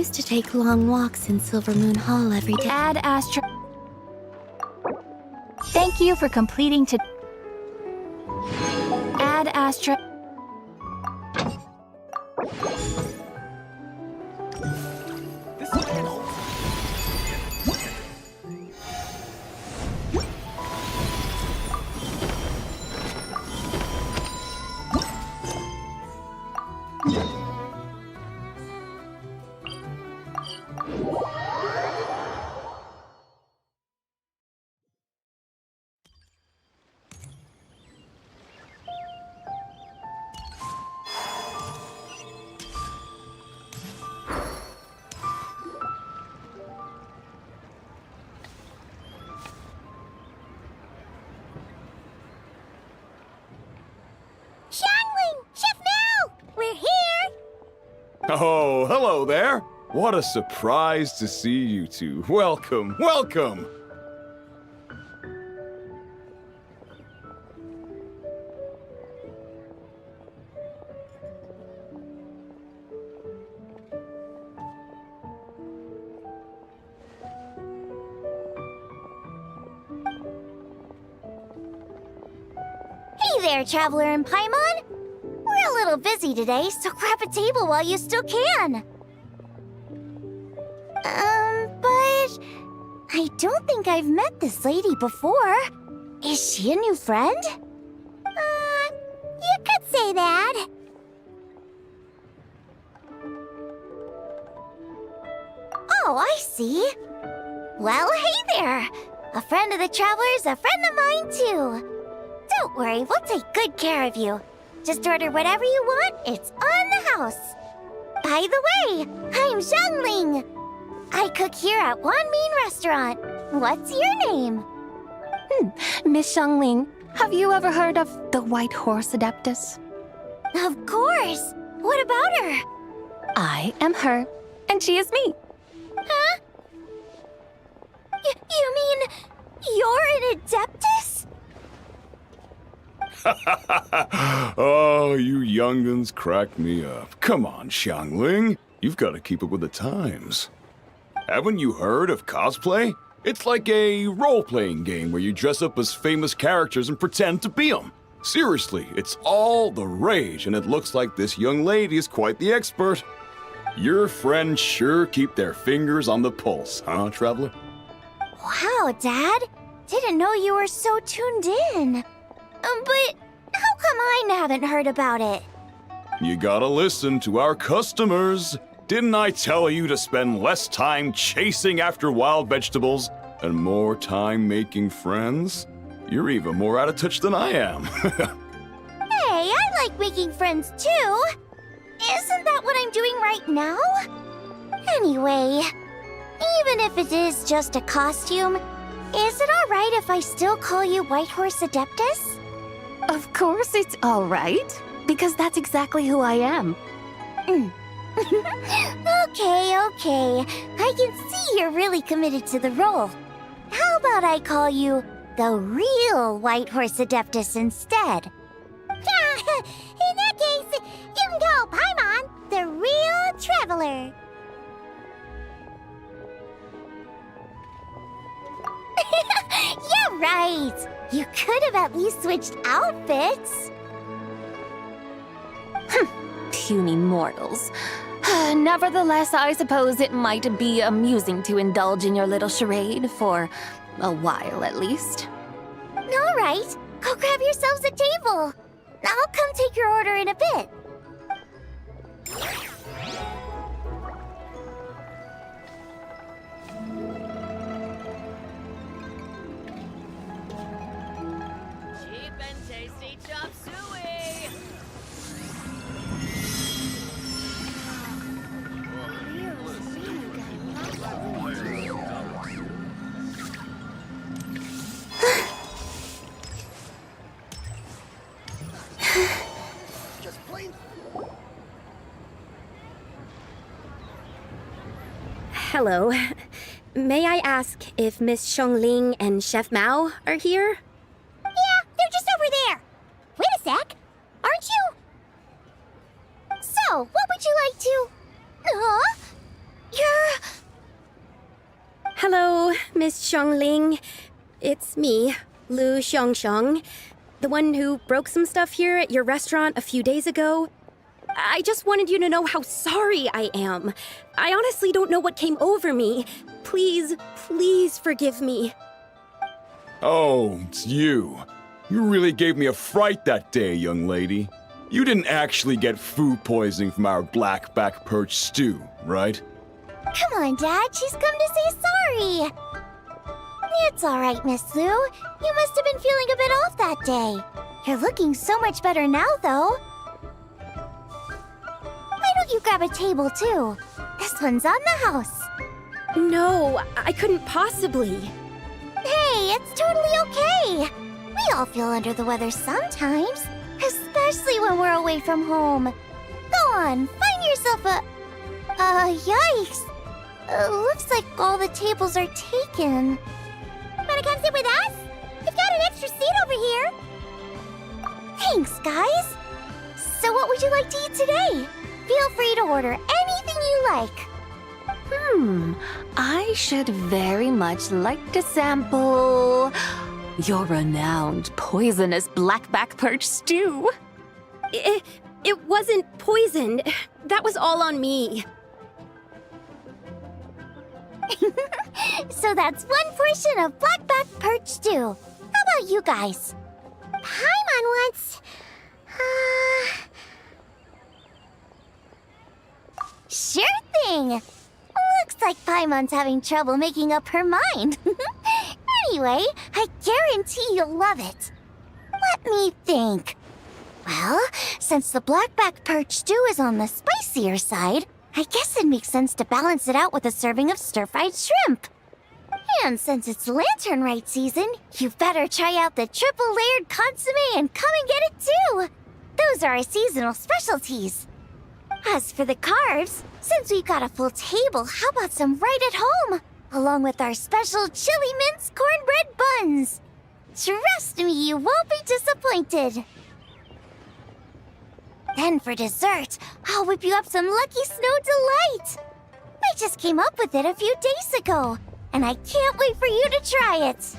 used to take long walks in Silver Moon Hall every day. Add Astro. Thank you for completing to. Add Astro. Oh, hello there. What a surprise to see you two. Welcome, welcome. Hey there, Traveler and Paimon. We're a little busy today, so grab a table while you still can. But I don't think I've met this lady before. Is she a new friend? You could say that. Oh, I see. Well, hey there. A friend of the Traveler's a friend of mine, too. Don't worry, we'll take good care of you. Just order whatever you want, it's on the house. By the way, I'm Xiangling. I cook here at Wan Min Restaurant. What's your name? Miss Xiangling, have you ever heard of the White Horse Adeptus? Of course. What about her? I am her, and she is me. Huh? You mean you're an Adeptus? Oh, you young'uns crack me up. Come on, Xiangling. You've got to keep up with the times. Haven't you heard of cosplay? It's like a role-playing game where you dress up as famous characters and pretend to be them. Seriously, it's all the rage, and it looks like this young lady is quite the expert. Your friends sure keep their fingers on the pulse, huh, Traveler? Wow, Dad. Didn't know you were so tuned in. But how come I haven't heard about it? You gotta listen to our customers. Didn't I tell you to spend less time chasing after wild vegetables and more time making friends? You're even more out of touch than I am. Hey, I like making friends too. Isn't that what I'm doing right now? Anyway, even if it is just a costume, is it alright if I still call you White Horse Adeptus? Of course it's all right, because that's exactly who I am. Okay. I can see you're really committed to the role. How about I call you the real White Horse Adeptus instead? In that case, you can call Paimon the real Traveler. Yeah, right. You could have at least switched outfits. Puny mortals. Nevertheless, I suppose it might be amusing to indulge in your little charade for a while at least. All right, go grab yourselves a table. I'll come take your order in a bit. Cheap and tasty chop suey! Hello. May I ask if Miss Xiangling and Chef Mao are here? Yeah, they're just over there. Wait a sec. Aren't you? So, what would you like to... Huh? You're... Hello, Miss Xiangling. It's me, Lu Xiangxiang, the one who broke some stuff here at your restaurant a few days ago. I just wanted you to know how sorry I am. I honestly don't know what came over me. Please, please forgive me. Oh, it's you. You really gave me a fright that day, young lady. You didn't actually get food poisoning from our blackback perch stew, right? Come on, Dad. She's come to say sorry. It's all right, Miss Lu. You must have been feeling a bit off that day. You're looking so much better now, though. Why don't you grab a table, too? This one's on the house. No, I couldn't possibly. Hey, it's totally okay. We all feel under the weather sometimes, especially when we're away from home. Go on, find yourself a... yikes. Looks like all the tables are taken. Wanna come sit with us? We've got an extra seat over here. Thanks, guys. So what would you like to eat today? Feel free to order anything you like. I should very much like to sample your renowned poisonous blackback perch stew. It wasn't poisoned. That was all on me. So that's one portion of blackback perch stew. How about you guys? Paimon wants... Sure thing! Looks like Paimon's having trouble making up her mind. Anyway, I guarantee you'll love it. Let me think. Well, since the blackback perch stew is on the spicier side, I guess it makes sense to balance it out with a serving of stir-fried shrimp. And since it's lantern rite season, you better try out the triple-layered consomme and come and get it too. Those are our seasonal specialties. As for the carbs, since we've got a full table, how about some right at home? Along with our special chili mince cornbread buns. Trust me, you won't be disappointed. Then for dessert, I'll whip you up some Lucky Snow Delight. I just came up with it a few days ago, and I can't wait for you to try it.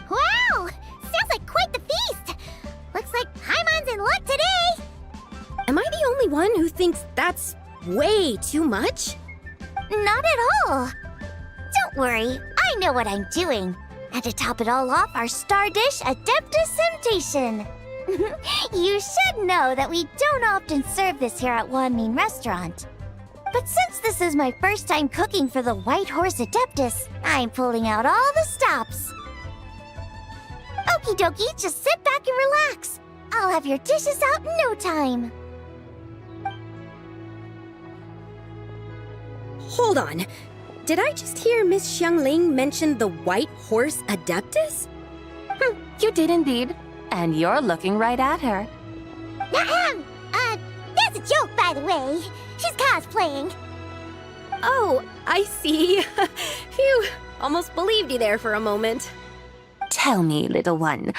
Wow! Sounds like quite the feast. Looks like Paimon's in luck today. Am I the only one who thinks that's way too much? Not at all. Don't worry, I know what I'm doing. And to top it all off, our star dish, Adeptus Temptation. You should know that we don't often serve this here at Wanmin Restaurant. But since this is my first time cooking for the White Horse Adeptus, I'm pulling out all the stops. Okie dokie, just sit back and relax. I'll have your dishes out in no time. Hold on. Did I just hear Miss Xiangling mention the White Horse Adeptus? You did indeed. And you're looking right at her. That's a joke, by the way. She's cosplaying. Oh, I see. Phew, almost believed you there for a moment. Tell me, little one,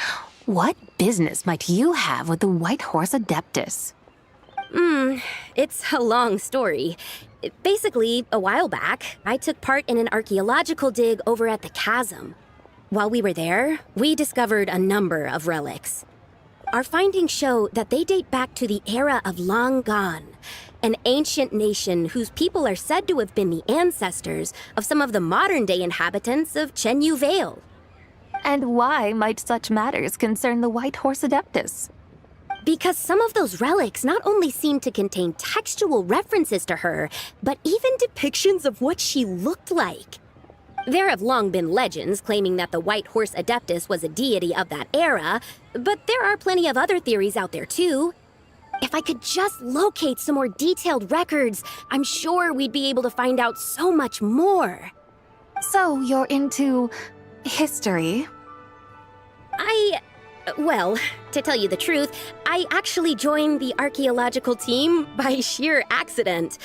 what business might you have with the White Horse Adeptus? It's a long story. Basically, a while back, I took part in an archaeological dig over at the chasm. While we were there, we discovered a number of relics. Our findings show that they date back to the era of Long Gone, an ancient nation whose people are said to have been the ancestors of some of the modern-day inhabitants of Chenyu Vale. And why might such matters concern the White Horse Adeptus? Because some of those relics not only seem to contain textual references to her, but even depictions of what she looked like. There have long been legends claiming that the White Horse Adeptus was a deity of that era, but there are plenty of other theories out there too. If I could just locate some more detailed records, I'm sure we'd be able to find out so much more. So you're into history? Well, to tell you the truth, I actually joined the archaeological team by sheer accident.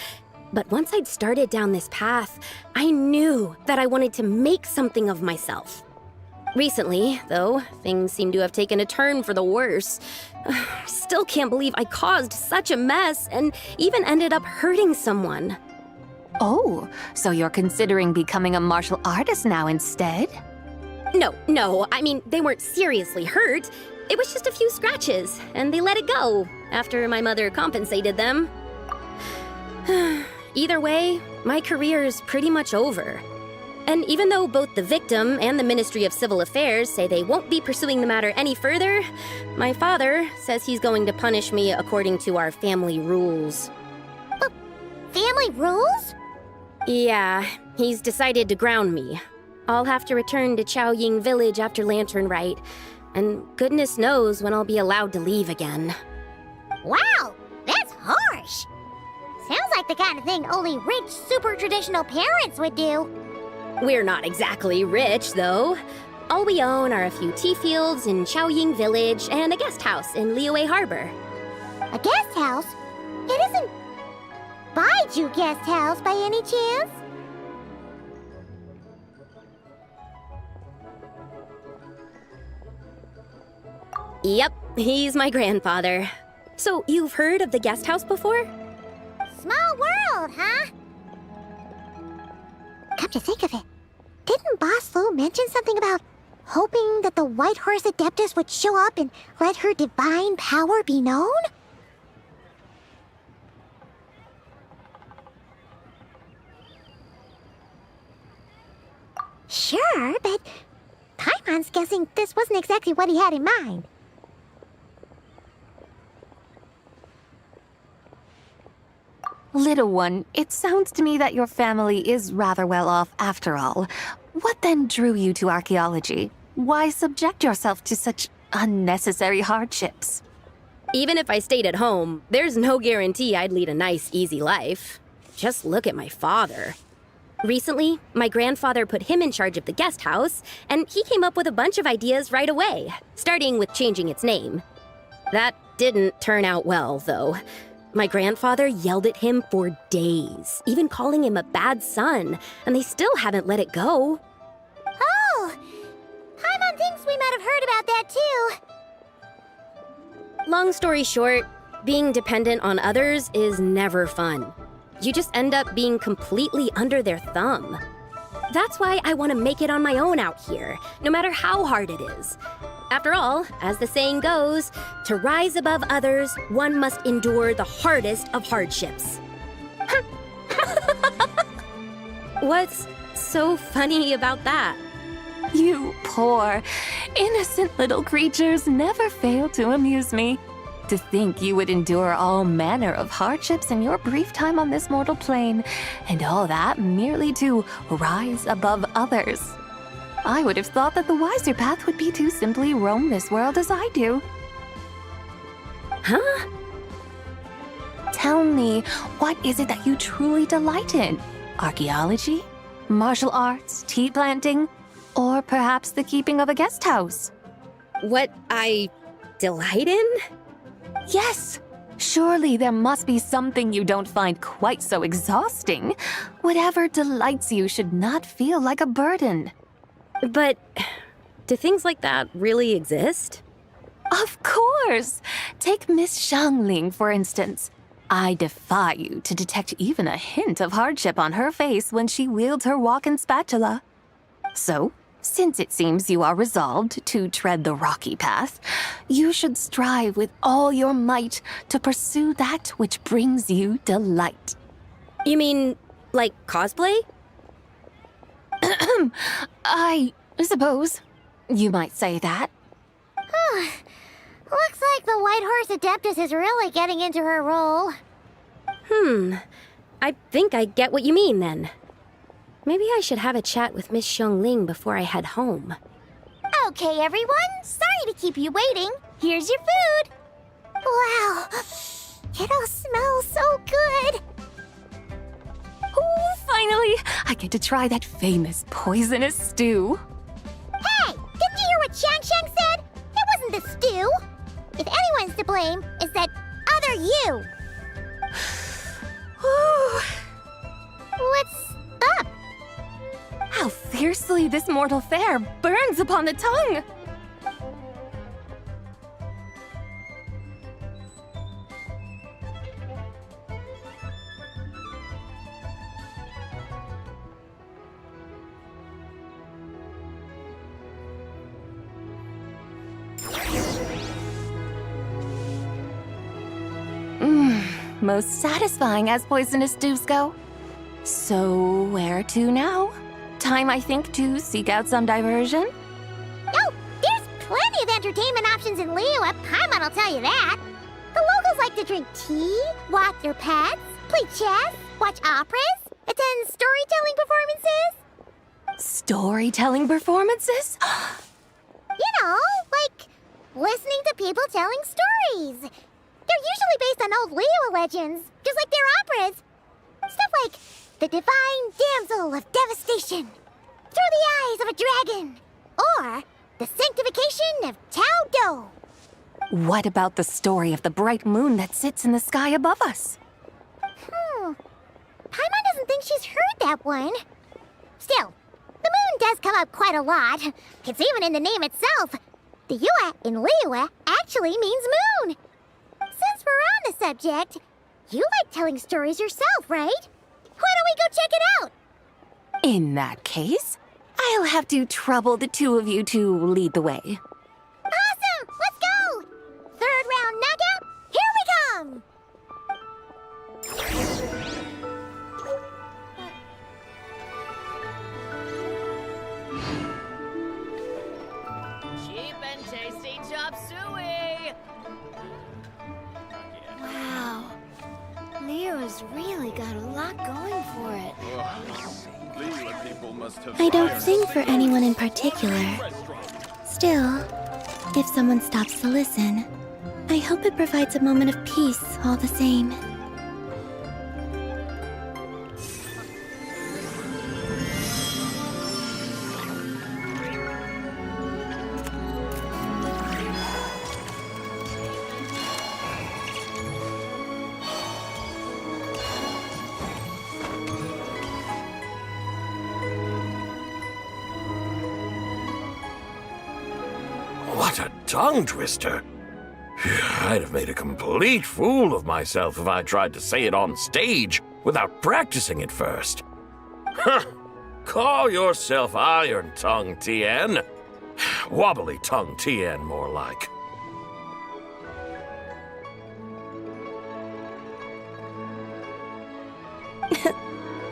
But once I'd started down this path, I knew that I wanted to make something of myself. Recently, though, things seem to have taken a turn for the worse. Still can't believe I caused such a mess and even ended up hurting someone. Oh, so you're considering becoming a martial artist now instead? No, I mean, they weren't seriously hurt. It was just a few scratches, and they let it go after my mother compensated them. Either way, my career's pretty much over. And even though both the victim and the Ministry of Civil Affairs say they won't be pursuing the matter any further, my father says he's going to punish me according to our family rules. Family rules? Yeah, he's decided to ground me. I'll have to return to Chaoying Village after Lantern Rite, and goodness knows when I'll be allowed to leave again. Wow, that's harsh. Sounds like the kind of thing only rich, super traditional parents would do. We're not exactly rich, though. All we own are a few tea fields in Chaoying Village and a guest house in Liyue Harbor. A guest house? It isn't Baiju Guest House by any chance? Yep, he's my grandfather. So, you've heard of the guest house before? Small world, huh? Come to think of it, didn't Boss Lu mention something about hoping that the White Horse Adeptus would show up and let her divine power be known? Sure, but Paimon's guessing this wasn't exactly what he had in mind. Little one, it sounds to me that your family is rather well off after all. What then drew you to archaeology? Why subject yourself to such unnecessary hardships? Even if I stayed at home, there's no guarantee I'd lead a nice, easy life. Just look at my father. Recently, my grandfather put him in charge of the guest house, and he came up with a bunch of ideas right away, starting with changing its name. That didn't turn out well, though. My grandfather yelled at him for days, even calling him a bad son, and they still haven't let it go. Oh! Paimon thinks we might have heard about that too. Long story short, being dependent on others is never fun. You just end up being completely under their thumb. That's why I want to make it on my own out here, no matter how hard it is. After all, as the saying goes, to rise above others, one must endure the hardest of hardships. What's so funny about that? You poor, innocent little creatures never fail to amuse me. To think you would endure all manner of hardships in your brief time on this mortal plane, and all that merely to rise above others. I would have thought that the wiser path would be to simply roam this world as I do. Huh? Tell me, what is it that you truly delight in? Archaeology? Martial arts? Tea planting? Or perhaps the keeping of a guest house? What I delight in? Yes! Surely there must be something you don't find quite so exhausting. Whatever delights you should not feel like a burden. But do things like that really exist? Of course! Take Miss Xiangling, for instance. I defy you to detect even a hint of hardship on her face when she wields her walking spatula. So, since it seems you are resolved to tread the rocky path, you should strive with all your might to pursue that which brings you delight. You mean, like cosplay? I suppose you might say that. Looks like the White Horse Adeptus is really getting into her role. I think I get what you mean then. Maybe I should have a chat with Miss Xiangling before I head home. Okay, everyone. Sorry to keep you waiting. Here's your food. Wow. It all smells so good. Oh, finally! I get to try that famous poisonous stew. Hey, didn't you hear what Shang said? It wasn't the stew. If anyone's to blame, it's that other you. What's up? How fiercely this mortal fare burns upon the tongue! most satisfying as poisonous dews go. So, where to now? Time, I think, to seek out some diversion? Oh, there's plenty of entertainment options in Liyue. Paimon will tell you that. The locals like to drink tea, walk their pets, play chess, watch operas, attend storytelling performances. Storytelling performances? You know, like listening to people telling stories. They're usually based on old Liyue legends, just like their operas. Stuff like the Divine Damsel of Devastation, Through the Eyes of a Dragon, or the Sanctification of Tao Do. What about the story of the bright moon that sits in the sky above us? Paimon doesn't think she's heard that one. Still, the moon does come up quite a lot. It's even in the name itself. The Yue in Liyue actually means moon. Since we're on the subject, you like telling stories yourself, right? Why don't we go check it out? In that case, I'll have to trouble the two of you to lead the way. Awesome! Let's go! Third round knockout, here we come! Cheap and tasty chop suey! Wow. Liyue's really got a lot going for it. I don't sing for anyone in particular. Still, if someone stops to listen, I hope it provides a moment of peace all the same. What a tongue twister! I'd have made a complete fool of myself if I tried to say it on stage without practicing it first. Huh! Call yourself Iron Tongue, Tien. Wobbly Tongue, Tien, more like.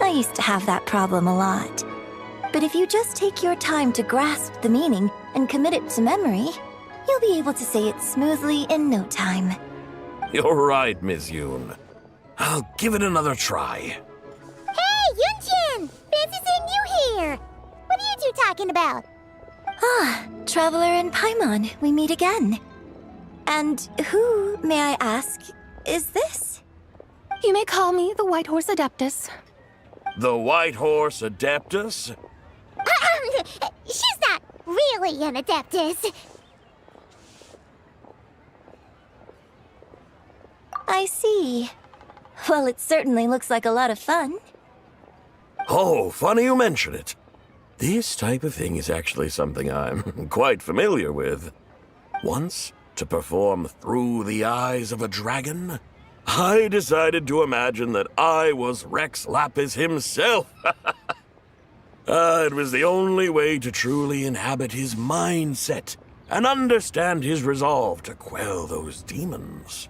I used to have that problem a lot. But if you just take your time to grasp the meaning and commit it to memory, you'll be able to say it smoothly in no time. You're right, Miss Yoon. I'll give it another try. Hey, Yunchin! Fancy seeing you here! What are you two talking about? Ah, Traveler and Paimon, we meet again. And who, may I ask, is this? You may call me the White Horse Adeptus. The White Horse Adeptus? She's not really an Adeptus. I see. Well, it certainly looks like a lot of fun. Oh, funny you mention it. This type of thing is actually something I'm quite familiar with. Once, to perform Through the Eyes of a Dragon, I decided to imagine that I was Rex Lapis himself. It was the only way to truly inhabit his mindset and understand his resolve to quell those demons.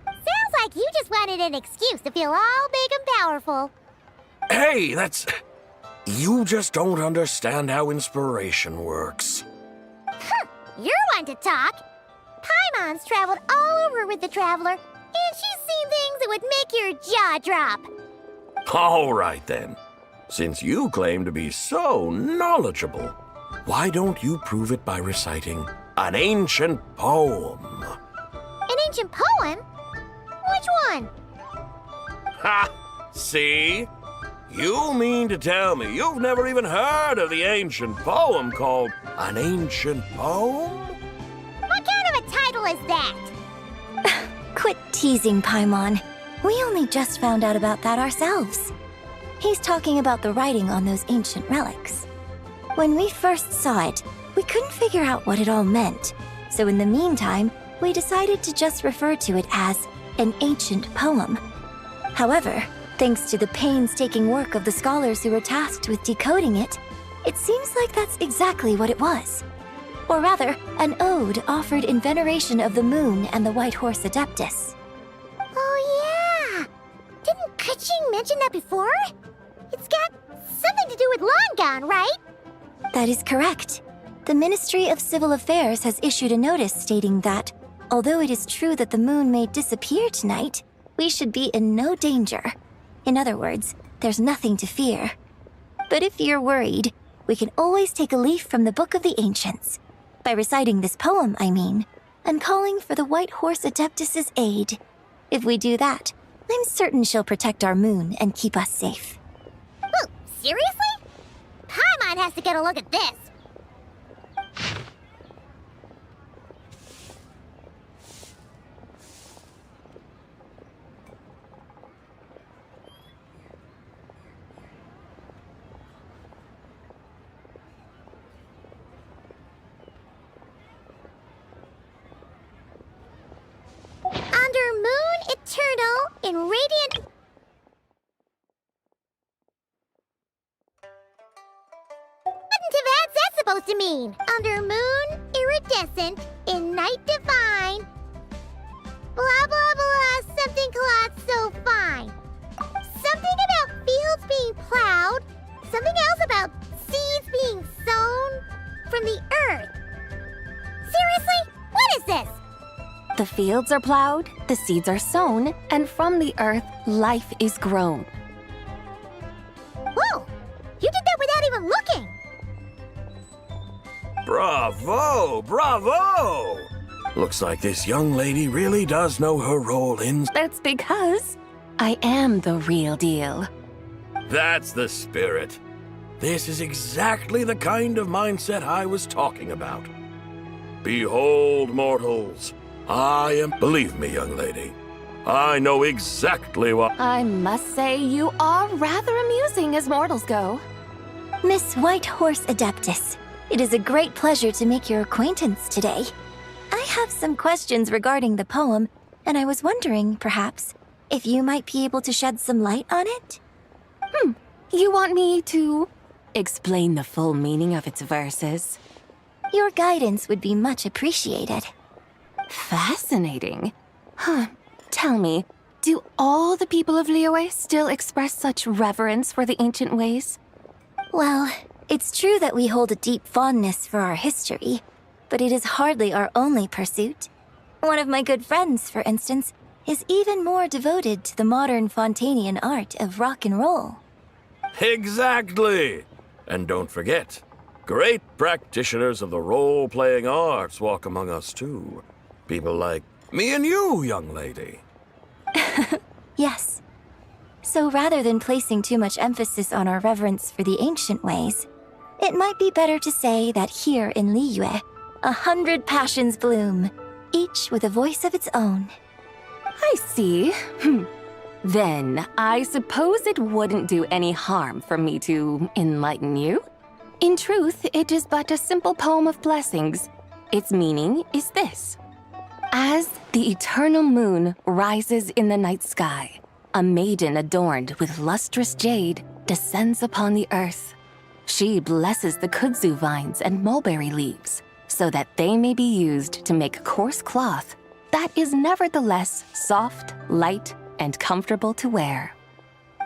Sounds like you just wanted an excuse to feel all big and powerful. Hey, you just don't understand how inspiration works. You're one to talk. Paimon's traveled all over with the Traveler, and she's seen things that would make your jaw drop. All right, then. Since you claim to be so knowledgeable, why don't you prove it by reciting an ancient poem? An ancient poem? Which one? Ha! See? You mean to tell me you've never even heard of the ancient poem called An Ancient Poem? What kind of a title is that? Quit teasing, Paimon. We only just found out about that ourselves. He's talking about the writing on those ancient relics. When we first saw it, we couldn't figure out what it all meant. So in the meantime, we decided to just refer to it as an ancient poem. However, thanks to the painstaking work of the scholars who were tasked with decoding it, it seems like that's exactly what it was. Or rather, an ode offered in veneration of the moon and the White Horse Adeptus. Oh yeah! mentioned that before? It's got something to do with Longan, right? That is correct. The Ministry of Civil Affairs has issued a notice stating that, although it is true that the moon may disappear tonight, we should be in no danger. In other words, there's nothing to fear. But if you're worried, we can always take a leaf from the Book of the Ancients. By reciting this poem, I mean, and calling for the White Horse Adeptus's aid. If we do that, I'm certain she'll protect our moon and keep us safe. Oh, seriously? Paimon has to get a look at this. Under Moon Eternal in Radiant... What's that supposed to mean? Under Moon Iridescent in Night Divine... Blah blah blah, something cloth so fine. Something about fields being plowed. Something else about seeds being sown from the earth. Seriously? What is this? The fields are plowed, the seeds are sown, and from the earth, life is grown. Whoa! You did that without even looking! Bravo! Bravo! Looks like this young lady really does know her role in... That's because I am the real deal. That's the spirit. This is exactly the kind of mindset I was talking about. Behold, mortals, I am... Believe me, young lady, I know exactly what... I must say you are rather amusing as mortals go. Miss White Horse Adeptus, it is a great pleasure to make your acquaintance today. I have some questions regarding the poem, and I was wondering, perhaps, if you might be able to shed some light on it? You want me to explain the full meaning of its verses? Your guidance would be much appreciated. Fascinating. Tell me, do all the people of Liyue still express such reverence for the ancient ways? Well, it's true that we hold a deep fondness for our history, but it is hardly our only pursuit. One of my good friends, for instance, is even more devoted to the modern Fontanian art of rock and roll. Exactly! And don't forget, great practitioners of the role-playing arts walk among us too. People like me and you, young lady. Yes. So rather than placing too much emphasis on our reverence for the ancient ways, it might be better to say that here in Liyue, 100 passions bloom, each with a voice of its own. I see. Then, I suppose it wouldn't do any harm for me to enlighten you. In truth, it is but a simple poem of blessings. Its meaning is this. As the eternal moon rises in the night sky, a maiden adorned with lustrous jade descends upon the earth. She blesses the kudzu vines and mulberry leaves, so that they may be used to make coarse cloth that is nevertheless soft, light, and comfortable to wear.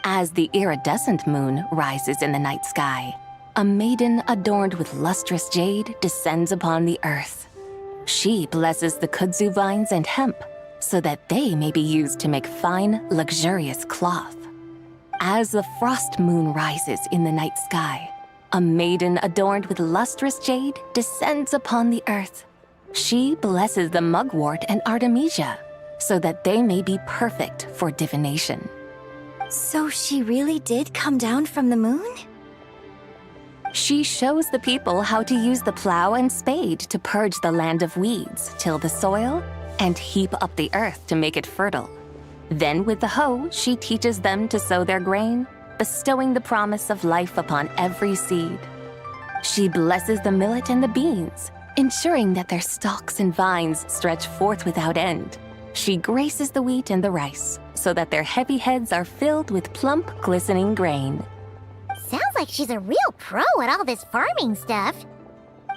As the iridescent moon rises in the night sky, a maiden adorned with lustrous jade descends upon the earth. She blesses the kudzu vines and hemp, so that they may be used to make fine, luxurious cloth. As the frost moon rises in the night sky, a maiden adorned with lustrous jade descends upon the earth. She blesses the mugwort and artemisia, so that they may be perfect for divination. So she really did come down from the moon? She shows the people how to use the plow and spade to purge the land of weeds, till the soil, and heap up the earth to make it fertile. Then with the hoe, she teaches them to sow their grain, bestowing the promise of life upon every seed. She blesses the millet and the beans, ensuring that their stalks and vines stretch forth without end. She graces the wheat and the rice, so that their heavy heads are filled with plump, glistening grain. Sounds like she's a real pro at all this farming stuff.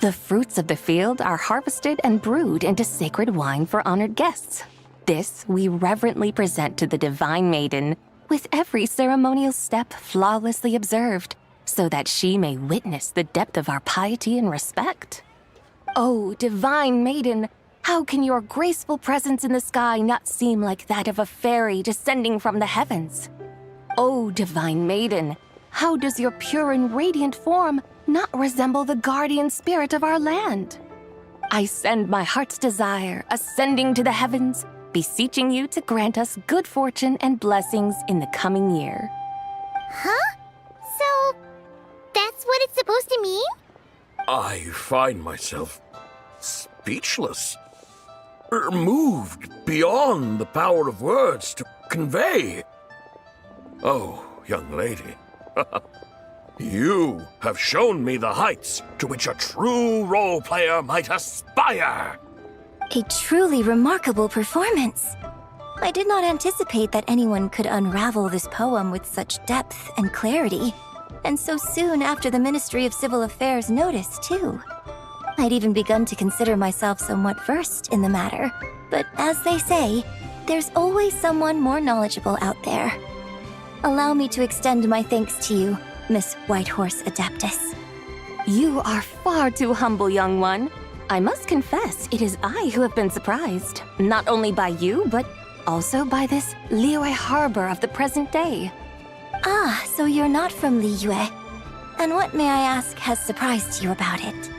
The fruits of the field are harvested and brewed into sacred wine for honored guests. This we reverently present to the divine maiden with every ceremonial step flawlessly observed, so that she may witness the depth of our piety and respect. Oh, divine maiden, how can your graceful presence in the sky not seem like that of a fairy descending from the heavens? Oh, divine maiden, how does your pure and radiant form not resemble the guardian spirit of our land? I send my heart's desire, ascending to the heavens, beseeching you to grant us good fortune and blessings in the coming year. Huh? So, that's what it's supposed to mean? I find myself speechless, moved beyond the power of words to convey. Oh, young lady, you have shown me the heights to which a true role player might aspire. A truly remarkable performance. I did not anticipate that anyone could unravel this poem with such depth and clarity, and so soon after the Ministry of Civil Affairs noticed, too. I'd even begun to consider myself somewhat versed in the matter, but as they say, there's always someone more knowledgeable out there. Allow me to extend my thanks to you, Miss Whitehorse Adeptus. You are far too humble, young one. I must confess, it is I who have been surprised, not only by you, but also by this Liyue harbor of the present day. Ah, so you're not from Liyue. And what, may I ask, has surprised you about it?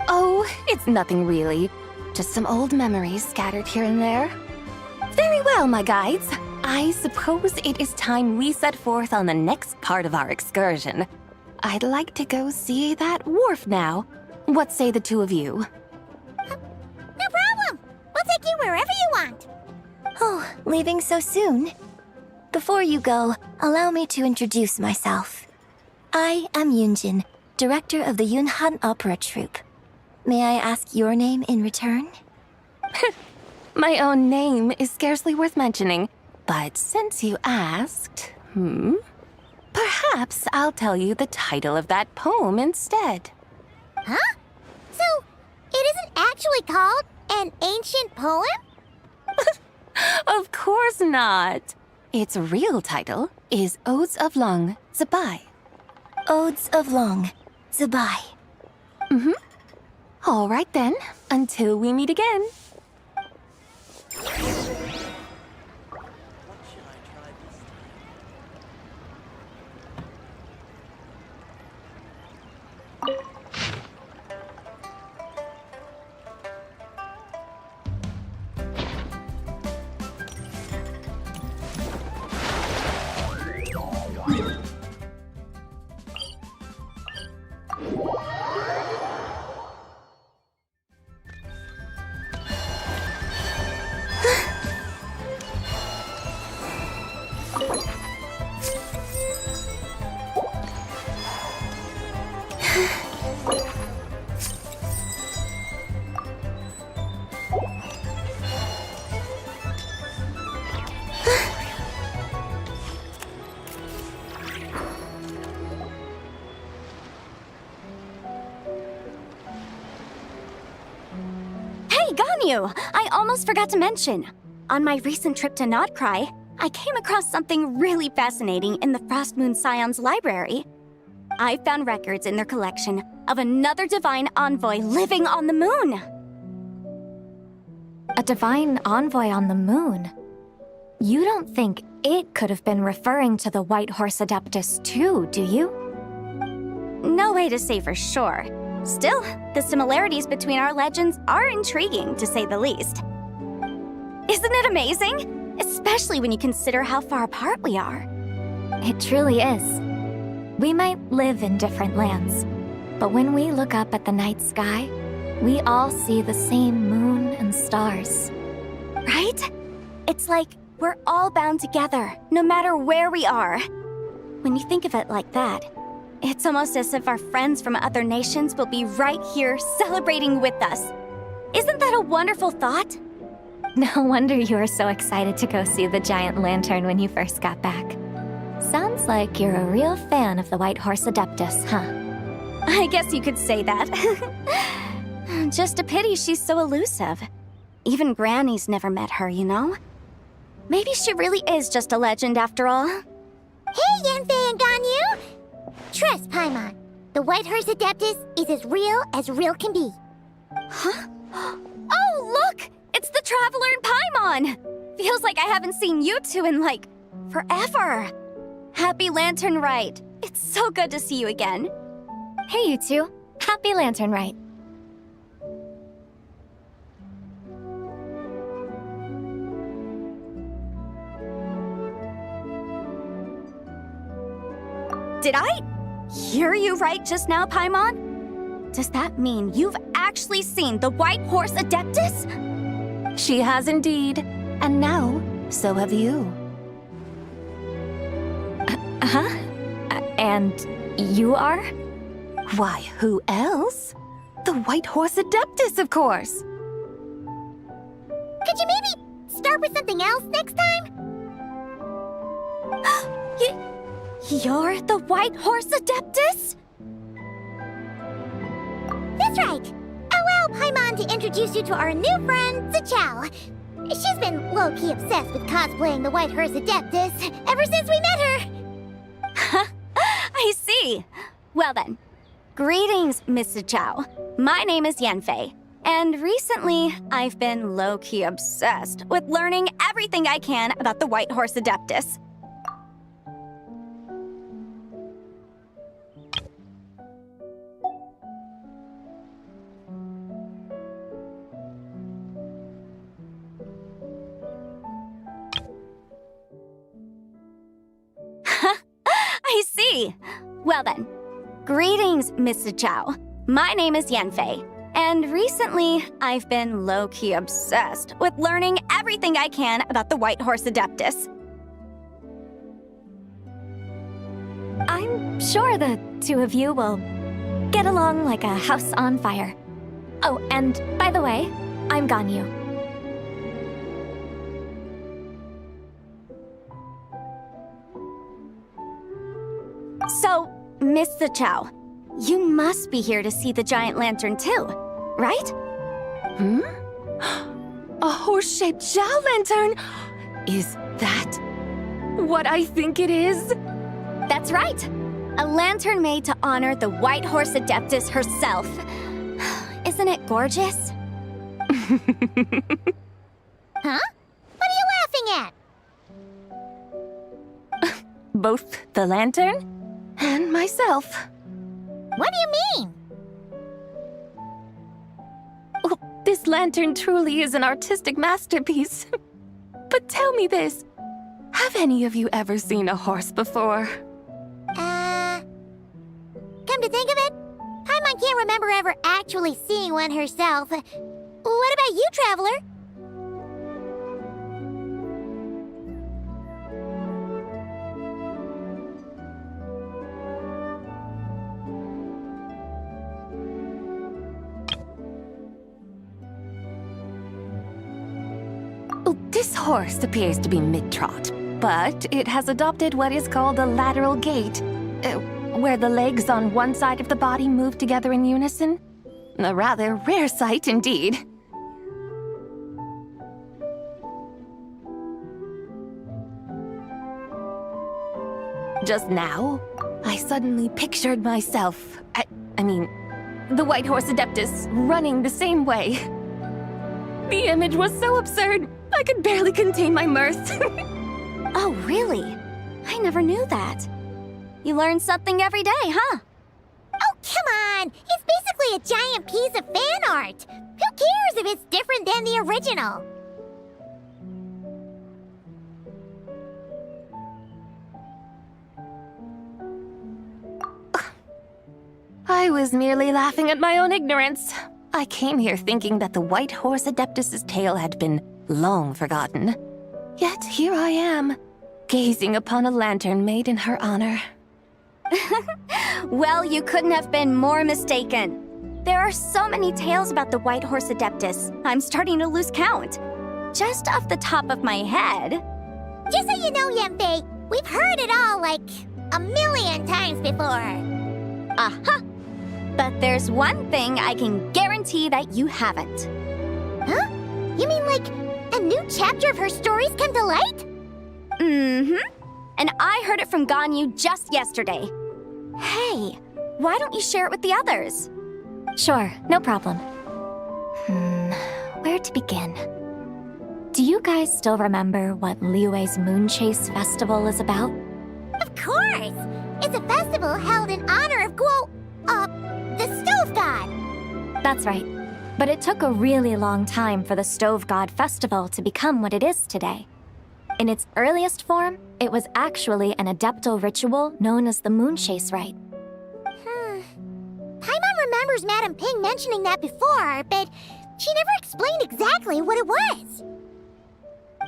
Oh, it's nothing really. Just some old memories scattered here and there. Very well, my guides. I suppose it is time we set forth on the next part of our excursion. I'd like to go see that wharf now. What say the two of you? No problem! We'll take you wherever you want. Oh, leaving so soon? Before you go, allow me to introduce myself. I am Yunjin, director of the Yunhan Opera Troupe. May I ask your name in return? My own name is scarcely worth mentioning, but since you asked, perhaps I'll tell you the title of that poem instead. Huh? So, it isn't actually called an ancient poem? Of course not. Its real title is Odes of Long Zabai. Odes of Long Zabai. All right then, until we meet again. Ganyu! I almost forgot to mention. On my recent trip to Notcry, I came across something really fascinating in the Frost Moon Scion's library. I found records in their collection of another divine envoy living on the moon. A divine envoy on the moon? You don't think it could have been referring to the White Horse Adeptus too, do you? No way to say for sure. Still, the similarities between our legends are intriguing, to say the least. Isn't it amazing? Especially when you consider how far apart we are. It truly is. We might live in different lands, but when we look up at the night sky, we all see the same moon and stars. Right? It's like we're all bound together, no matter where we are. When you think of it like that, it's almost as if our friends from other nations will be right here celebrating with us. Isn't that a wonderful thought? No wonder you were so excited to go see the giant lantern when you first got back. Sounds like you're a real fan of the White Horse Adeptus, huh? I guess you could say that. Just a pity she's so elusive. Even Granny's never met her, you know? Maybe she really is just a legend after all. Hey, Yanfei and Ganyu! Trust, Paimon. The White Horse Adeptus is as real can be. Huh? Oh, look! It's the Traveler and Paimon! Feels like I haven't seen you two in, like, forever. Happy Lantern Rite. It's so good to see you again. Hey, you two. Happy Lantern Rite. Did I hear you right just now, Paimon? Does that mean you've actually seen the White Horse Adeptus? She has indeed. And now, so have you. And you are? Why, who else? The White Horse Adeptus, of course. Could you maybe start with something else next time? You're the White Horse Adeptus? That's right. Allow Paimon to introduce you to our new friend, Zichao. She's been low-key obsessed with cosplaying the White Horse Adeptus ever since we met her. I see. Well then, greetings, Miss Zichao. My name is Yanfei, and recently I've been low-key obsessed with learning everything I can about the White Horse Adeptus. I see. Well then, greetings, Miss Zichao. My name is Yanfei, and recently I've been low-key obsessed with learning everything I can about the White Horse Adeptus. I'm sure the two of you will get along like a house on fire. Oh, and by the way, I'm Ganyu. So, Miss Zichao, you must be here to see the giant lantern too, right? A horse-shaped Zhao lantern? Is that what I think it is? That's right. A lantern made to honor the White Horse Adeptus herself. Isn't it gorgeous? Huh? What are you laughing at? Both the lantern and myself. What do you mean? Oh, this lantern truly is an artistic masterpiece. But tell me this, have any of you ever seen a horse before? Come to think of it, Paimon can't remember ever actually seeing one herself. What about you, Traveler? Oh, this horse appears to be mid-trot, but it has adopted what is called a lateral gait, where the legs on one side of the body move together in unison. A rather rare sight indeed. Just now, I suddenly pictured myself, I mean, the White Horse Adeptus running the same way. The image was so absurd, I could barely contain my mirth. Oh, really? I never knew that. You learn something every day, huh? Oh, come on! It's basically a giant piece of fan art! Who cares if it's different than the original? I was merely laughing at my own ignorance. I came here thinking that the White Horse Adeptus's tale had been long forgotten. Yet here I am, gazing upon a lantern made in her honor. Well, you couldn't have been more mistaken. There are so many tales about the White Horse Adeptus, I'm starting to lose count. Just off the top of my head. Just so you know, Yanfei, we've heard it all like a million times before. Uh-huh. But there's one thing I can guarantee that you haven't. Huh? You mean like a new chapter of her stories come to light? Mm-hmm. And I heard it from Ganyu just yesterday. Hey, why don't you share it with the others? Sure, no problem. Where to begin? Do you guys still remember what Liyue's Moon Chase Festival is about? Of course! It's a festival held in honor of the Stove God. That's right. But it took a really long time for the Stove God Festival to become what it is today. In its earliest form, it was actually an adeptal ritual known as the Moon Chase Rite. Paimon remembers Madame Ping mentioning that before, but she never explained exactly what it was.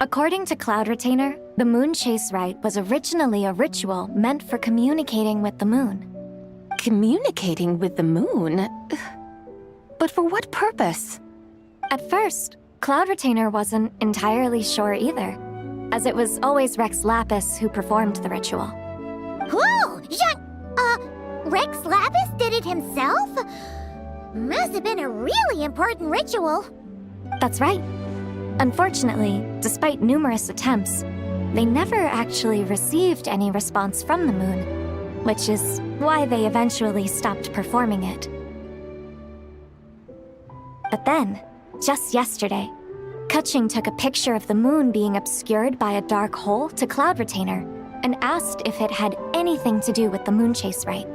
According to Cloud Retainer, the Moon Chase Rite was originally a ritual meant for communicating with the moon. Communicating with the moon? But for what purpose? At first, Cloud Retainer wasn't entirely sure either, as it was always Rex Lapis who performed the ritual. Whoa! Rex Lapis did it himself? Must have been a really important ritual. That's right. Unfortunately, despite numerous attempts, they never actually received any response from the moon, which is why they eventually stopped performing it. But then, just yesterday, Kutching took a picture of the moon being obscured by a dark hole to Cloud Retainer and asked if it had anything to do with the Moon Chase Rite.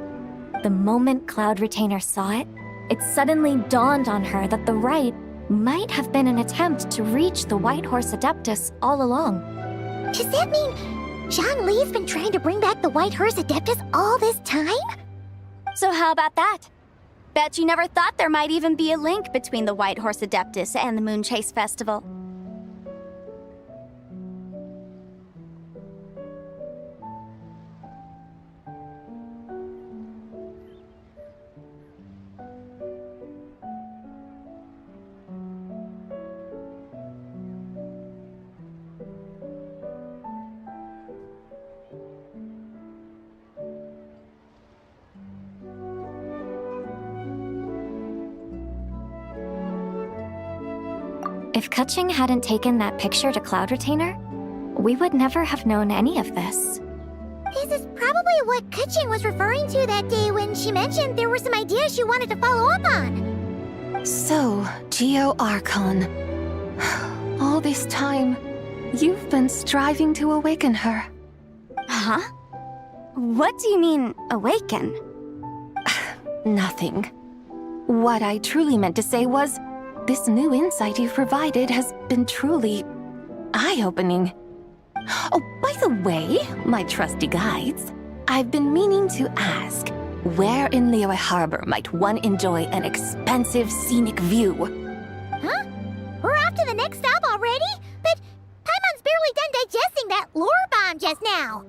The moment Cloud Retainer saw it, it suddenly dawned on her that the rite might have been an attempt to reach the White Horse Adeptus all along. Does that mean Zhang Li's been trying to bring back the White Horse Adeptus all this time? So how about that? Bet you never thought there might even be a link between the White Horse Adeptus and the Moon Chase Festival. If Kutching hadn't taken that picture to Cloud Retainer, we would never have known any of this. This is probably what Kutching was referring to that day when she mentioned there were some ideas she wanted to follow up on. So, Geo Archon. All this time, you've been striving to awaken her. Huh? What do you mean, awaken? Nothing. What I truly meant to say was, this new insight you've provided has been truly eye-opening. Oh, by the way, my trusty guides, I've been meaning to ask, where in Liyue Harbor might one enjoy an expansive scenic view? Huh? We're off to the next stop already? But Paimon's barely done digesting that lore bomb just now.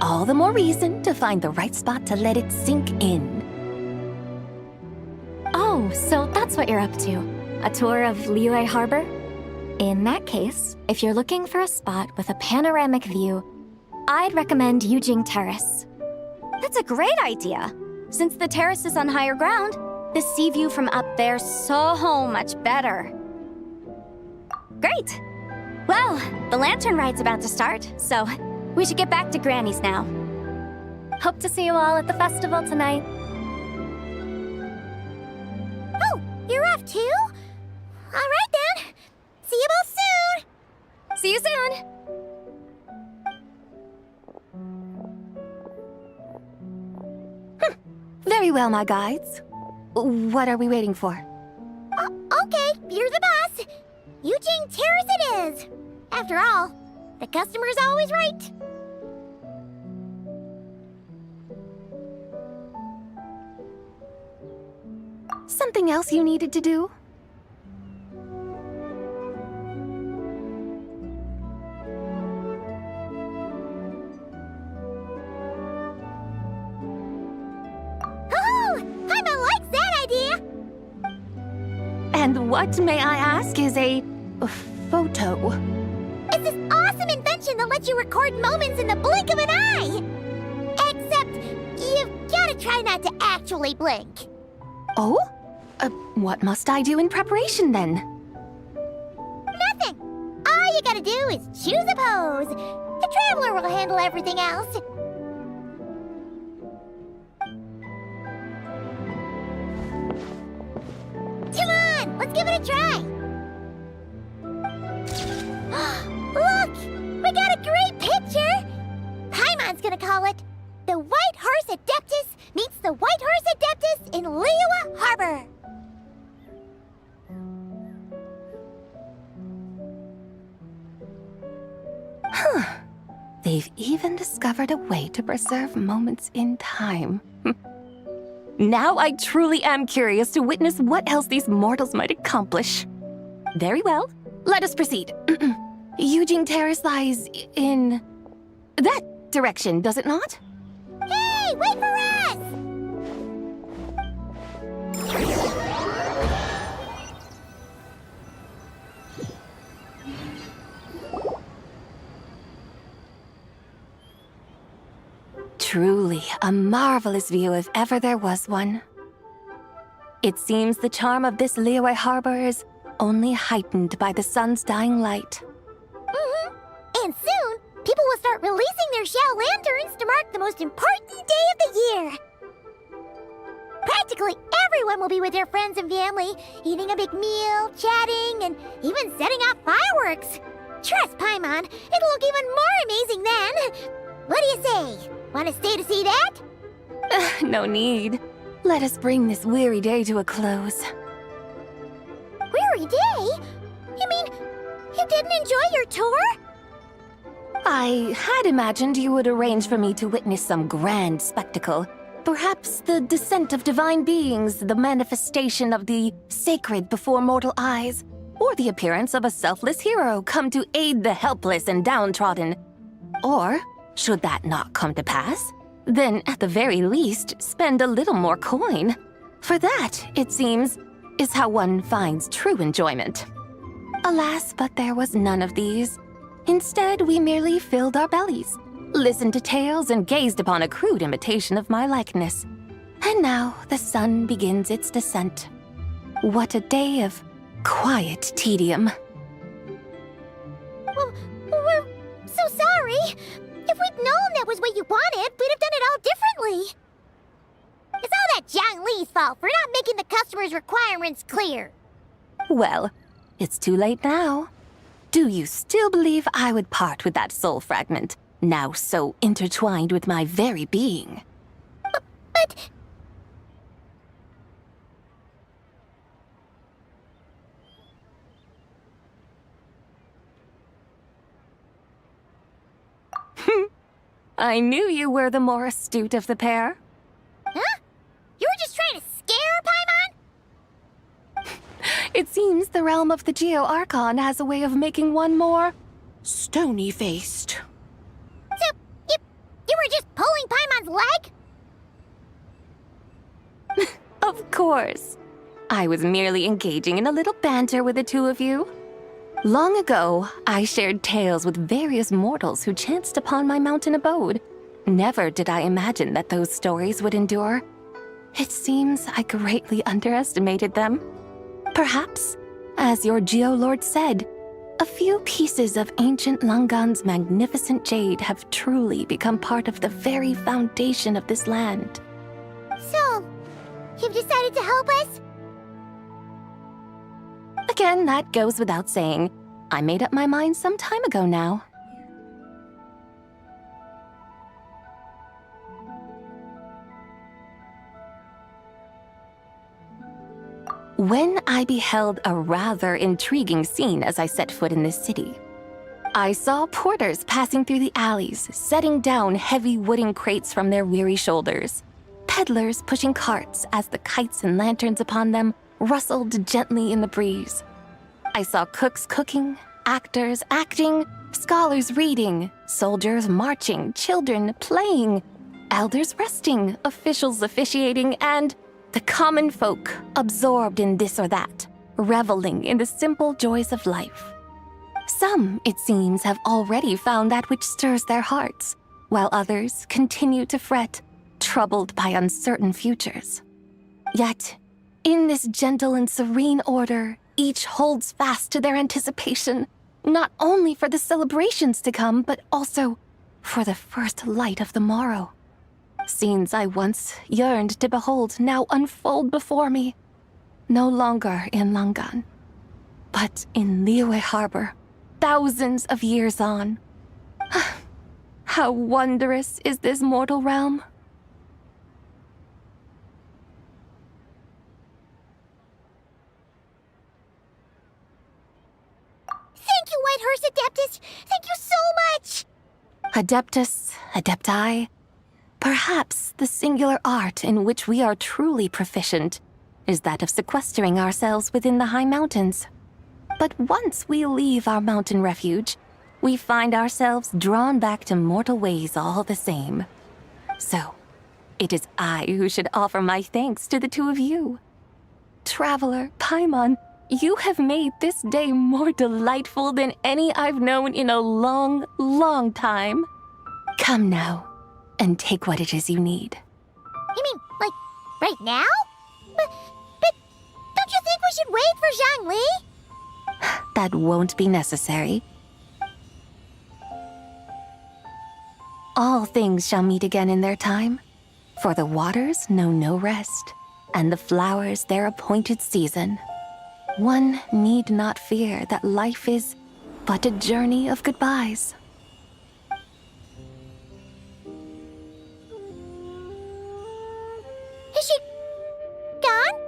All the more reason to find the right spot to let it sink in. Oh, so that's what you're up to. A tour of Liyue Harbor? In that case, if you're looking for a spot with a panoramic view, I'd recommend Yujing Terrace. That's a great idea. Since the terrace is on higher ground, the sea view from up there's so much better. Great! Well, the lantern ride's about to start, so we should get back to Granny's now. Hope to see you all at the festival tonight. Oh, you're off too? All right then. See you both soon. See you soon! Very well, my guides. What are we waiting for? Okay, you're the boss. Yujing Terrace it is. After all, the customer's always right. something else you needed to do? Oh, Paimon likes that idea! And what, may I ask, is a photo? It's this awesome invention that lets you record moments in the blink of an eye! Except, you've gotta try not to actually blink. Oh? What must I do in preparation then? Nothing! All you gotta do is choose a pose. The Traveler will handle everything else. Come on, let's give it a try! Look! We got a great picture! Paimon's gonna call it The White Horse Adeptus Meets the White Horse Adeptus in Liyue Harbor. They've even discovered a way to preserve moments in time. Now I truly am curious to witness what else these mortals might accomplish. Very well, let us proceed. Eugene Terrace lies in that direction, does it not? Hey, wait for us! Truly a marvelous view if ever there was one. It seems the charm of this Liyue Harbor is only heightened by the sun's dying light. And soon, people will start releasing their shell lanterns to mark the most important day of the year. Practically everyone will be with their friends and family, eating a big meal, chatting, and even setting off fireworks. Trust Paimon, it'll look even more amazing then. What do you say? Want to stay to see that? No need. Let us bring this weary day to a close. Weary day? You mean you didn't enjoy your tour? I had imagined you would arrange for me to witness some grand spectacle. Perhaps the descent of divine beings, the manifestation of the sacred before mortal eyes, or the appearance of a selfless hero come to aid the helpless and downtrodden. Or, should that not come to pass, then at the very least spend a little more coin. For that, it seems, is how one finds true enjoyment. Alas, but there was none of these. Instead, we merely filled our bellies, listened to tales, and gazed upon a crude imitation of my likeness. And now the sun begins its descent. What a day of quiet tedium. Well, we're so sorry. If we'd known that was what you wanted, we'd have done it all differently. It's all that Zhang Li's fault for not making the customer's requirements clear. Well, it's too late now. Do you still believe I would part with that soul fragment, now so intertwined with my very being? But... I knew you were the more astute of the pair. Huh? You were just trying to scare Paimon? It seems the realm of the Geo-Archon has a way of making one more stony-faced. So, you were just pulling Paimon's leg? Of course. I was merely engaging in a little banter with the two of you. Long ago, I shared tales with various mortals who chanced upon my mountain abode. Never did I imagine that those stories would endure. It seems I greatly underestimated them. Perhaps, as your Geolord said, a few pieces of ancient Langan's magnificent jade have truly become part of the very foundation of this land. So, you've decided to help us? Again, that goes without saying. I made up my mind some time ago now. When I beheld a rather intriguing scene as I set foot in this city, I saw porters passing through the alleys, setting down heavy wooden crates from their weary shoulders. peddlers pushing carts as the kites and lanterns upon them rustled gently in the breeze. I saw cooks cooking, actors acting, scholars reading, soldiers marching, children playing, elders resting, officials officiating, and the common folk absorbed in this or that, reveling in the simple joys of life. Some, it seems, have already found that which stirs their hearts, while others continue to fret, troubled by uncertain futures. Yet, in this gentle and serene order, each holds fast to their anticipation, not only for the celebrations to come, but also for the first light of the morrow. Scenes I once yearned to behold now unfold before me, no longer in Langan, but in Liyue Harbor, thousands of years on. How wondrous is this mortal realm! Thank you, Whitehorse Adeptus! Thank you so much! Adeptus, Adepti, perhaps the singular art in which we are truly proficient is that of sequestering ourselves within the high mountains. But once we leave our mountain refuge, we find ourselves drawn back to mortal ways all the same. So, it is I who should offer my thanks to the two of you. Traveler, Paimon, you have made this day more delightful than any I've known in a long, long time. Come now, and take what it is you need. You mean, like, right now? But don't you think we should wait for Zhangli? That won't be necessary. All things shall meet again in their time, for the waters know no rest, and the flowers their appointed season. One need not fear that life is but a journey of goodbyes. Is she gone?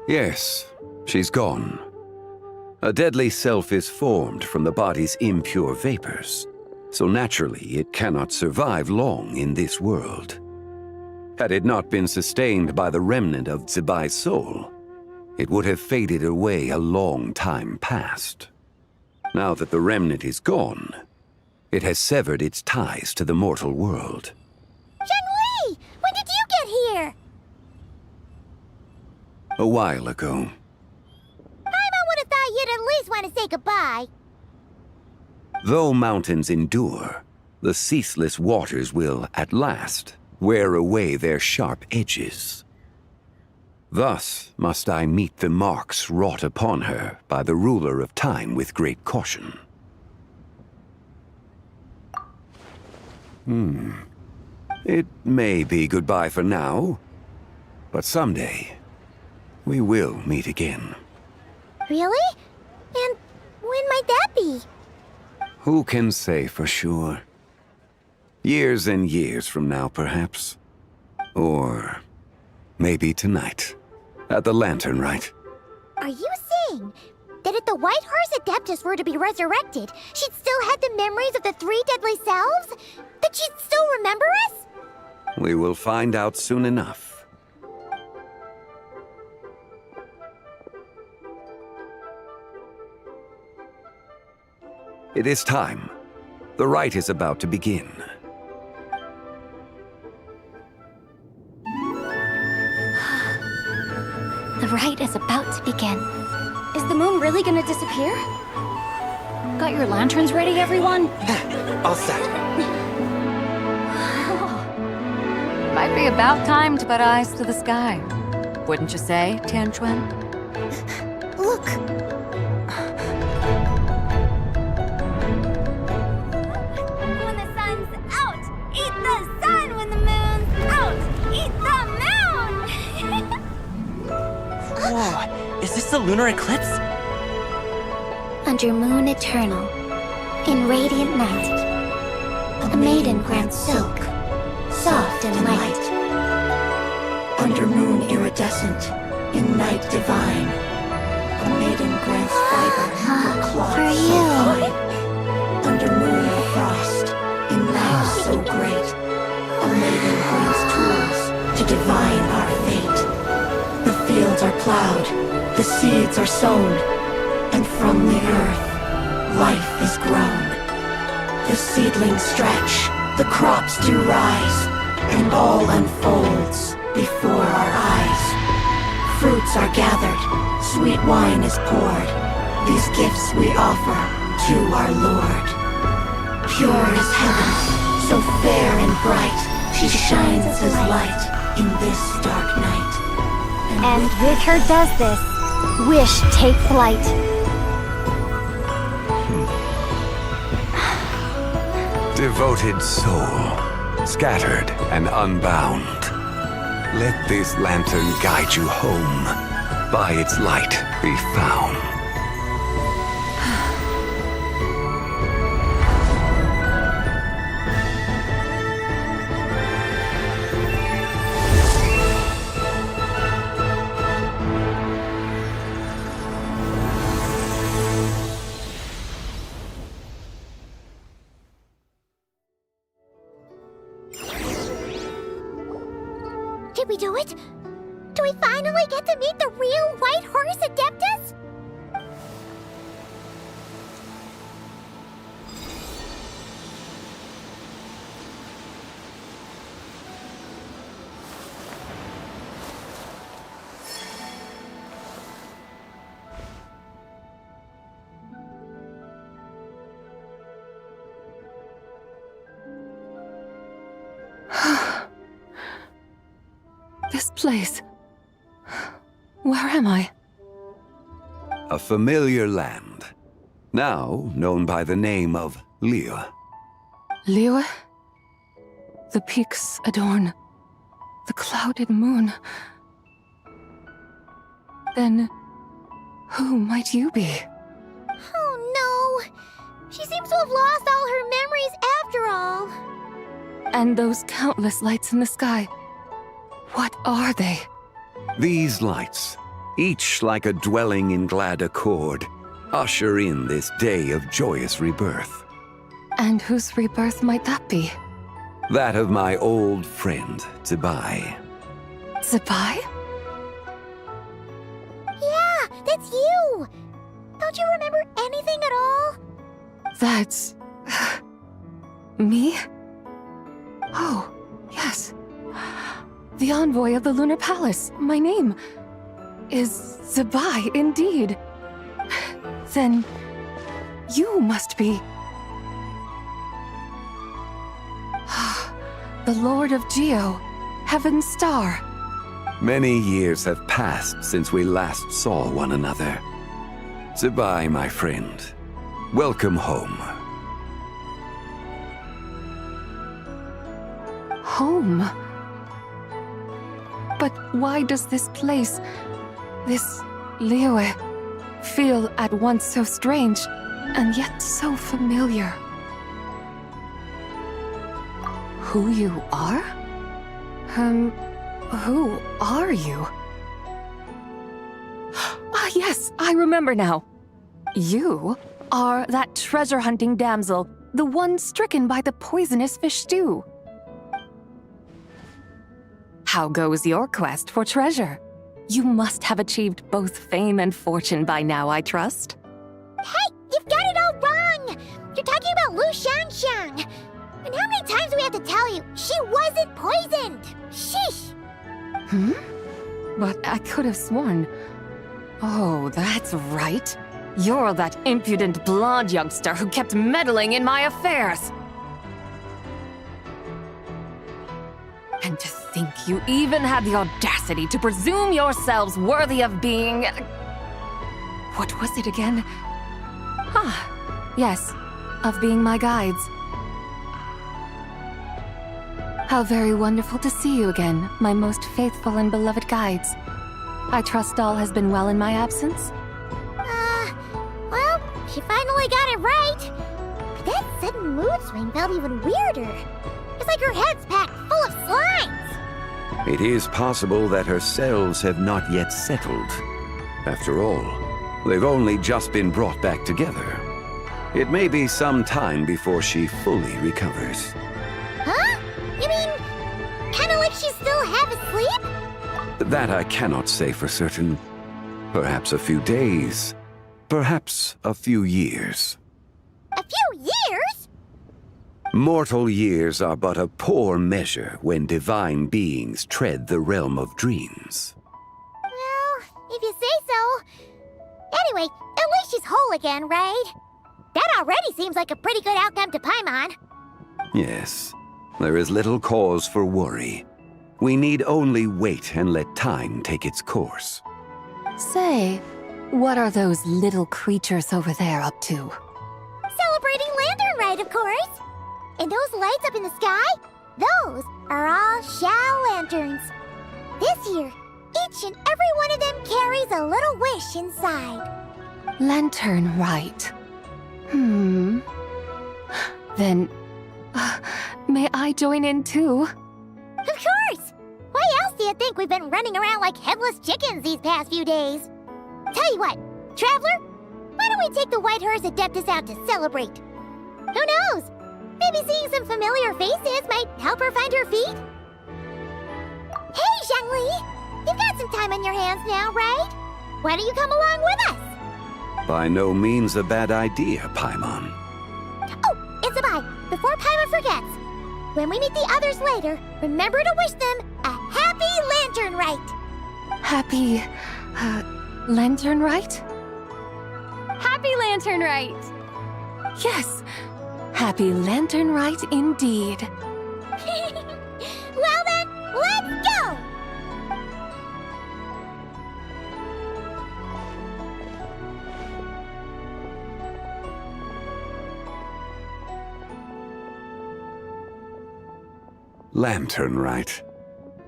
Yes, she's gone. A deadly self is formed from the body's impure vapors, so naturally it cannot survive long in this world. Had it not been sustained by the remnant of Zibai's soul, it would have faded away a long time past. Now that the remnant is gone, it has severed its ties to the mortal world. Zhangli! When did you get here? A while ago. Paimon would have thought you'd at least want to say goodbye. Though mountains endure, the ceaseless waters will, at last, wear away their sharp edges. Thus must I meet the marks wrought upon her by the ruler of time with great caution. It may be goodbye for now, but someday we will meet again. Really? And when might that be? Who can say for sure? Years and years from now, perhaps. Or maybe tonight, at the lantern rite. Are you saying that if the Whitehorse Adeptus were to be resurrected, she'd still have the memories of the three deadly selves? That she'd still remember us? We will find out soon enough. It is time. The rite is about to begin. The rite is about to begin. Is the moon really gonna disappear? Got your lanterns ready, everyone? All set. Might be about time to put eyes to the sky. Wouldn't you say, Tianchuan? Look! When the sun's out, eat the sun. When the moon's out, eat the moon. Whoa, is this the lunar eclipse? Under moon eternal, in radiant night, a maiden grants silk, soft and light. Under moon iridescent, in night divine, a maiden grants fiber for cloth so fine. Under moon of frost, in night so great, a maiden grants tools to divine our fate. The fields are plowed, the seeds are sown, and from the earth, life is grown. The seedlings stretch, the crops do rise, and all unfolds before our eyes. Fruits are gathered, sweet wine is poured. These gifts we offer to our Lord. Pure as heaven, so fair and bright, she shines as light in this dark night. And with her does this, wish take flight. Devoted soul, scattered and unbound, let this lantern guide you home, by its light be found. Did we do it? Do we finally get to meet the real White Horse Adeptus? This place. Where am I? A familiar land, now known by the name of Liyue. Liyue? The peaks adorn the clouded moon. Then, who might you be? Oh no! She seems to have lost all her memories after all. And those countless lights in the sky. What are they? These lights, each like a dwelling in glad accord, usher in this day of joyous rebirth. And whose rebirth might that be? That of my old friend, Zibai. Zibai? Yeah, that's you! Don't you remember anything at all? That's... me? Oh, yes. The envoy of the Lunar Palace. My name is Zibai, indeed. Then you must be... the Lord of Geo, Heaven's Star. Many years have passed since we last saw one another. Zibai, my friend, welcome home. Home? But why does this place, this Liyue, feel at once so strange and yet so familiar? Who you are? Who are you? Ah, yes, I remember now. You are that treasure-hunting damsel, the one stricken by the poisonous fish stew. How goes your quest for treasure? You must have achieved both fame and fortune by now, I trust. Hey, you've got it all wrong! You're talking about Lu Xiangxiang. And how many times do we have to tell you? She wasn't poisoned! Sheesh! But I could have sworn... Oh, that's right. You're that impudent blonde youngster who kept meddling in my affairs. And to think you even had the audacity to presume yourselves worthy of being... What was it again? Ah, yes, of being my guides. How very wonderful to see you again, my most faithful and beloved guides. I trust all has been well in my absence? Well, she finally got it right. But that sudden mood swing felt even weirder. It's like her head's packed full of slimes. It is possible that her cells have not yet settled. After all, they've only just been brought back together. It may be some time before she fully recovers. Huh? You mean, kinda like she's still half asleep? That I cannot say for certain. Perhaps a few days. Perhaps a few years. A few years? Mortal years are but a poor measure when divine beings tread the realm of dreams. Well, if you say so. Anyway, at least she's whole again, right? That already seems like a pretty good outcome to Paimon. Yes, there is little cause for worry. We need only wait and let time take its course. Say, what are those little creatures over there up to? Celebrating Lantern Rite, of course. And those lights up in the sky? Those are all Xiao lanterns. This year, each and every one of them carries a little wish inside. Lantern Rite. Then, may I join in too? Of course! Why else do you think we've been running around like headless chickens these past few days? Tell you what, Traveler, why don't we take the White Horse Adeptus out to celebrate? Who knows? Maybe seeing some familiar faces might help her find her feet? Hey, Zhangli! You've got some time on your hands now, right? Why don't you come along with us? By no means a bad idea, Paimon. Oh, it's a bye. Before Paimon forgets. When we meet the others later, remember to wish them a happy Lantern Rite. Happy, Lantern Rite? Happy Lantern Rite! Yes, Happy Lantern Rite indeed. Well then, let's go! Lantern Rite.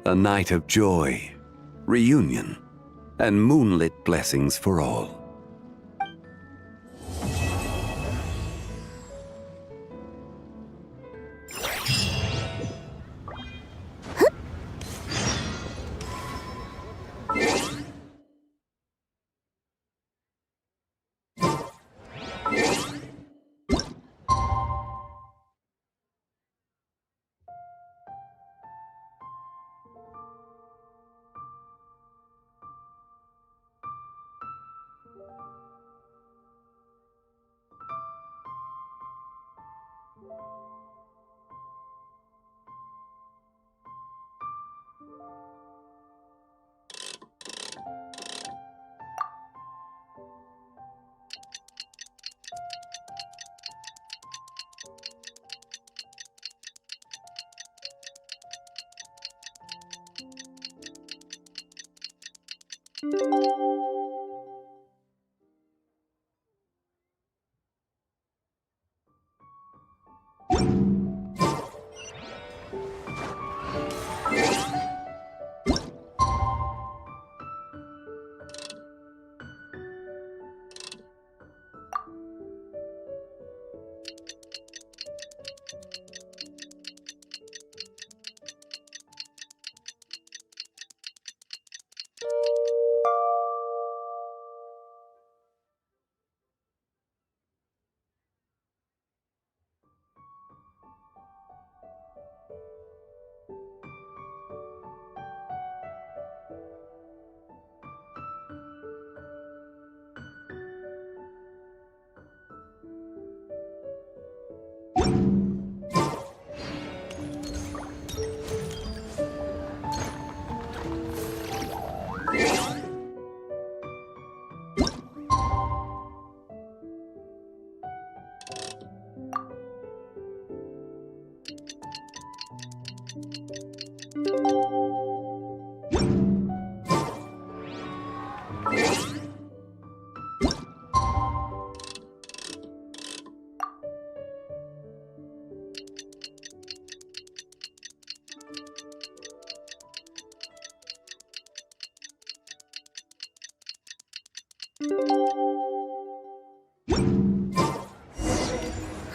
A night of joy, reunion, and moonlit blessings for all.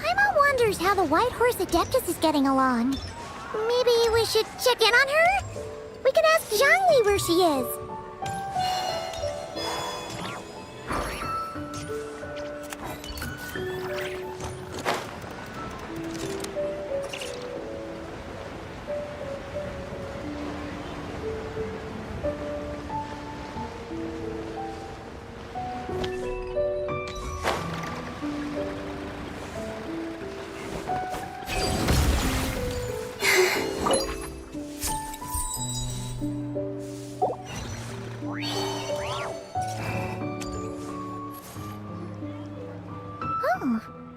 Paimon wonders how the White Horse Adeptus is getting along. Maybe we should check in on her? We can ask Zhangli where she is.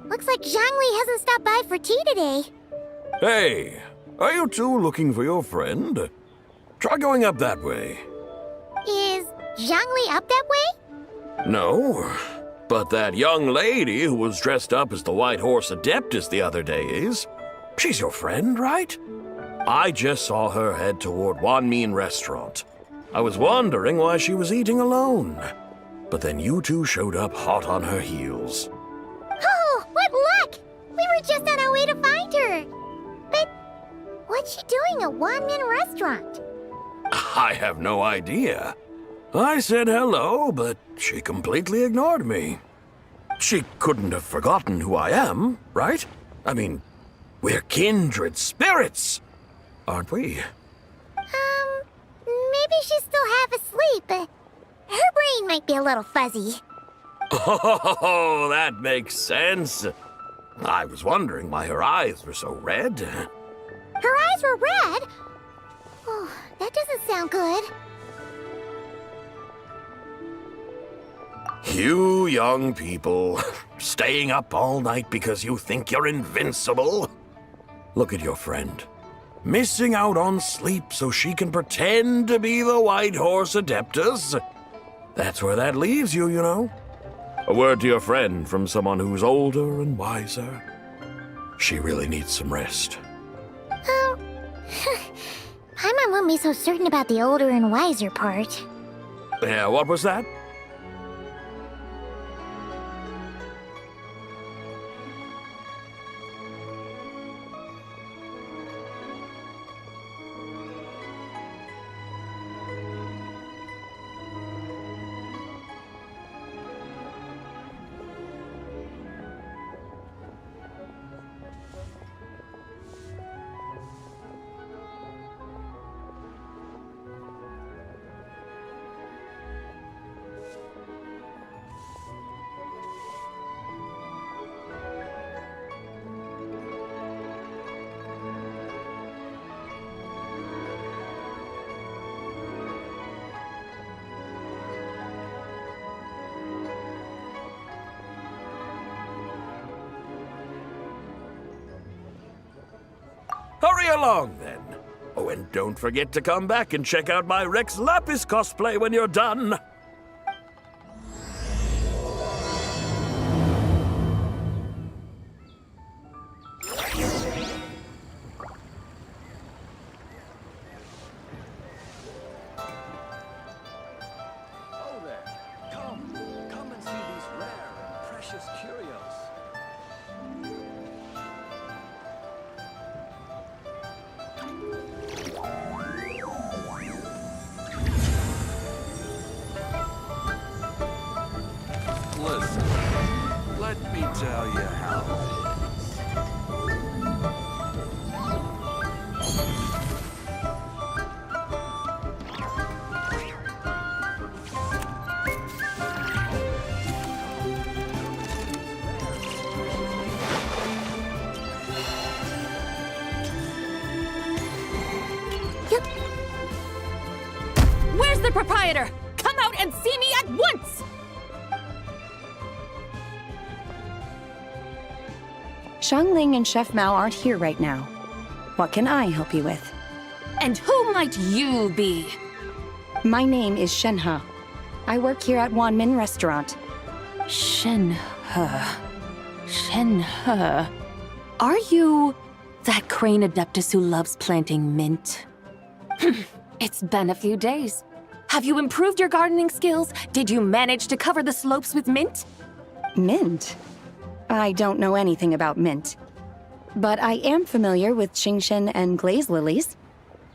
Looks like Zhangli hasn't stopped by for tea today. Hey, are you two looking for your friend? Try going up that way. Is Zhangli up that way? No, but that young lady who was dressed up as the White Horse Adeptus the other day is. She's your friend, right? I just saw her head toward Wanmin Restaurant. I was wondering why she was eating alone. But then you two showed up hot on her heels. Oh, what luck! We were just on our way to find her. But what's she doing at Wanmin Restaurant? I have no idea. I said hello, but she completely ignored me. She couldn't have forgotten who I am, right? I mean, we're kindred spirits, aren't we? Maybe she's still half asleep, but her brain might be a little fuzzy. Oh, that makes sense. I was wondering why her eyes were so red. Her eyes were red? Oh, that doesn't sound good. You young people, staying up all night because you think you're invincible. Look at your friend. Missing out on sleep so she can pretend to be the White Horse Adeptus. That's where that leaves you, you know. A word to your friend from someone who's older and wiser. She really needs some rest. Paimon won't be so certain about the older and wiser part. Yeah, what was that? Hurry along, then. Oh, and don't forget to come back and check out my Rex Lapis cosplay when you're done. Oh there. Come and see these rare and precious curios. Listen, let me tell you how Where's the proprietor? Come out and see me at once! Xiangling and Chef Mao aren't here right now. What can I help you with? And who might you be? My name is Shenhe. I work here at Wanmin Restaurant. Shenhe. Shenhe. Are you that crane adeptus who loves planting mint? It's been a few days. Have you improved your gardening skills? Did you manage to cover the slopes with mint? Mint? I don't know anything about mint. But I am familiar with Qingshen and glaze lilies.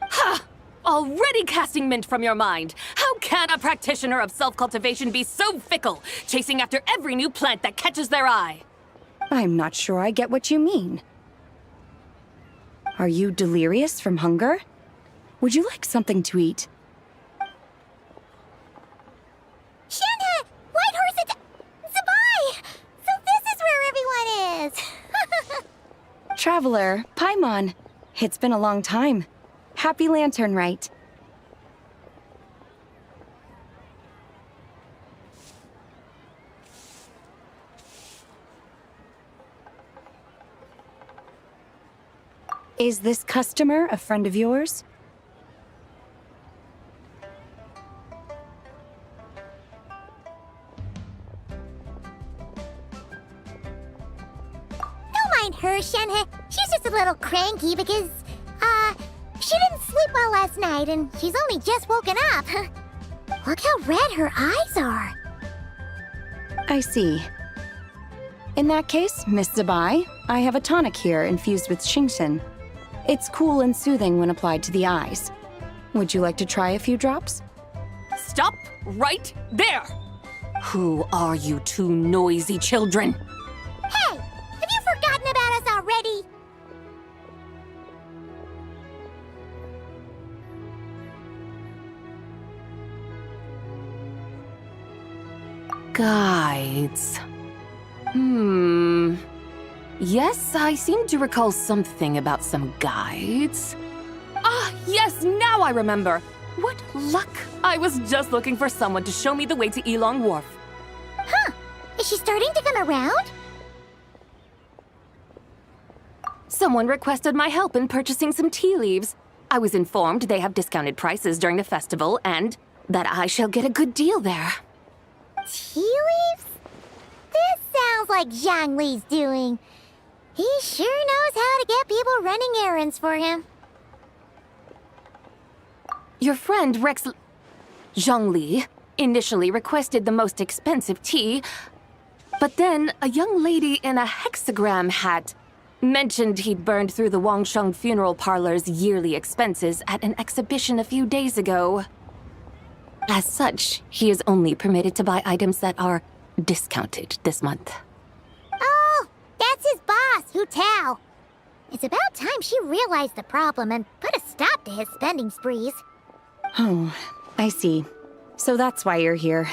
Ha! already casting mint from your mind. How can a practitioner of self-cultivation be so fickle, chasing after every new plant that catches their eye? I'm not sure I get what you mean. Are you delirious from hunger? Would you like something to eat? Shenhe! Whitehorse, Zabai! So this is where everyone is! Traveler, Paimon. It's been a long time. Happy Lantern Rite. Is this customer a friend of yours? Don't mind her, Shenhe. She's just a little cranky because, she didn't sleep well last night and she's only just woken up. Look how red her eyes are. I see. In that case, Miss Zabai, I have a tonic here infused with Xingxin. It's cool and soothing when applied to the eyes. Would you like to try a few drops? Stop right there! Who are you two noisy children? Hey! Have you forgotten about us already? Guides. Yes, I seem to recall something about some guides. Ah, yes, now I remember. What luck! I was just looking for someone to show me the way to Elong Wharf. Huh. Is she starting to come around? Someone requested my help in purchasing some tea leaves. I was informed they have discounted prices during the festival and that I shall get a good deal there. Tea leaves? This sounds like Zhongli's doing. He sure knows how to get people running errands for him. Your friend Rex Zhongli initially requested the most expensive tea, but then a young lady in a hexagram hat mentioned he'd burned through the Wangsheng funeral parlor's yearly expenses at an exhibition a few days ago. As such, he is only permitted to buy items that are discounted this month. Oh, that's his boss, Hu Tao. It's about time she realized the problem and put a stop to his spending sprees. Oh, I see. So that's why you're here.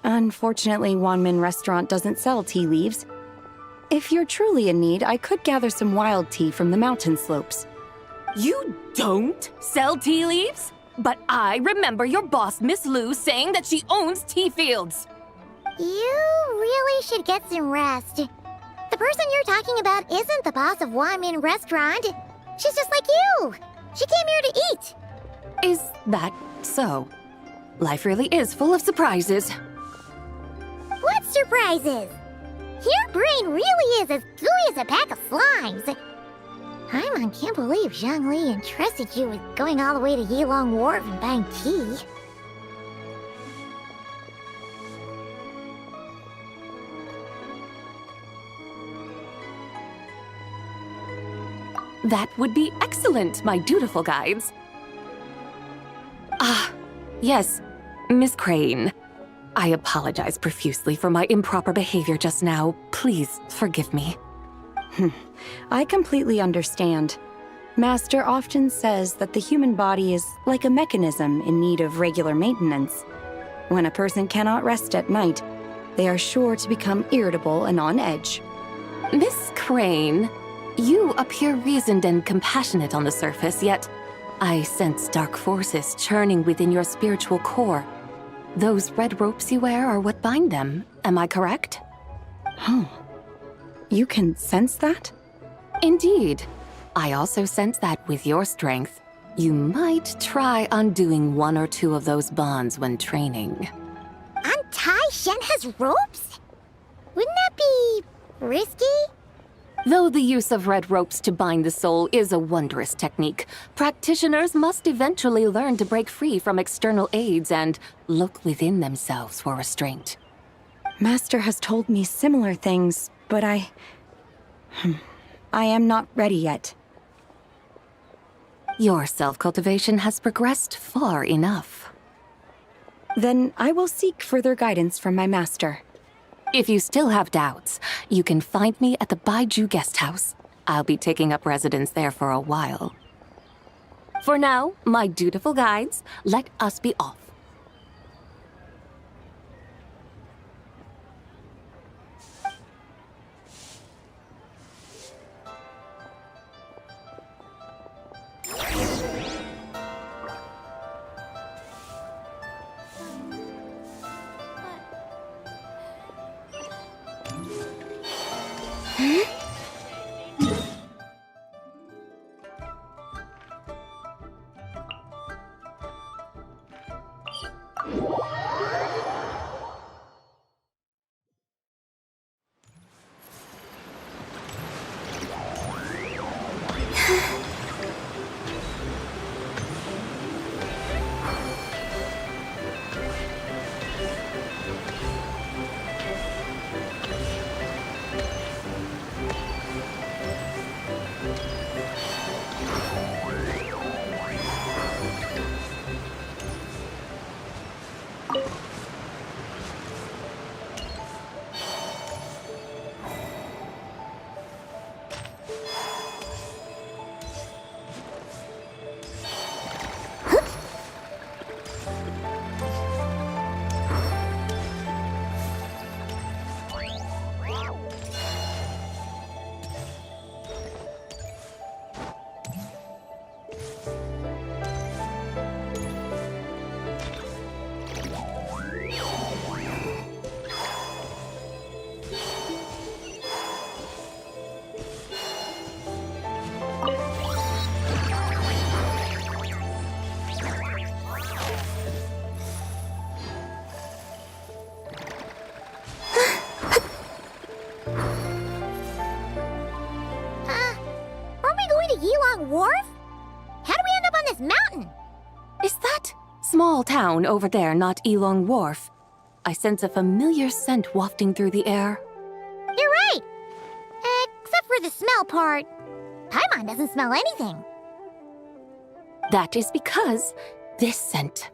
Unfortunately, Wanmin Restaurant doesn't sell tea leaves. If you're truly in need, I could gather some wild tea from the mountain slopes. You don't sell tea leaves? But I remember your boss, Miss Lu, saying that she owns tea fields. You really should get some rest. The person you're talking about isn't the boss of Wanmin Restaurant. She's just like you. She came here to eat. Is that so? Life really is full of surprises. What surprises? Your brain really is as gooey as a pack of slimes. Paimon can't believe Zhongli entrusted you with going all the way to Yilong Wharf and buying tea. That would be excellent, my dutiful guides. Ah, yes, Miss Crane. I apologize profusely for my improper behavior just now. Please forgive me. I completely understand. Master often says that the human body is like a mechanism in need of regular maintenance. When a person cannot rest at night, they are sure to become irritable and on edge. Miss Crane, you appear reasoned and compassionate on the surface, yet I sense dark forces churning within your spiritual core. Those red ropes you wear are what bind them, am I correct? Oh, you can sense that? Indeed. I also sense that with your strength, you might try undoing one or two of those bonds when training. Untie Shenhe's ropes? Wouldn't that be risky? Though the use of red ropes to bind the soul is a wondrous technique, practitioners must eventually learn to break free from external aids and look within themselves for restraint. Master has told me similar things, but I am not ready yet. Your self-cultivation has progressed far enough. Then I will seek further guidance from my master. If you still have doubts, you can find me at the Baiju Guest House. I'll be taking up residence there for a while. For now, my dutiful guides, let us be off. Wharf? How do we end up on this mountain? Is that small town over there not Elong Wharf? I sense a familiar scent wafting through the air. You're right! Except for the smell part. Paimon doesn't smell anything. That is because this scent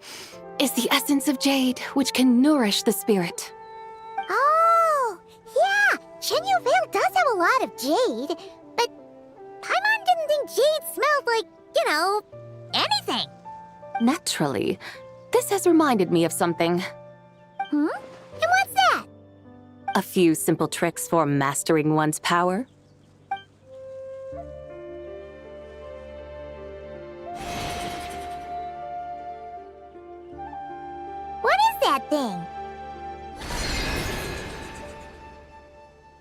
is the essence of jade, which can nourish the spirit. Oh, yeah! Shenyu Vale does have a lot of jade, but Paimon didn't think jade smelled like, anything. Naturally. This has reminded me of something. And what's that? A few simple tricks for mastering one's power. What is that thing?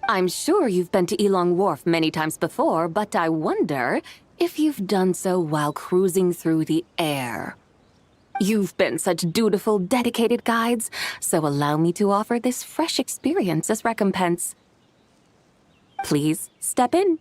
I'm sure you've been to Elong Wharf many times before, but I wonder if you've done so while cruising through the air. You've been such dutiful, dedicated guides, so allow me to offer this fresh experience as recompense. Please step in.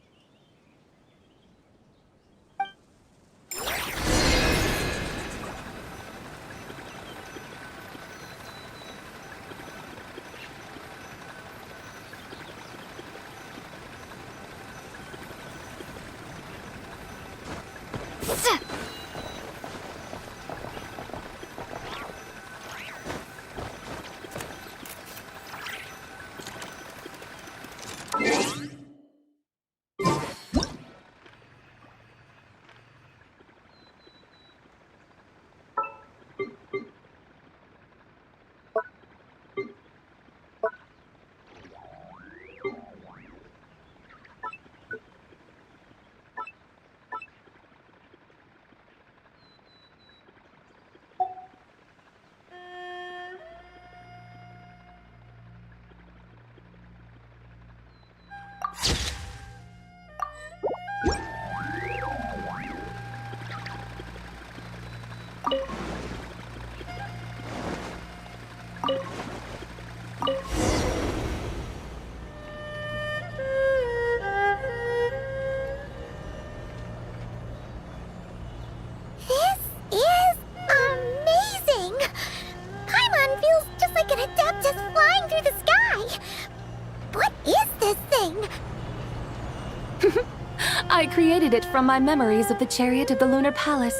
I created it from my memories of the chariot of the Lunar Palace.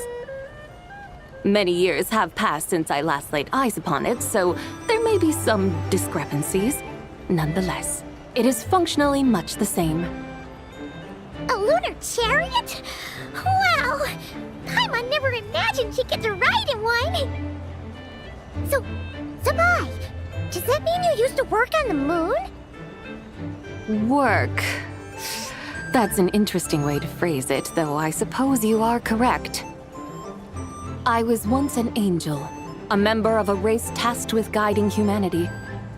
Many years have passed since I last laid eyes upon it, so there may be some discrepancies. Nonetheless, it is functionally much the same. A lunar chariot? Wow! Paimon never imagined she'd get to ride in one! So, Sabai, does that mean you used to work on the moon? Work. That's an interesting way to phrase it, though I suppose you are correct. I was once an angel, a member of a race tasked with guiding humanity.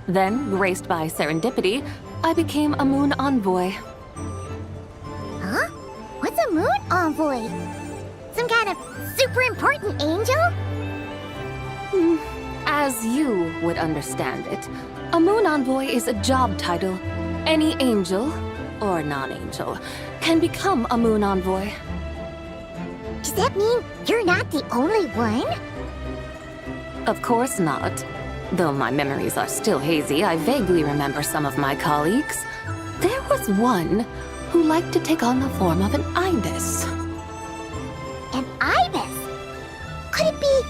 Then, graced by serendipity, I became a moon envoy. Huh? What's a moon envoy? Some kind of super important angel? As you would understand it, a moon envoy is a job title. Any angel, or non-angel, can become a moon envoy. Does that mean you're not the only one? Of course not. Though my memories are still hazy, I vaguely remember some of my colleagues. There was one who liked to take on the form of an ibis. An ibis? Could it be...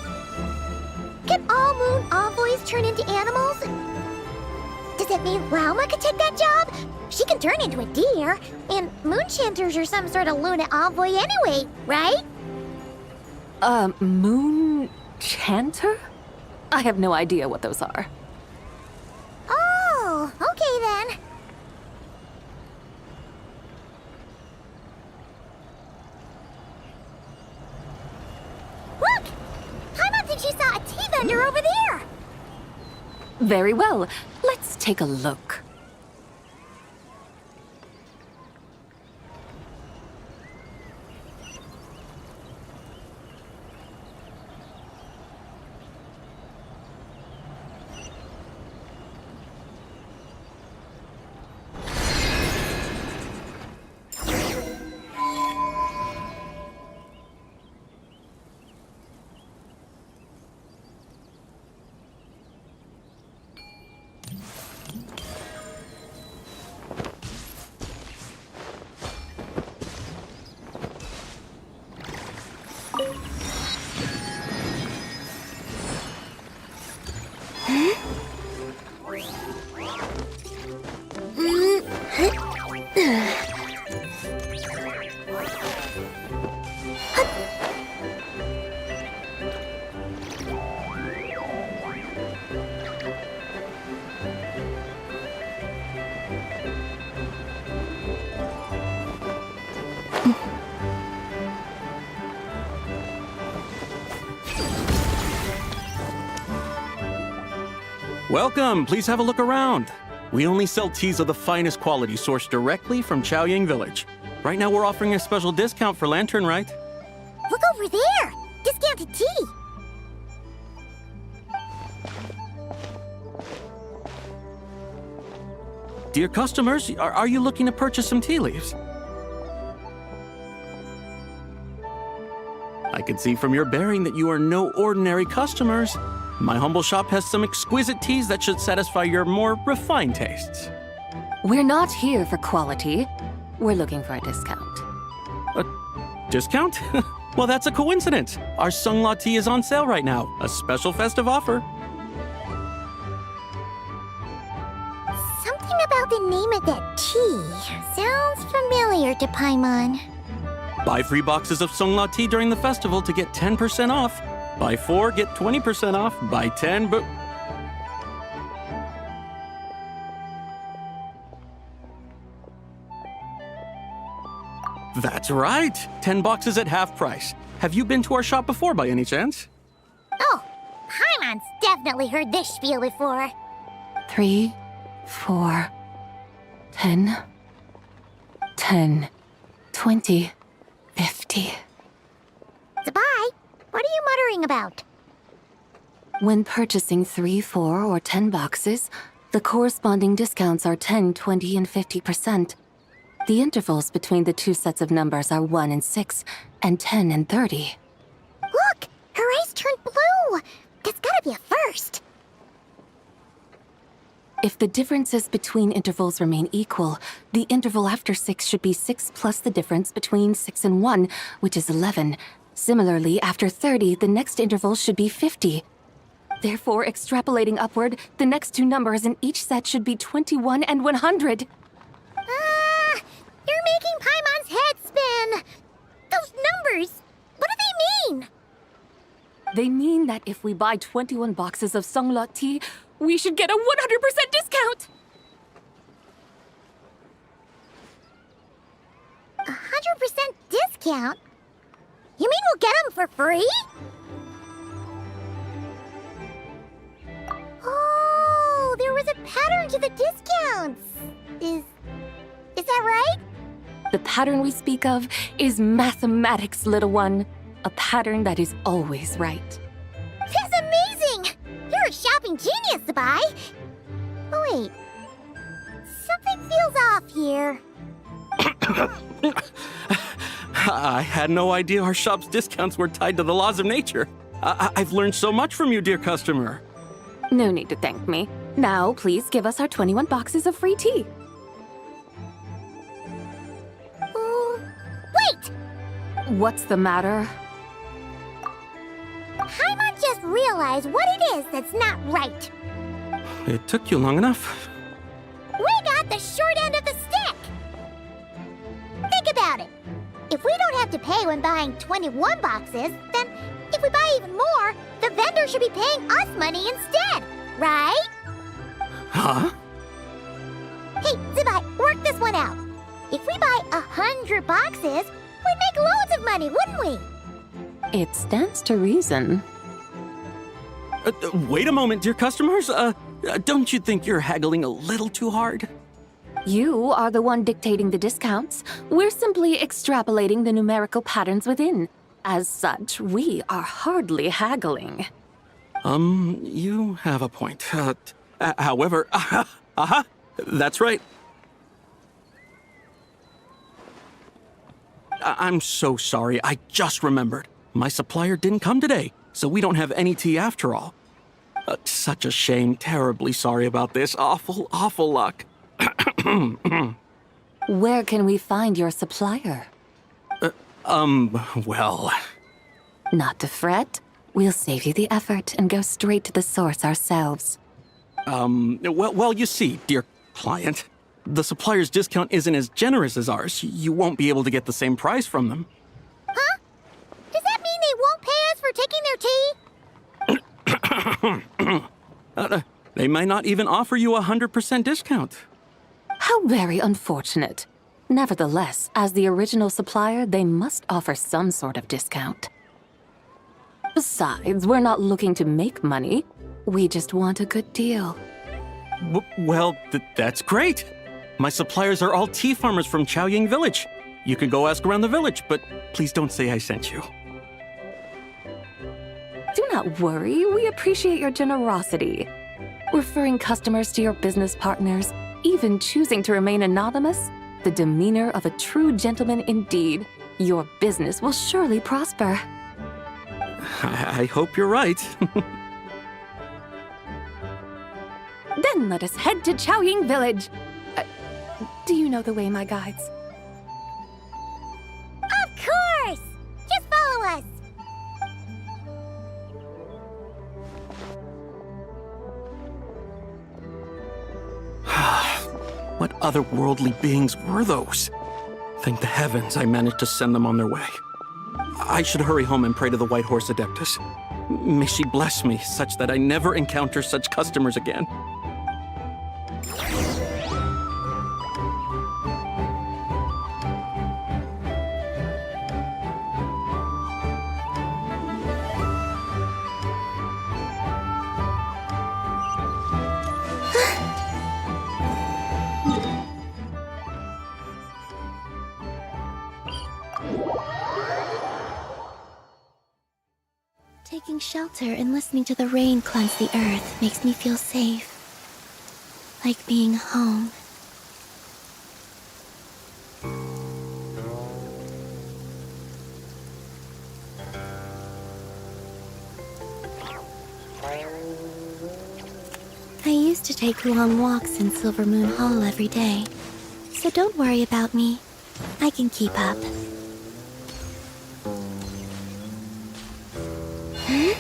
Can all moon envoys turn into animals? Does it mean Lauma could take that job? She can turn into a deer, and moon chanters are some sort of lunar envoy anyway, right? Moon chanter? I have no idea what those are. Oh, okay then. Look! Paimon thinks she saw a tea vendor over there! Very well. Let's take a look. Welcome, please have a look around. We only sell teas of the finest quality sourced directly from Chaoying Village. Right now we're offering a special discount for Lantern Rite. Look over there! Discounted tea! Dear customers, are you looking to purchase some tea leaves? I can see from your bearing that you are no ordinary customers. My humble shop has some exquisite teas that should satisfy your more refined tastes. We're not here for quality. We're looking for a discount. A discount? Well, that's a coincidence. Our Sunglaw tea is on sale right now. A special festive offer. Something about the name of that tea sounds familiar to Paimon. Buy 3 boxes of Sunglaw tea during the festival to get 10% off. Buy 4, get 20% off. Buy 10, but... That's right! 10 boxes at half price. Have you been to our shop before by any chance? Oh, Paimon's definitely heard this spiel before. 3, 4, 10, 10, 20, 50. Sabai, what are you muttering about? When purchasing 3, 4, or 10 boxes, the corresponding discounts are 10, 20, and 50%. The intervals between the two sets of numbers are 1 and 6, and 10 and 30. Look! Her eyes turned blue! That's gotta be a first. If the differences between intervals remain equal, the interval after 6 should be 6 plus the difference between 6 and 1, which is 11. Similarly, after 30, the next interval should be 50. Therefore, extrapolating upward, the next two numbers in each set should be 21 and 100. You're making Paimon's head spin. Those numbers, what do they mean? They mean that if we buy 21 boxes of Songlot tea, we should get a 100% discount! 100% discount? You mean we'll get them for free? Oh, there was a pattern to the discounts. Is that right? The pattern we speak of is mathematics, little one. A pattern that is always right. That's amazing! You're a shopping genius, Sabai. Oh, wait. Something feels off here. I had no idea our shop's discounts were tied to the laws of nature. I've learned so much from you, dear customer. No need to thank me. Now, please give us our 21 boxes of free tea. Wait! What's the matter? Paimon just realized what it is that's not right. It took you long enough. We got the short end of the stick! Think about it. If we don't have to pay when buying 21 boxes, then if we buy even more, the vendor should be paying us money instead, right? Huh? Hey, Zibai, work this one out. If we buy 100 boxes, we'd make loads of money, wouldn't we? It stands to reason. Wait a moment, dear customers. Don't you think you're haggling a little too hard? You are the one dictating the discounts. We're simply extrapolating the numerical patterns within. As such, we are hardly haggling. You have a point. However, that's right. I'm so sorry. I just remembered. My supplier didn't come today, so we don't have any tea after all. Such a shame. Terribly sorry about this. Awful, awful luck. Where can we find your supplier? Well... Not to fret. We'll save you the effort and go straight to the source ourselves. Well, you see, dear client, the supplier's discount isn't as generous as ours. You won't be able to get the same price from them. Huh? Does that mean they won't pay us for taking their tea? They might not even offer you a 100% discount. How very unfortunate. Nevertheless, as the original supplier, they must offer some sort of discount. Besides, we're not looking to make money. We just want a good deal. Well, that's great. My suppliers are all tea farmers from Chaoying Village. You can go ask around the village, but please don't say I sent you. Do not worry, we appreciate your generosity. Referring customers to your business partners, even choosing to remain anonymous, the demeanor of a true gentleman indeed. Your business will surely prosper. I hope you're right. Then let us head to Chaoying Village. Do you know the way, my guides? Of course! Just follow us! What otherworldly beings were those? Thank the heavens I managed to send them on their way. I should hurry home and pray to the White Horse Adeptus. May she bless me such that I never encounter such customers again. Taking shelter and listening to the rain cleanse the earth makes me feel safe. Like being home. I used used to take long walks in Silver Moon Hall every day. So don't worry about me. I can keep up. Huh?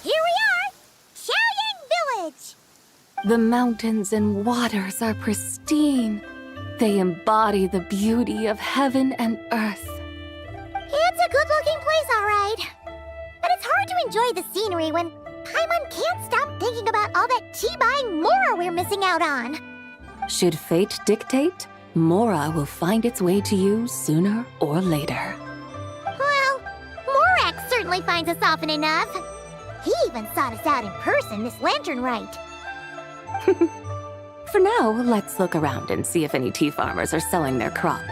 Here we are! Xiaoying Village! The mountains and waters are pristine. They embody the beauty of heaven and earth. It's a good-looking place, all right. But it's hard to enjoy the scenery when Paimon can't stop thinking about all that tea-buying Mora we're missing out on. Should fate dictate, Mora will find its way to you sooner or later. Well, Morak certainly finds us often enough. He even sought us out in person this lantern rite. For now, let's look around and see if any tea farmers are selling their crop.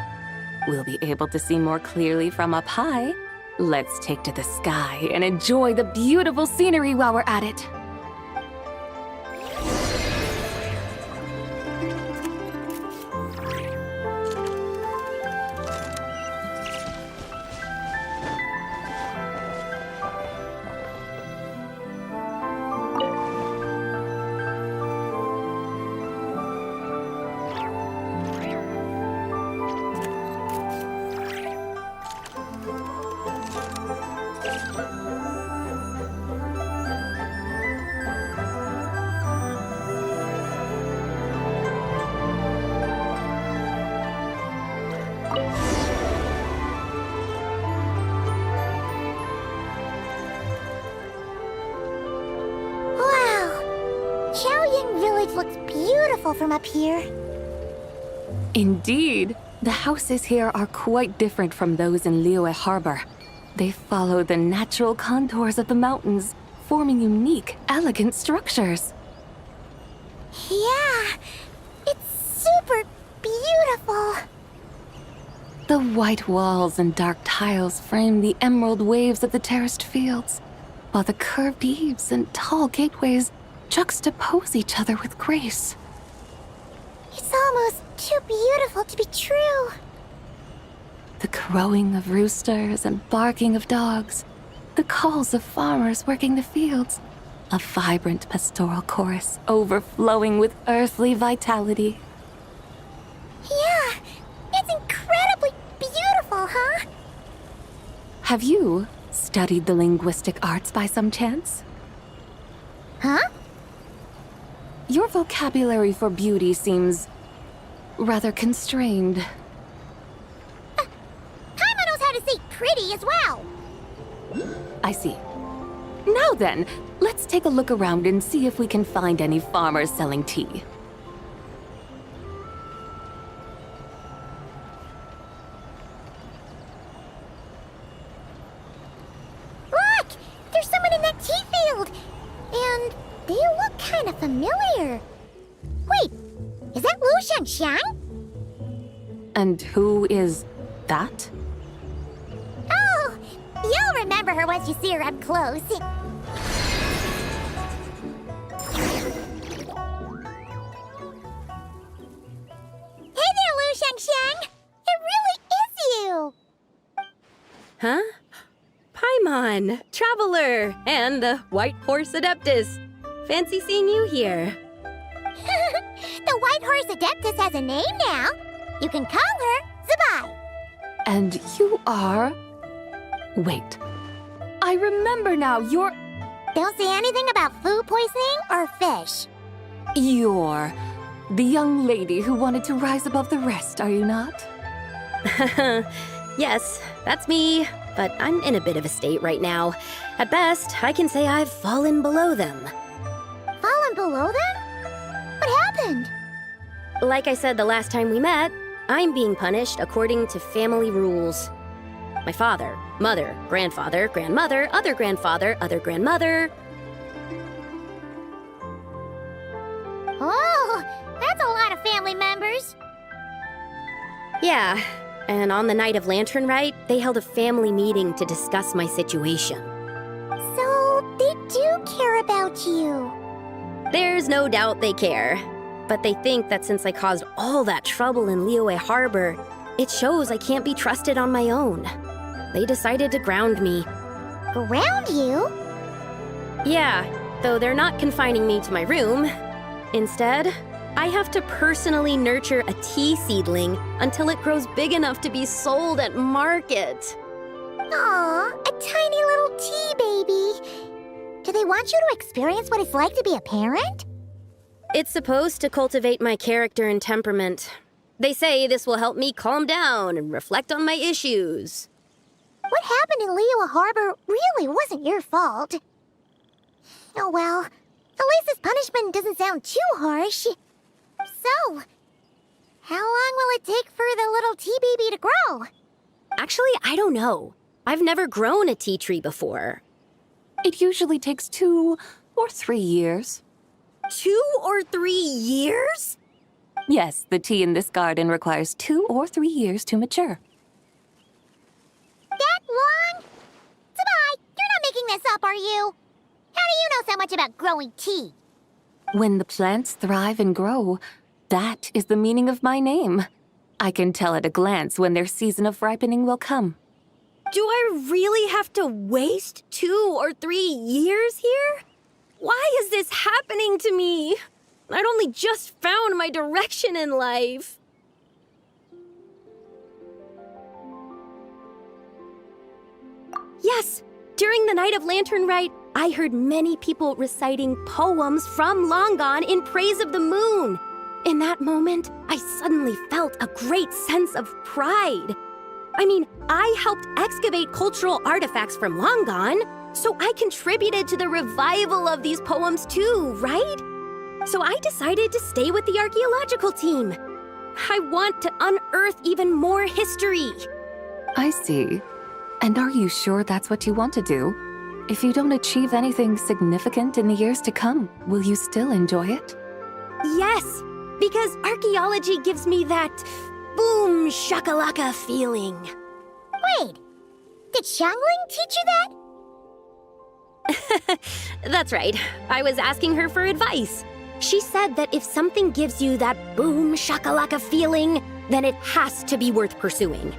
We'll be able to see more clearly from up high. Let's take to the sky and enjoy the beautiful scenery while we're at it. Looks beautiful from up here. Indeed, the houses here are quite different from those in Liyue Harbor. They follow the natural contours of the mountains, forming unique, elegant structures. Yeah, it's super beautiful. The white walls and dark tiles frame the emerald waves of the terraced fields, while the curved eaves and tall gateways juxtapose each other with grace. It's almost too beautiful to be true. The crowing of roosters and barking of dogs, the calls of farmers working the fields, a vibrant pastoral chorus overflowing with earthly vitality. Yeah, it's incredibly beautiful, huh? Have you studied the linguistic arts by some chance? Huh? Your vocabulary for beauty seems rather constrained. Paimon knows how to say pretty as well. I see. Now then, let's take a look around and see if we can find any farmers selling tea. Look! There's someone in that tea field! And they look kind of familiar. Wait, is that Lu Xiangxiang? And who is that? Oh, you'll remember her once you see her up close. Hey there, Lu Xiangxiang! It really is you! Huh? Paimon, Traveler, and the White Horse Adeptus. Fancy seeing you here. The White Horse Adeptus has a name now. You can call her Zabai. And you are... Wait. I remember now, you're... Don't say anything about food poisoning or fish. You're the young lady who wanted to rise above the rest, are you not? Yes, that's me, but I'm in a bit of a state right now. At best, I can say I've fallen below them. Fallen below them? What happened? Like I said the last time we met, I'm being punished according to family rules. My father, mother, grandfather, grandmother, other grandfather, other grandmother. Oh, that's a lot of family members. Yeah, and on the night of Lantern Rite, they held a family meeting to discuss my situation. So, they do care about you. There's no doubt they care. But they think that since I caused all that trouble in Liyue Harbor, It shows I can't be trusted on my own. They decided to ground me. Ground you? Yeah, though they're not confining me to my room. Instead, I have to personally nurture a tea seedling until it grows big enough to be sold at market. Aw, a tiny little tea baby. Do they want you to experience what it's like to be a parent? It's supposed to cultivate my character and temperament. They say this will help me calm down and reflect on my issues. What happened in Liyue Harbor really wasn't your fault. Oh well, at least this punishment doesn't sound too harsh. So, how long will it take for the little tea baby to grow? Actually, I don't know. I've never grown a tea tree before. It usually takes 2 or 3 years. 2 or 3 years? Yes, the tea in this garden requires 2 or 3 years to mature. That long? Sabai, you're not making this up, are you? How do you know so much about growing tea? When the plants thrive and grow, that is the meaning of my name. I can tell at a glance when their season of ripening will come. Do I really have to waste 2 or 3 years here? Why is this happening to me? I'd only just found my direction in life. Yes, during the Night of Lantern Rite, I heard many people reciting poems from Long Gone in praise of the moon. In that moment, I suddenly felt a great sense of pride. I mean, I helped excavate cultural artifacts from Long Gone, so I contributed to the revival of these poems too, right? So I decided to stay with the archaeological team. I want to unearth even more history. I see. And are you sure that's what you want to do? If you don't achieve anything significant in the years to come, will you still enjoy it? Yes, because archaeology gives me that boom shakalaka feeling. Wait, did Xiangling teach you that? That's right. I was asking her for advice. She said that if something gives you that boom shakalaka feeling, then it has to be worth pursuing.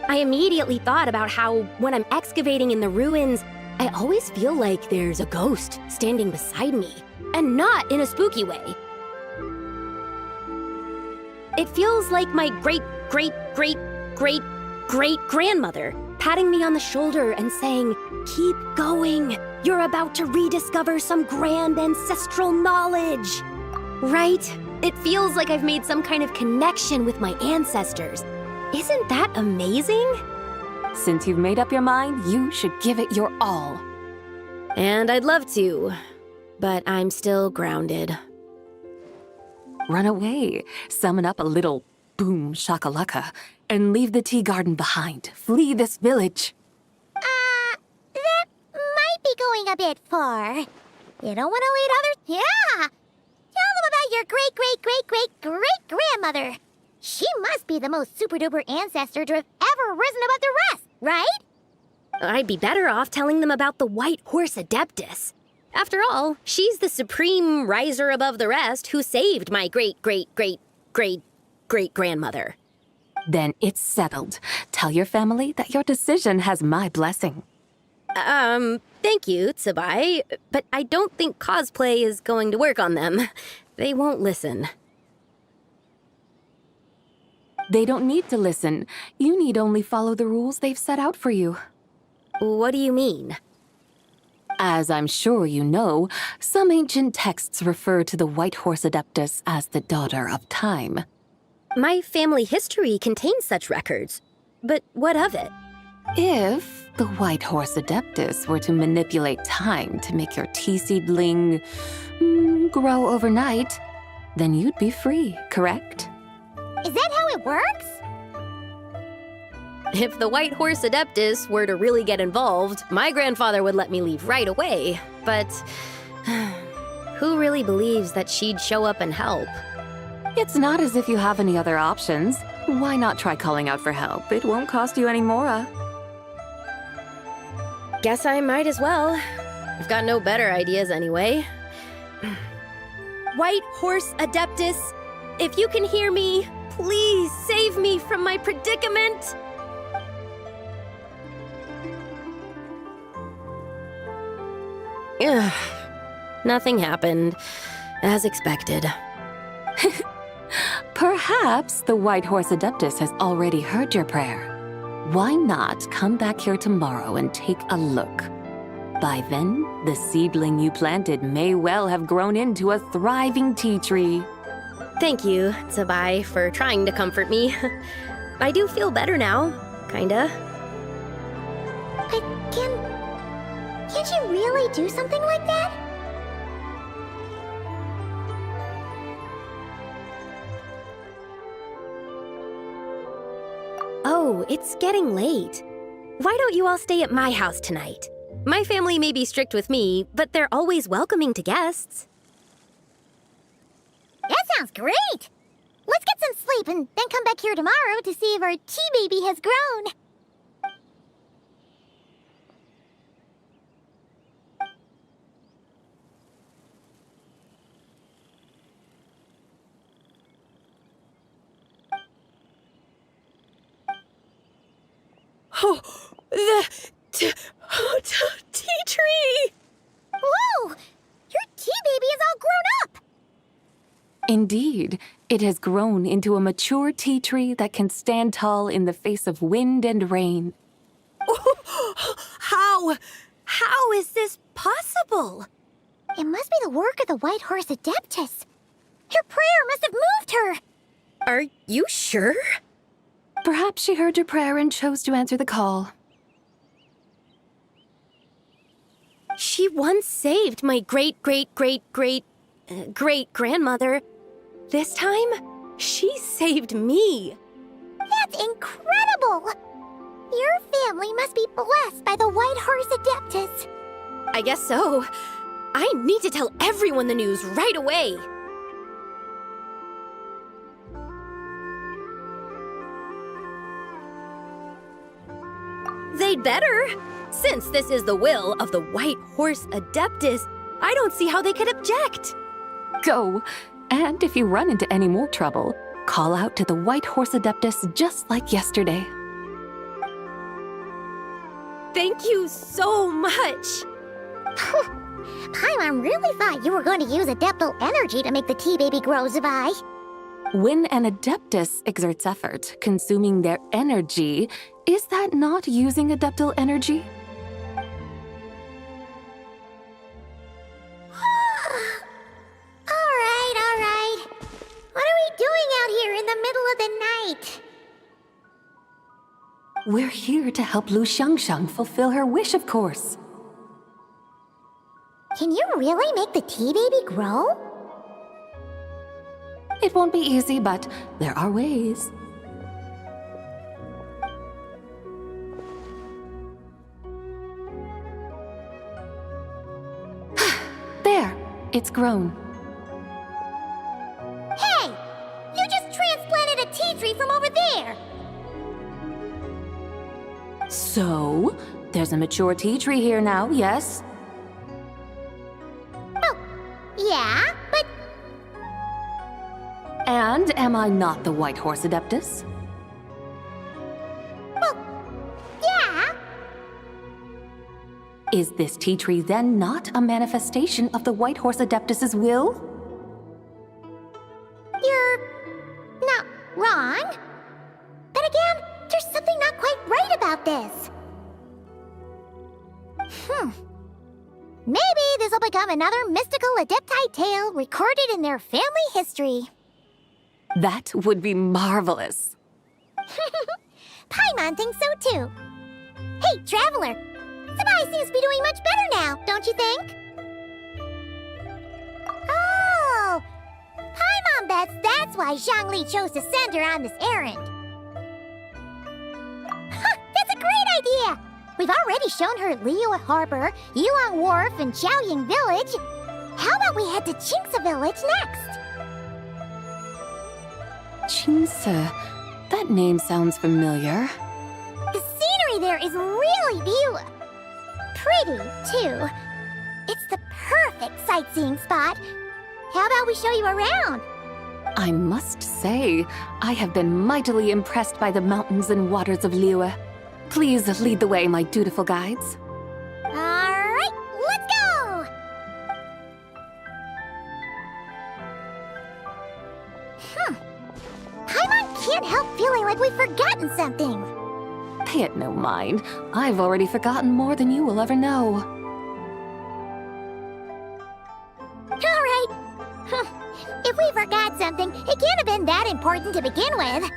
I immediately thought about how, when I'm excavating in the ruins, I always feel like there's a ghost standing beside me, and not in a spooky way. It feels like my great-great-great-great-great-grandmother patting me on the shoulder and saying, "Keep going. You're about to rediscover some grand ancestral knowledge." Right? It feels like I've made some kind of connection with my ancestors. Isn't that amazing? Since you've made up your mind, you should give it your all. And I'd love to, but I'm still grounded. Run away, summon up a little boom shakalaka, and leave the tea garden behind. Flee this village. That might be going a bit far. You don't want to lead others? Yeah! Tell them about your great-great-great-great-great-grandmother. She must be the most super-duper ancestor to have ever risen above the rest, right? I'd be better off telling them about the White Horse Adeptus. After all, she's the supreme riser above the rest who saved my great-great-great-great-great-grandmother. Then it's settled. Tell your family that your decision has my blessing. Thank you, Tsubai, but I don't think cosplay is going to work on them. They won't listen. They don't need to listen. You need only follow the rules they've set out for you. What do you mean? As I'm sure you know, some ancient texts refer to the White Horse Adeptus as the Daughter of Time. My family history contains such records. But what of it? If the White Horse Adeptus were to manipulate time to make your tea seedling grow overnight, then you'd be free, correct? Is that how it works? If the White Horse Adeptus were to really get involved, my grandfather would let me leave right away. But who really believes that she'd show up and help? It's not as if you have any other options. Why not try calling out for help? It won't cost you any more. Guess I might as well. I've got no better ideas anyway. White Horse Adeptus, if you can hear me, Please save me from my predicament! Ugh. Nothing happened, as expected. Perhaps the White Horse Adeptus has already heard your prayer. Why not come back here tomorrow and take a look? By then, the seedling you planted may well have grown into a thriving tea tree. Thank you, Tsabai, for trying to comfort me. I do feel better now, kinda. Can't you really do something like that? Oh, it's getting late. Why don't you all stay at my house tonight? My family may be strict with me, but they're always welcoming to guests. That sounds great! Let's get some sleep and then come back here tomorrow to see if our tea baby has grown. Oh, the tea tree! Whoa! Your tea baby is all grown up! Indeed, it has grown into a mature tea tree that can stand tall in the face of wind and rain. How is this possible? It must be the work of the White Horse Adeptus. Her prayer must have moved her. Are you sure? Perhaps she heard your prayer and chose to answer the call. She once saved my great-great-great-great-great-grandmother. This time, she saved me. That's incredible! Your family must be blessed by the White Horse Adeptus. I guess so. I need to tell everyone the news right away. They'd better. Since this is the will of the White Horse Adeptus, I don't see how they could object. Go! And if you run into any more trouble, call out to the White Horse Adeptus just like yesterday. Thank you so much! Paimon really thought you were going to use adeptal energy to make the tea baby grow, Zabai. When an Adeptus exerts effort, consuming their energy, is that not using adeptal energy? All right. What are we doing out here in the middle of the night? We're here to help Lu Xiangxiang fulfill her wish, of course. Can you really make the tea baby grow? It won't be easy, but there are ways. There! It's grown. Hey! You just transplanted a tea tree from over there! So, there's a mature tea tree here now, yes? Oh, yeah, but... And am I not the White Horse Adeptus? Well, yeah. Is this tea tree then not a manifestation of the White Horse Adeptus's will? You're not wrong. But again, there's something not quite right about this. Maybe this will become another mystical Adepti tale recorded in their family history. That would be marvelous. Paimon thinks so too. Hey, Traveler! Sabai seems to be doing much better now, don't you think? Oh! Paimon bets that's why Zhangli chose to send her on this errand. That's a great idea! We've already shown her Liyue Harbor, Yulong Wharf, and Xiaoying Village. How about we head to Qingce Village next? Qingce, that name sounds familiar. The scenery there is really pretty, too. It's the perfect sightseeing spot. How about we show you around? I must say, I have been mightily impressed by the mountains and waters of Liyue. Please lead the way, my dutiful guides. Alright, let's go! Paimon can't help feeling like we've forgotten something. Pay it no mind. I've already forgotten more than you will ever know. Alright. If we forgot something, it can't have been that important to begin with.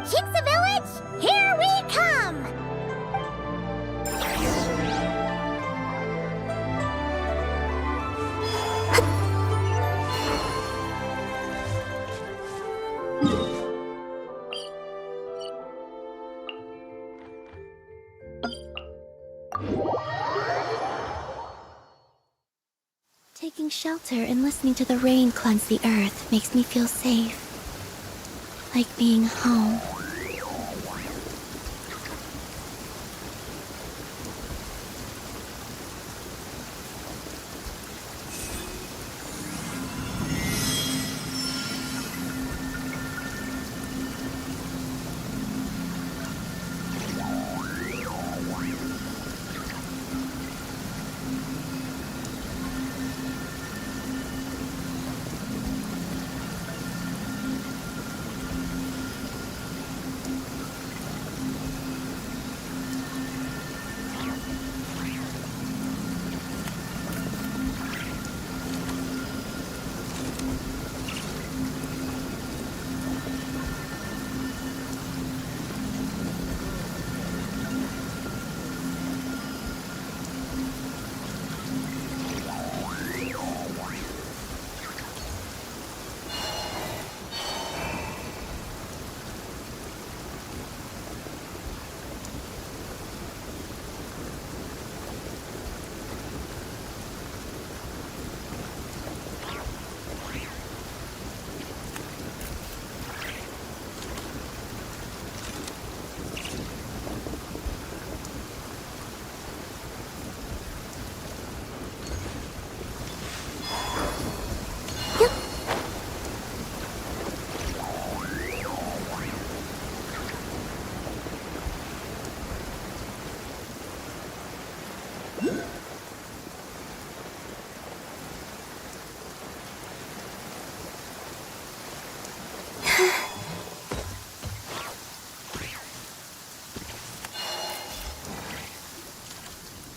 Shinsa Village, here we come! Taking shelter and listening to the rain cleanse the earth makes me feel safe. Like being home.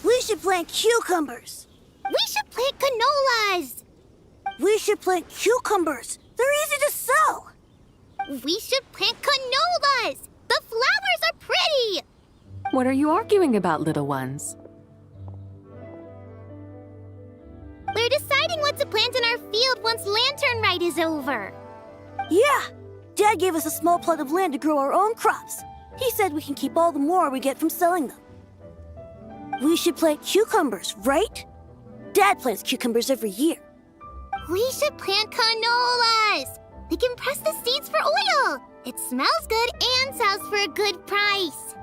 We should plant cucumbers. We should plant canolas. We should plant cucumbers. They're easy to sow. We should plant canolas. The flowers are pretty. What are you arguing about, little ones? We're deciding what to plant in our field once Lantern Rite is over. Yeah. Dad gave us a small plot of land to grow our own crops. He said we can keep all the more we get from selling them. We should plant cucumbers, right? Dad plants cucumbers every year. We should plant canolas. We can press the seeds for oil. It smells good and sells for a good price.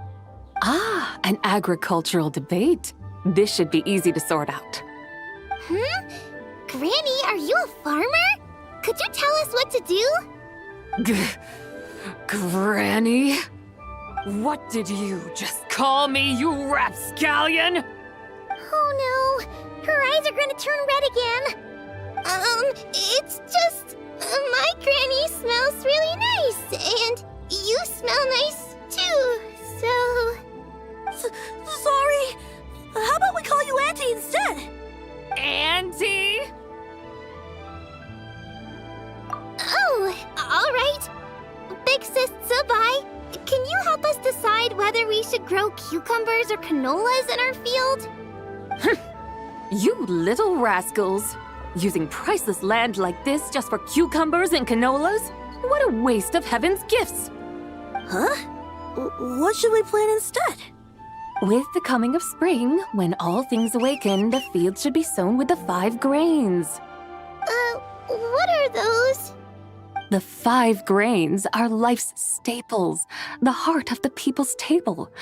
Ah, an agricultural debate. This should be easy to sort out. Granny, are you a farmer? Could you tell us what to do? Granny? What did you just call me, you rapscallion? Oh no, her eyes are gonna turn red again. It's just, my granny smells really nice, and you smell nice too, so... Sorry. How about we call you Auntie instead? Auntie? Oh, all right. Big sis Sabai, can you help us decide whether we should grow cucumbers or canolas in our field? You little rascals! Using priceless land like this just for cucumbers and canolas? What a waste of heaven's gifts! Huh? What should we plant instead? With the coming of spring, when all things awaken, the field should be sown with the 5 grains. What are those? The 5 grains are life's staples, the heart of the people's table.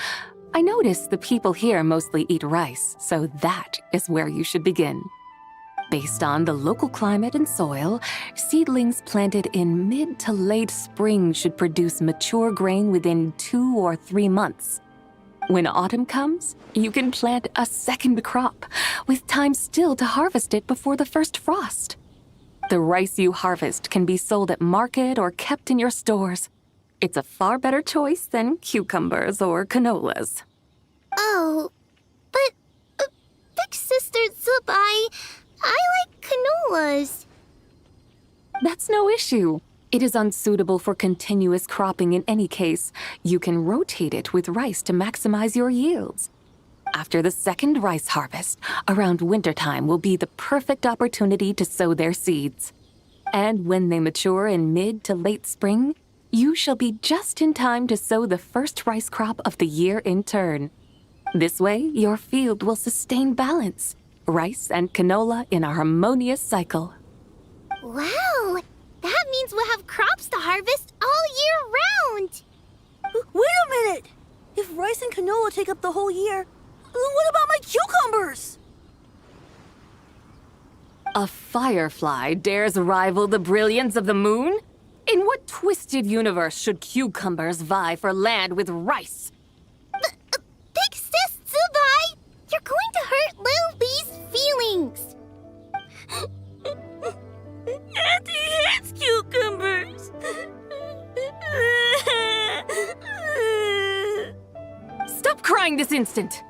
I notice the people here mostly eat rice, so that is where you should begin. Based on the local climate and soil, seedlings planted in mid to late spring should produce mature grain within 2 or 3 months. When autumn comes, you can plant a second crop, with time still to harvest it before the first frost. The rice you harvest can be sold at market or kept in your stores. It's a far better choice than cucumbers or canolas. Oh, but Big Sister Zubai, I like canolas. That's no issue. It is unsuitable for continuous cropping in any case. You can rotate it with rice to maximize your yields. After the second rice harvest, around wintertime will be the perfect opportunity to sow their seeds. And when they mature in mid to late spring, you shall be just in time to sow the first rice crop of the year in turn. This way, your field will sustain balance, rice and canola in a harmonious cycle. Wow, that means we'll have crops to harvest all year round. Wait a minute! If rice and canola take up the whole year, what about my cucumbers? A firefly dares rival the brilliance of the moon? In what twisted universe should cucumbers vie for land with rice? Big Sis Zubai, you're going to hurt Lil Bee's feelings. Auntie hates cucumbers. Stop crying this instant!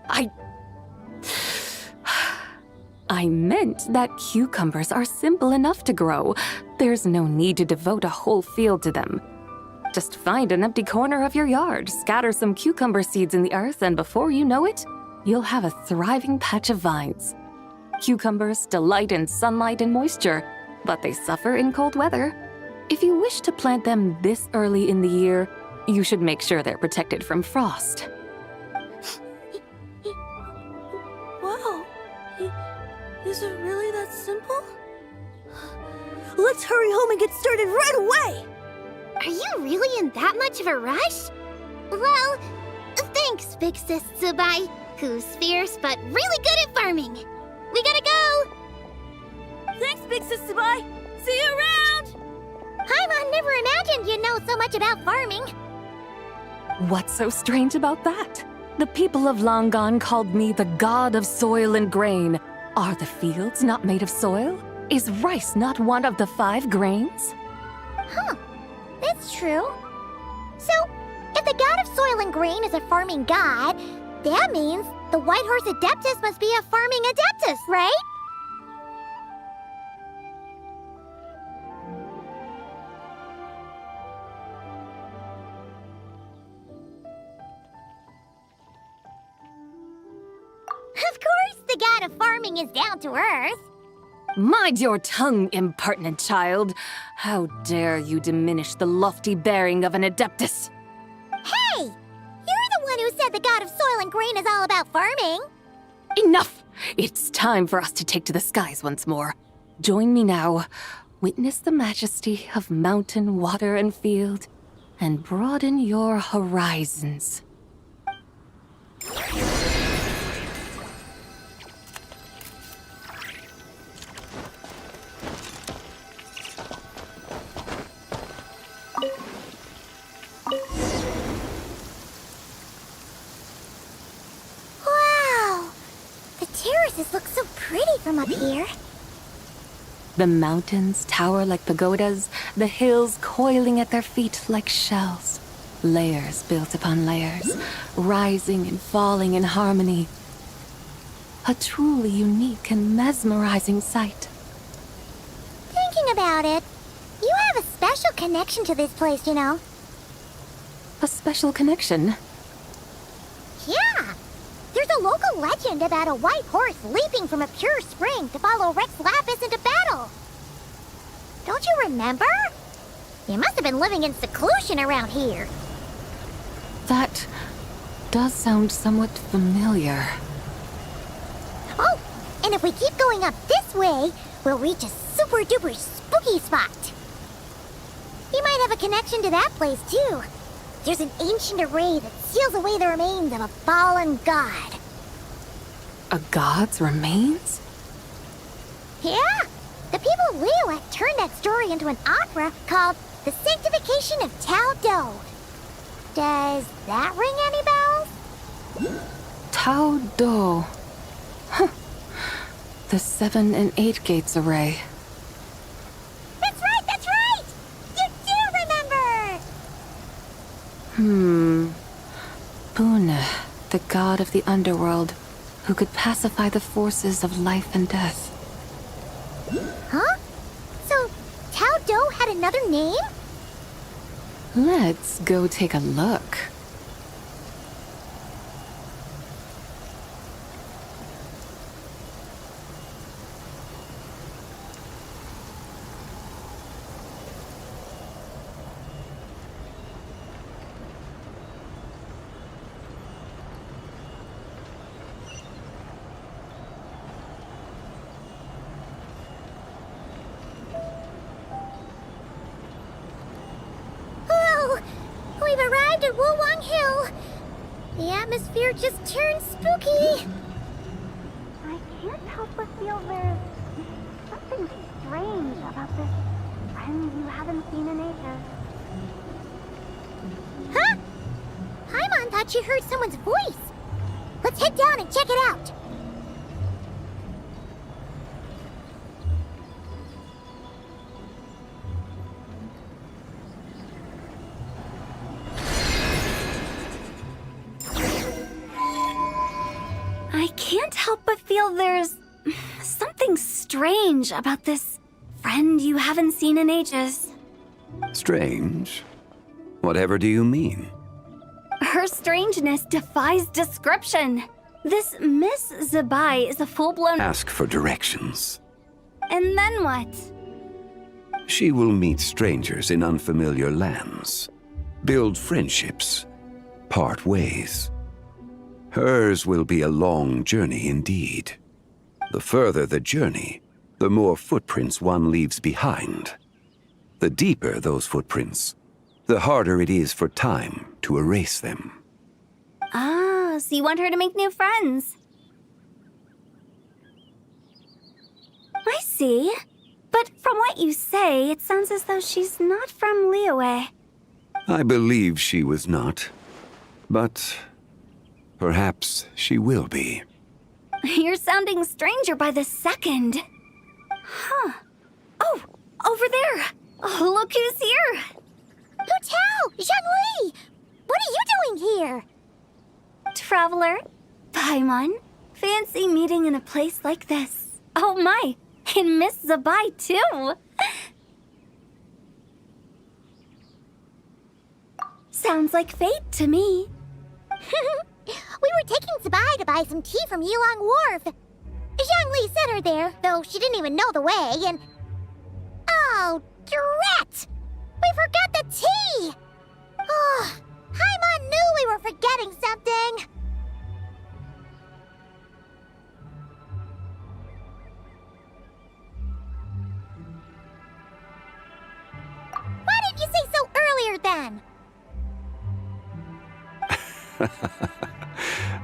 I meant that cucumbers are simple enough to grow. There's no need to devote a whole field to them. Just find an empty corner of your yard, scatter some cucumber seeds in the earth, and before you know it, you'll have a thriving patch of vines. Cucumbers delight in sunlight and moisture, but they suffer in cold weather. If you wish to plant them this early in the year, you should make sure they're protected from frost. Wow. Is it really that simple? Let's hurry home and get started right away! Are you really in that much of a rush? Well, thanks, Big Sis Zubai, who's fierce but really good at farming. We gotta go! Thanks, Big Sis Zubai! See you around! Paimon never imagined you'd know so much about farming. What's so strange about that? The people of Long Gone called me the god of soil and grain. Are the fields not made of soil? Is rice not one of the 5 grains? Huh, that's true. So, if the god of soil and grain is a farming god, that means the White Horse Adeptus must be a farming adeptus, right? Of course, the god of farming is down to earth. Mind your tongue, impertinent child. How dare you diminish the lofty bearing of an adeptus? Hey! You're the one who said the god of soil and grain is all about farming. Enough! It's time for us to take to the skies once more. Join me now. Witness the majesty of mountain, water, and field, and broaden your horizons. Wow! The terraces look so pretty from up here. The mountains tower like pagodas, the hills coiling at their feet like shells. Layers built upon layers, rising and falling in harmony. A truly unique and mesmerizing sight. Thinking about it, you have a special connection to this place, you know. A special connection? Yeah! There's a local legend about a white horse leaping from a pure spring to follow Rex Lapis into battle. Don't you remember? You must have been living in seclusion around here. That does sound somewhat familiar. Oh, and if we keep going up this way, we'll reach a super duper spooky spot. You might have a connection to that place too. There's an ancient array that seals away the remains of a fallen god. A god's remains? Yeah, the people of Liyue turned that story into an opera called The Sanctification of Tao Do. Does that ring any bells? Tao Do. Huh. The 7 and 8 gates array. That's right, that's right! You do remember! Buna, the god of the underworld, who could pacify the forces of life and death. Huh? So, Tao Do had another name? Let's go take a look. We've arrived at Wulwang Hill. The atmosphere just turned spooky. I can't help but feel there's something strange about this friend you haven't seen in ages. Huh? Paimon thought she heard someone's voice. Let's head down and check it out. I can't help but feel there's something strange about this friend you haven't seen in ages. Strange? Whatever do you mean? Her strangeness defies description. This Miss Zabai is a full-blown... Ask for directions. And then what? She will meet strangers in unfamiliar lands, build friendships, part ways. Hers will be a long journey indeed. The further the journey, the more footprints one leaves behind. The deeper those footprints, the harder it is for time to erase them. Ah, so you want her to make new friends. I see. But from what you say, it sounds as though she's not from Liyue. I believe she was not, but perhaps she will be. You're sounding stranger by the second. Huh. Oh, over there. Oh, look who's here. Hu Tao! Zhangli! What are you doing here? Traveler, Paimon, fancy meeting in a place like this. Oh my, and Miss Zabai too. Sounds like fate to me. We were taking Zabai to buy some tea from Yulong Wharf. Zhangli sent her there, though she didn't even know the way, and... Oh, drat! We forgot the tea! Oh, Paimon knew we were forgetting something! Why didn't you say so earlier then?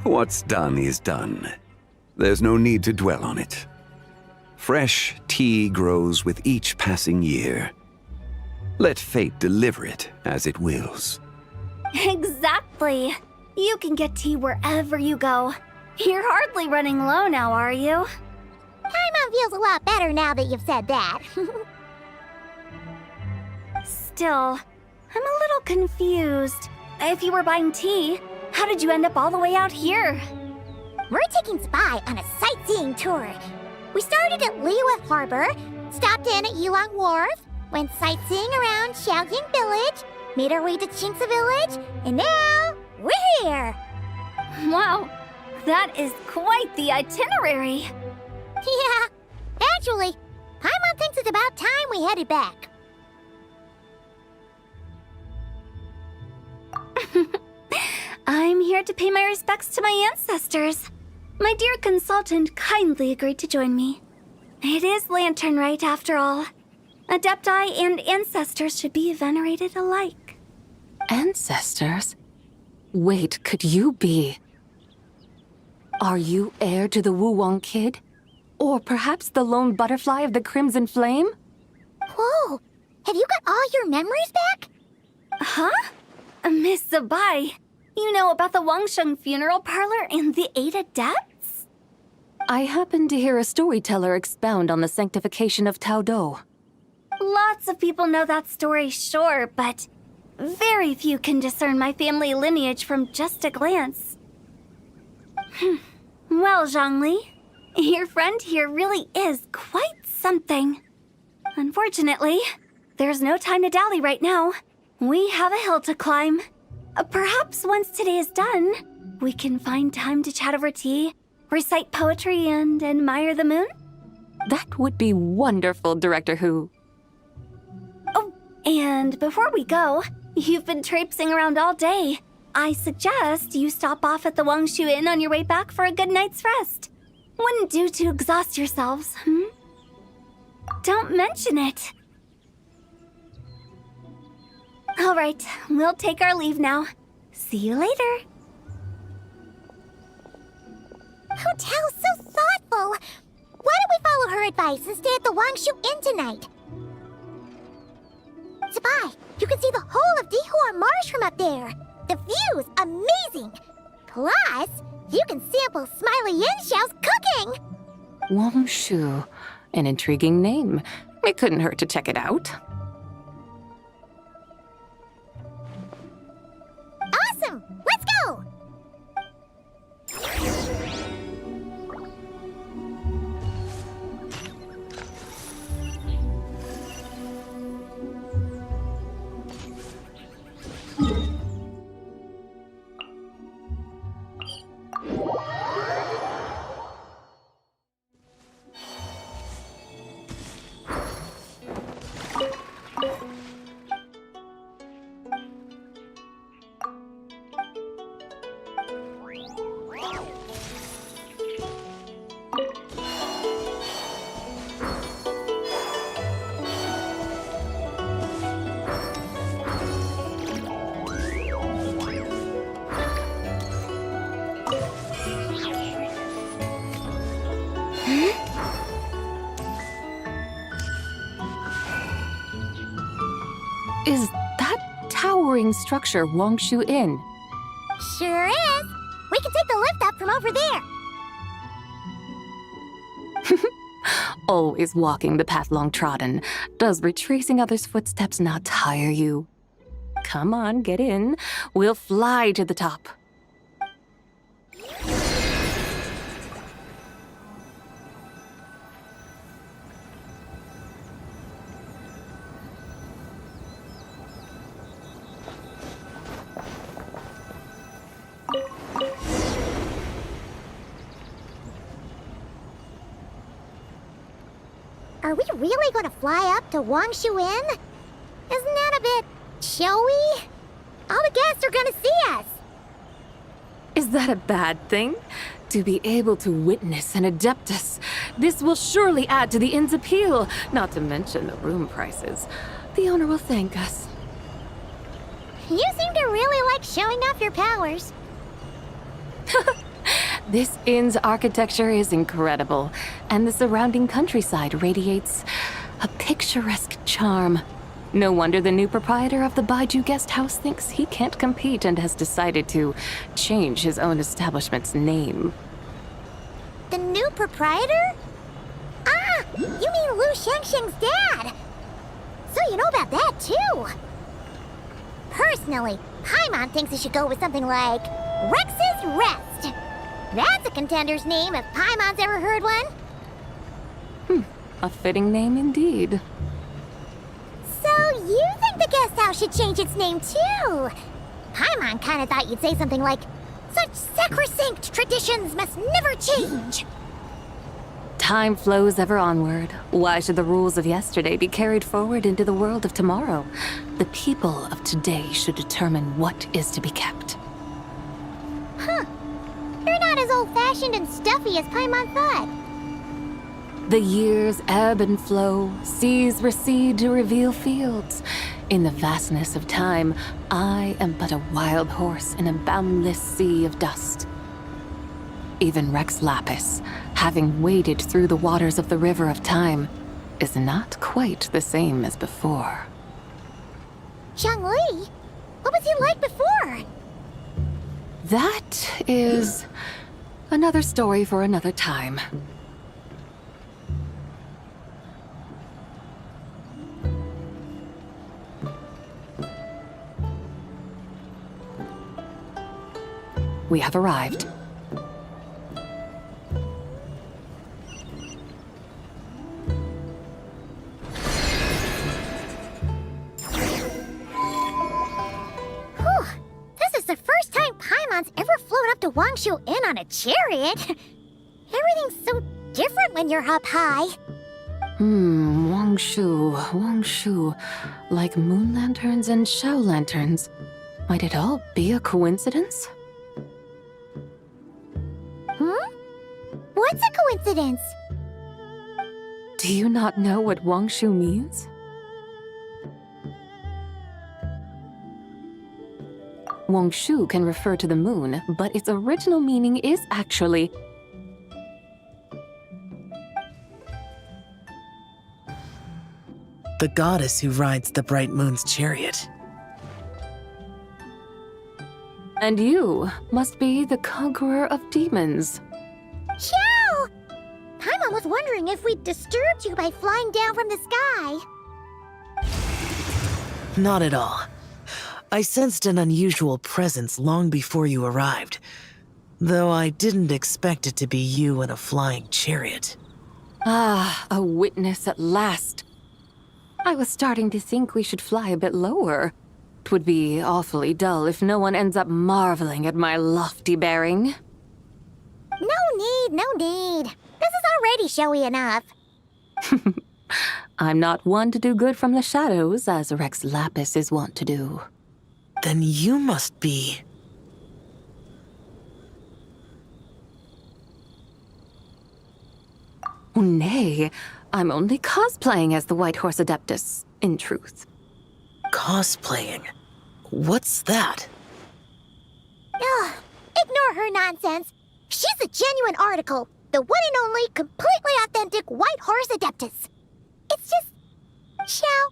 What's done is done. There's no need to dwell on it. Fresh tea grows with each passing year. Let fate deliver it as it wills. Exactly. You can get tea wherever you go. You're hardly running low now, are you? Paimon feels a lot better now that you've said that. Still, I'm a little confused. If you were buying tea, how did you end up all the way out here? We're taking Zabai on a sightseeing tour. We started at Liyue Harbor, stopped in at Yulong Wharf, went sightseeing around Xiaoying Village, made our way to Qingce Village, and now we're here. Wow, that is quite the itinerary. Yeah, actually, Paimon thinks it's about time we headed back. I'm here to pay my respects to my ancestors. My dear consultant kindly agreed to join me. It is Lantern Rite, after all. Adepti and ancestors should be venerated alike. Ancestors? Wait, could you be? Are you heir to the Wulwang kid? Or perhaps the lone butterfly of the Crimson Flame? Whoa! Have you got all your memories back? Huh? Miss Zabai, you know about the Wangsheng funeral parlor and the 8 adepts? I happened to hear a storyteller expound on the sanctification of Tao Do. Lots of people know that story, sure, but very few can discern my family lineage from just a glance. Well, Zhongli, your friend here really is quite something. Unfortunately, there's no time to dally right now. We have a hill to climb. Perhaps once today is done, we can find time to chat over tea, recite poetry, and admire the moon? That would be wonderful, Director Hu. Oh, and before we go, you've been traipsing around all day. I suggest you stop off at the Wangshu Inn on your way back for a good night's rest. Wouldn't do to exhaust yourselves, Don't mention it. All right, we'll take our leave now. See you later. Hotel's so thoughtful. Why don't we follow her advice and stay at the Wangshu Inn tonight? Zabai, you can see the whole of Dihua Marsh from up there. The view's amazing. Plus, you can sample Smiley Yin-Xiao's cooking. Wangshu, an intriguing name. It couldn't hurt to check it out. Awesome! Let's go! Is that towering structure Wangshu Inn? Sure is. We can take the lift up from over there. Always walking the path long trodden. Does retracing others' footsteps not tire you? Come on, get in. We'll fly to the top. Are we really going to fly up to Wangshu Inn? Isn't that a bit showy? All the guests are going to see us. Is that a bad thing? To be able to witness an Adeptus. This will surely add to the inn's appeal, not to mention the room prices. The owner will thank us. You seem to really like showing off your powers. This inn's architecture is incredible, and the surrounding countryside radiates a picturesque charm. No wonder the new proprietor of the Baiju guest house thinks he can't compete and has decided to change his own establishment's name. The new proprietor? Ah, you mean Lu Shengsheng's dad. So you know about that, too. Personally, Paimon thinks it should go with something like Rex's Rest. That's a contender's name if Paimon's ever heard one. A fitting name indeed. So you think the guest house should change its name too? Paimon kinda thought you'd say something like, such sacrosanct traditions must never change. Time flows ever onward. Why should the rules of yesterday be carried forward into the world of tomorrow? The people of today should determine what is to be kept. Huh. You're not as old-fashioned and stuffy as Paimon thought. The years ebb and flow, seas recede to reveal fields. In the vastness of time, I am but a wild horse in a boundless sea of dust. Even Rex Lapis, having waded through the waters of the River of Time, is not quite the same as before. Xiangli? What was he like before? That is another story for another time. We have arrived. This is the first time Paimon's ever flown up to Wangshu Inn on a chariot. Everything's so different when you're up high. Wangshu. Like moon lanterns and show lanterns. Might it all be a coincidence? What's a coincidence? Do you not know what Wangshu means? Wangshu can refer to the moon, but its original meaning is actually the goddess who rides the bright moon's chariot. And you must be the conqueror of demons. Xiao! Paimon was wondering if we'd disturbed you by flying down from the sky. Not at all. I sensed an unusual presence long before you arrived, though I didn't expect it to be you in a flying chariot. Ah, a witness at last. I was starting to think we should fly a bit lower. 'Twould be awfully dull if no one ends up marveling at my lofty bearing. No need. This is already showy enough. I'm not one to do good from the shadows, as Rex Lapis is wont to do. Then you must be... Oh, nay, I'm only cosplaying as the White Horse Adeptus, in truth. Cosplaying? What's that? Ugh, ignore her nonsense. She's a genuine article. The one and only, completely authentic White Horse Adeptus. It's just... Xiao,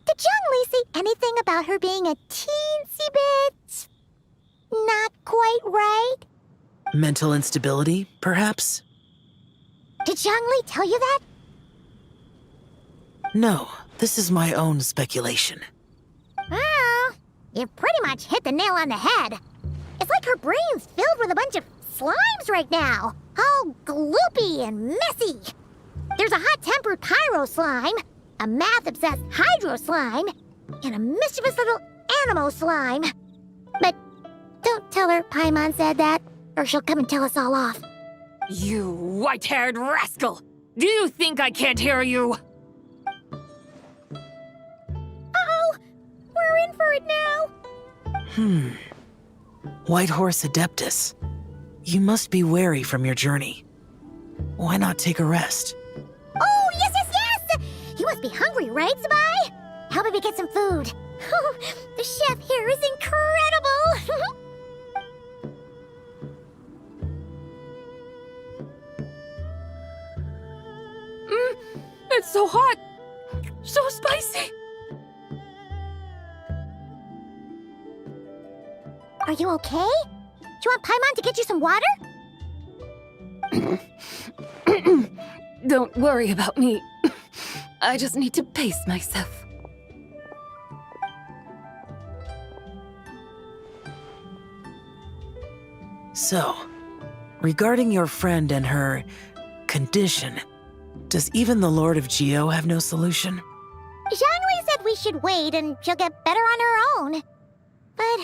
did Zhongli say anything about her being a teensy bit... not quite right? Mental instability, perhaps? Did Zhongli tell you that? No, this is my own speculation. Well, you pretty much hit the nail on the head. It's like her brain's filled with a bunch of slimes right now. All gloopy and messy. There's a hot-tempered pyro slime, a math-obsessed hydro slime, and a mischievous little animo slime. But don't tell her Paimon said that, or she'll come and tell us all off. You white-haired rascal! Do you think I can't hear you? Uh-oh! We're in for it now! White Horse Adeptus. You must be weary from your journey. Why not take a rest? Oh, yes! You must be hungry, right, Sabai? Help me get some food. The chef here is incredible! It's so hot! So spicy! Are you okay? Do you want Paimon to get you some water? Don't worry about me. I just need to pace myself. So, regarding your friend and her condition, does even the Lord of Geo have no solution? Zhongli said we should wait and she'll get better on her own. But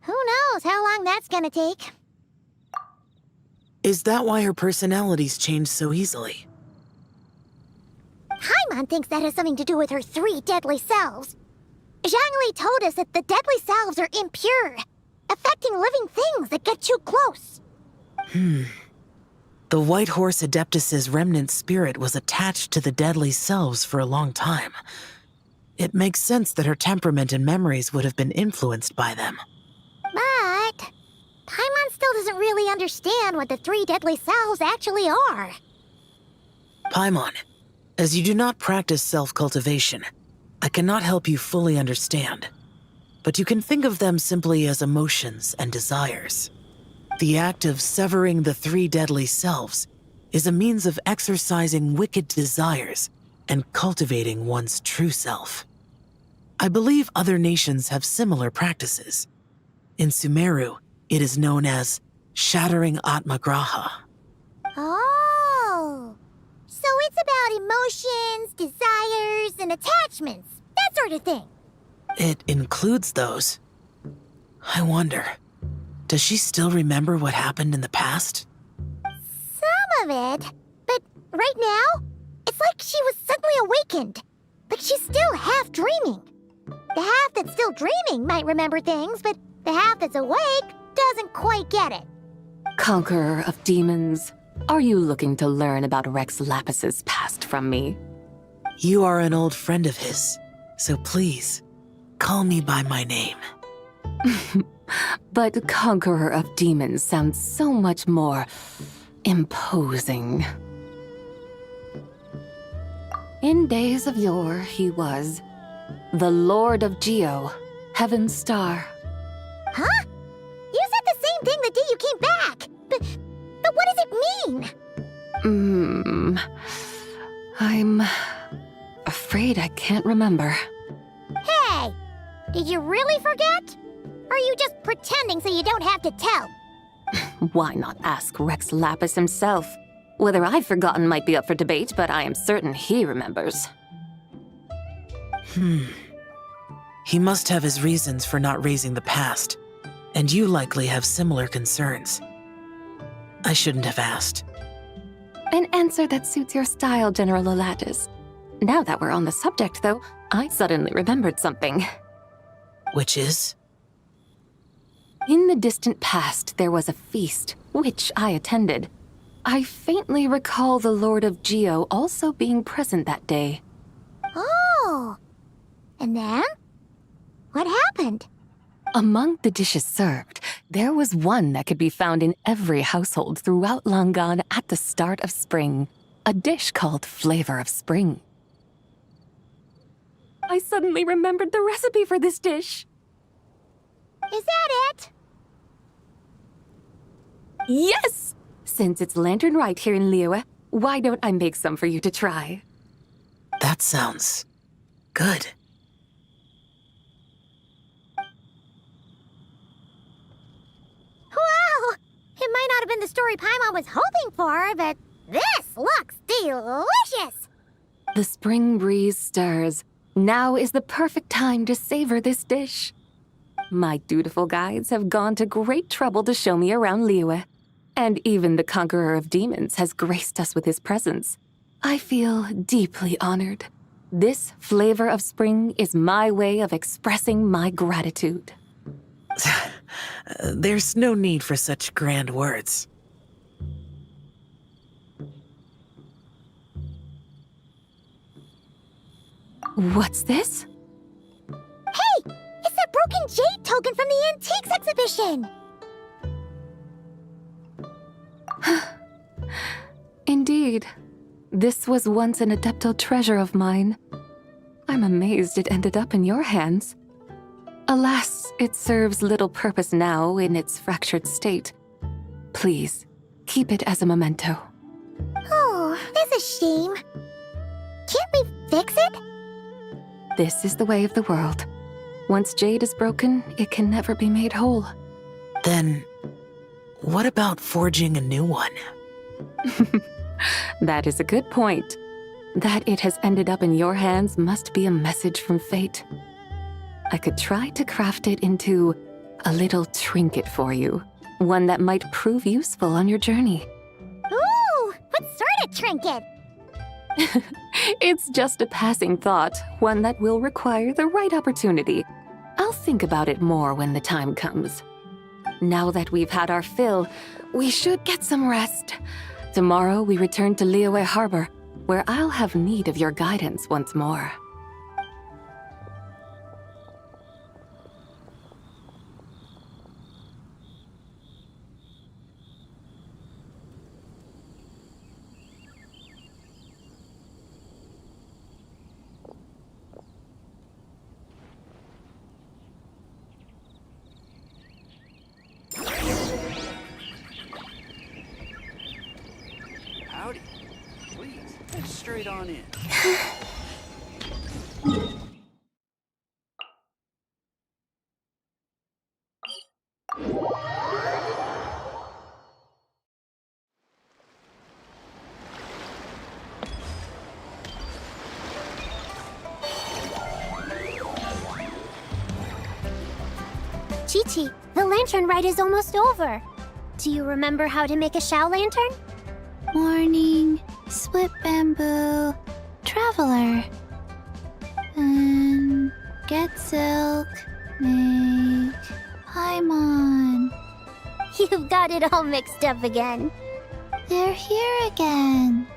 who knows how long that's gonna take. Is that why her personalities change so easily? Paimon thinks that has something to do with her 3 deadly selves. Zhongli told us that the deadly selves are impure, affecting living things that get too close. The White Horse Adeptus's remnant spirit was attached to the deadly selves for a long time. It makes sense that her temperament and memories would have been influenced by them. But Paimon still doesn't really understand what the three deadly selves actually are. Paimon, as you do not practice self-cultivation, I cannot help you fully understand. But you can think of them simply as emotions and desires. The act of severing the three deadly selves is a means of exercising wicked desires and cultivating one's true self. I believe other nations have similar practices. In Sumeru, it is known as shattering Atmagraha. Oh, so it's about emotions, desires, and attachments, that sort of thing. It includes those. I wonder, does she still remember what happened in the past? Some of it, but right now, it's like she was suddenly awakened. Like she's still half dreaming. The half that's still dreaming might remember things, but the half that's awake doesn't quite get it. Conqueror of demons, are you looking to learn about Rex Lapis's past from me? You are an old friend of his, so please, call me by my name. But Conqueror of Demons sounds so much more imposing. In days of yore, he was the Lord of Geo, Heaven's Star. Huh? You said the same thing the day you came back, but what does it mean? I'm afraid I can't remember. Hey, did you really forget? Or are you just pretending so you don't have to tell? Why not ask Rex Lapis himself? Whether I've forgotten might be up for debate, but I am certain he remembers. He must have his reasons for not raising the past, and you likely have similar concerns. I shouldn't have asked. An answer that suits your style, General Elatis. Now that we're on the subject, though, I suddenly remembered something. Which is? In the distant past, there was a feast, which I attended. I faintly recall the Lord of Geo also being present that day. Oh, and then? What happened? Among the dishes served, there was one that could be found in every household throughout Langan at the start of spring. A dish called Flavor of Spring. I suddenly remembered the recipe for this dish. Is that it? Yes! Since it's Lantern Rite here in Liyue, why don't I make some for you to try? That sounds good. Wow! It might not have been the story Paimon was hoping for, but this looks delicious! The spring breeze stirs. Now is the perfect time to savor this dish. My dutiful guides have gone to great trouble to show me around Liyue. And even the Conqueror of Demons has graced us with his presence. I feel deeply honored. This Flavor of Spring is my way of expressing my gratitude. There's no need for such grand words. What's this? Hey! It's that broken jade token from the Antiques exhibition! Indeed. This was once an adeptal treasure of mine. I'm amazed it ended up in your hands. Alas, it serves little purpose now in its fractured state. Please, keep it as a memento. Oh, that's a shame. Can't we fix it? This is the way of the world. Once jade is broken, it can never be made whole. Then, what about forging a new one? That is a good point. That it has ended up in your hands must be a message from fate. I could try to craft it into a little trinket for you. One that might prove useful on your journey. Ooh, what sort of trinket? It's just a passing thought, one that will require the right opportunity. I'll think about it more when the time comes. Now that we've had our fill, we should get some rest. Tomorrow we return to Liyue Harbor, where I'll have need of your guidance once more. Right on in. Chi-Chi, the lantern ride is almost over. Do you remember how to make a Shao lantern? Morning, split bamboo, traveler. And get silk, make Paimon. You've got it all mixed up again. They're here again.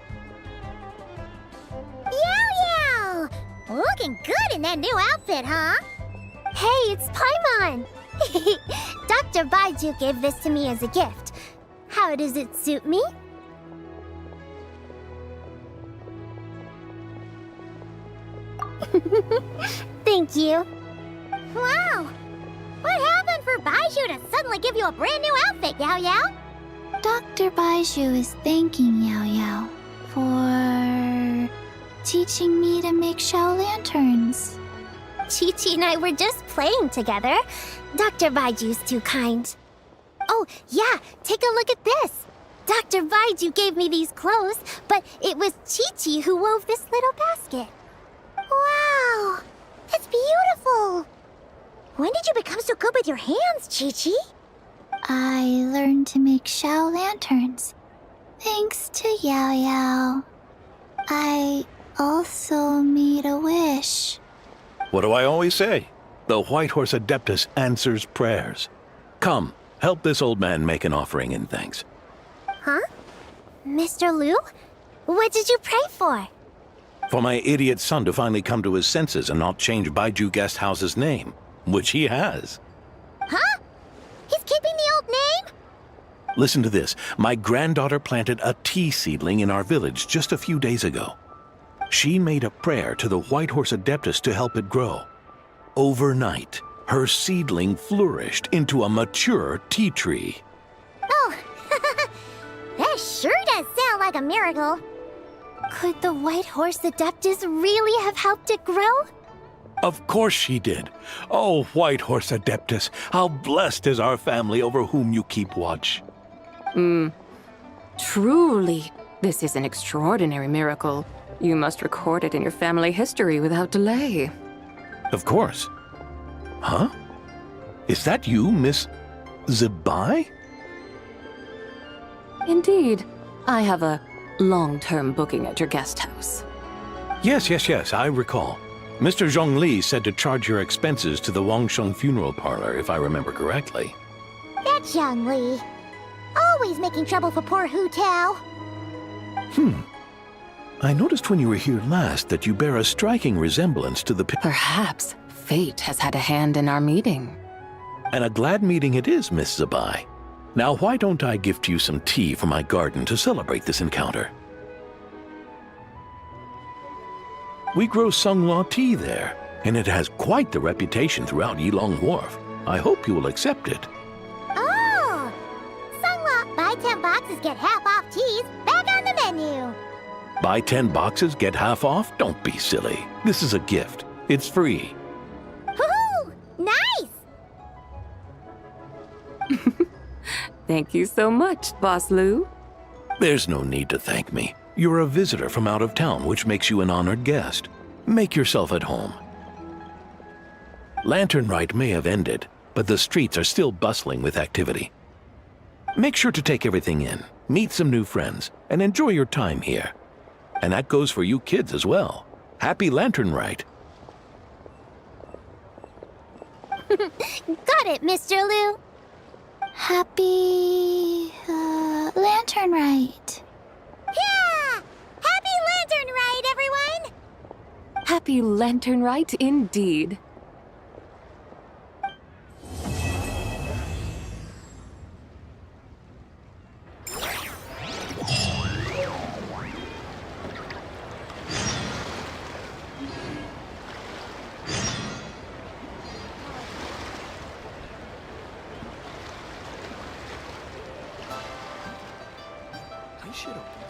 Yow! Looking good in that new outfit, huh? Hey, it's Paimon! Dr. Baiju gave this to me as a gift. How does it suit me? Thank you. Wow! What happened for Baiju to suddenly give you a brand new outfit, Yao Yao? Dr. Baiju is thanking Yao Yao for teaching me to make Shao lanterns. Chi-Chi and I were just playing together. Dr. Baiju's too kind. Oh, yeah, take a look at this. Dr. Baiju gave me these clothes, but it was Chi-Chi who wove this little basket. Wow, that's beautiful. When did you become so good with your hands, Chi-Chi? I learned to make Shao lanterns, thanks to Yao Yao. I also made a wish. What do I always say? The White Horse Adeptus answers prayers. Come, help this old man make an offering in thanks. Huh? Mr. Liu? What did you pray for? For my idiot son to finally come to his senses and not change Baiju Guest House's name, which he has. Huh? He's keeping the old name? Listen to this. My granddaughter planted a tea seedling in our village just a few days ago. She made a prayer to the White Horse Adeptus to help it grow. Overnight, her seedling flourished into a mature tea tree. Oh, that sure does sound like a miracle. Could the White Horse Adeptus really have helped it grow? Of course she did. Oh, White Horse Adeptus, how blessed is our family over whom you keep watch. Truly, this is an extraordinary miracle. You must record it in your family history without delay. Of course. Huh? Is that you, Miss Zibai? Indeed. I have a long-term booking at your guest house. Yes, I recall. Mr. Zhongli said to charge your expenses to the Wangsheng funeral parlor, if I remember correctly. That's Zhang Li. Always making trouble for poor Hu Tao. I noticed when you were here last that you bear a striking resemblance to the... Perhaps fate has had a hand in our meeting. And a glad meeting it is, Miss Zibai. Now, why don't I gift you some tea from my garden to celebrate this encounter? We grow Sunghua tea there, and it has quite the reputation throughout Yilong Wharf. I hope you will accept it. Oh! Sunghua, buy 10 boxes, get half off teas, back on the menu. Buy 10 boxes, get half off? Don't be silly. This is a gift. It's free. Woohoo! Nice! Thank you so much, Boss Liu. There's no need to thank me. You're a visitor from out of town, which makes you an honored guest. Make yourself at home. Lantern Rite may have ended, but the streets are still bustling with activity. Make sure to take everything in, meet some new friends, and enjoy your time here. And that goes for you kids as well. Happy Lantern Rite. Got it, Mr. Liu. Happy Lantern Rite. Yeah! Happy Lantern Rite, everyone! Happy Lantern Rite indeed. I should have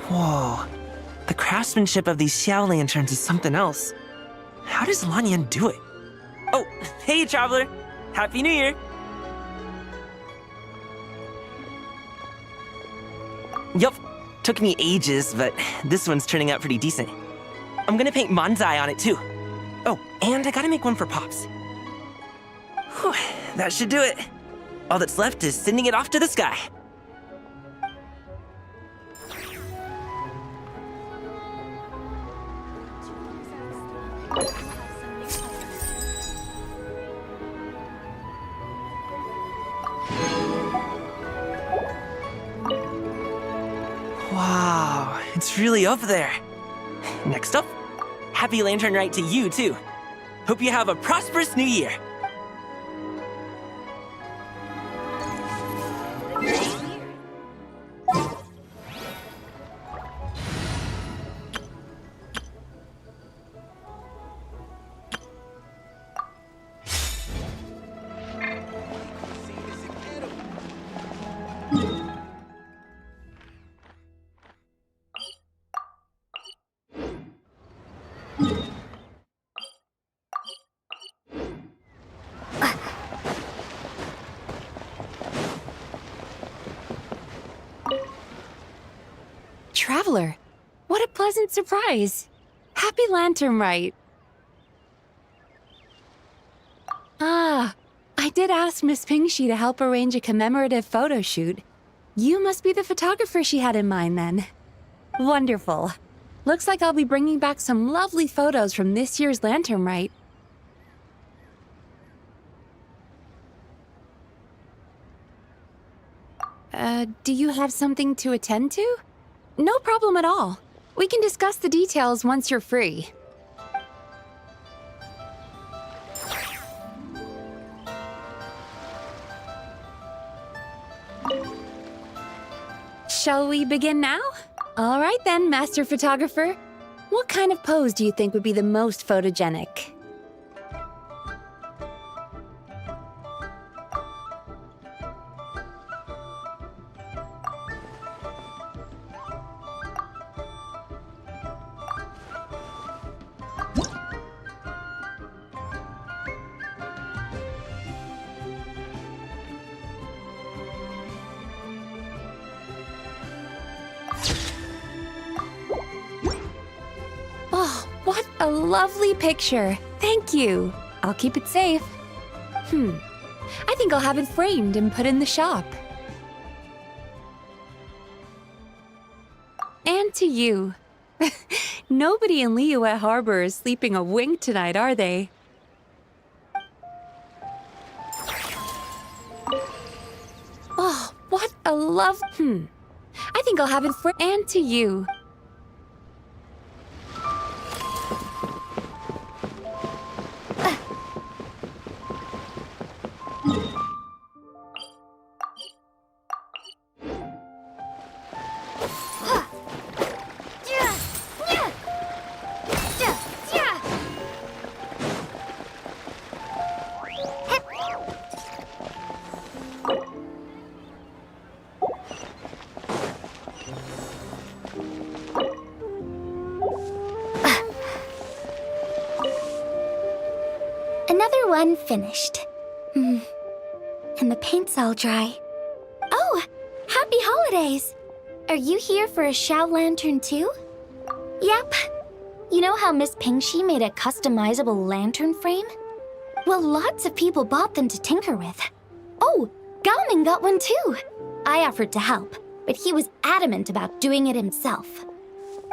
Whoa. The craftsmanship of these Xiao lanterns is something else. How does Lanyan do it? Oh, hey, Traveler! Happy New Year! Yup. Took me ages, but this one's turning out pretty decent. I'm gonna paint Manzai on it too. Oh, and I gotta make one for Pops. Whew, that should do it. All that's left is sending it off to the sky. Wow, it's really up there. Next up, happy Lantern Rite to you, too. Hope you have a prosperous new year. Traveler, what a pleasant surprise. Happy Lantern Rite. Ah, I did ask Miss Pingshi to help arrange a commemorative photo shoot. You must be the photographer she had in mind then. Wonderful. Looks like I'll be bringing back some lovely photos from this year's Lantern Rite. Do you have something to attend to? No problem at all. We can discuss the details once you're free. Shall we begin now? All right then, Master Photographer. What kind of pose do you think would be the most photogenic? Oh, what a lovely picture. Thank you. I'll keep it safe. I think I'll have it framed and put in the shop. And to you. Nobody in Liyue Harbor is sleeping a wink tonight, are they? Oh, what a love... I think I'll have it framed. And to you. Another one finished. And the paint's all dry. Oh, happy holidays! Are you here for a Xiao Lantern too? Yep. You know how Miss Pingshi made a customizable lantern frame? Well, lots of people bought them to tinker with. Oh, Gaoming got one too. I offered to help, but he was adamant about doing it himself.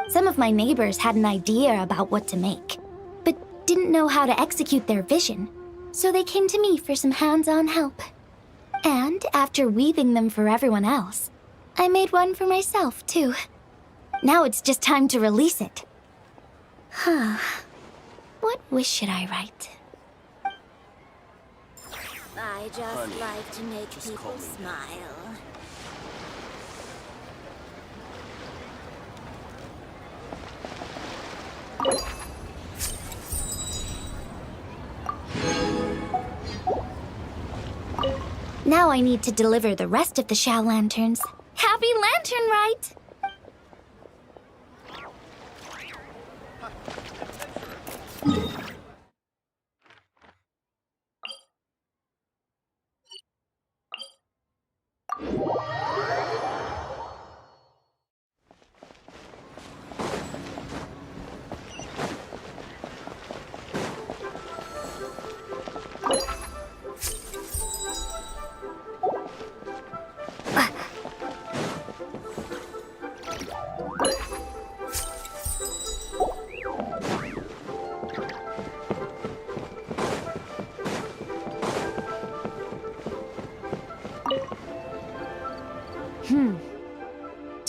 Some of my neighbors had an idea about what to make, but didn't know how to execute their vision, so they came to me for some hands-on help. And after weaving them for everyone else, I made one for myself too. Now it's just time to release it. What wish should I write? I just like to make people smile. Now I need to deliver the rest of the Xiao Lanterns. Happy Lantern Rite!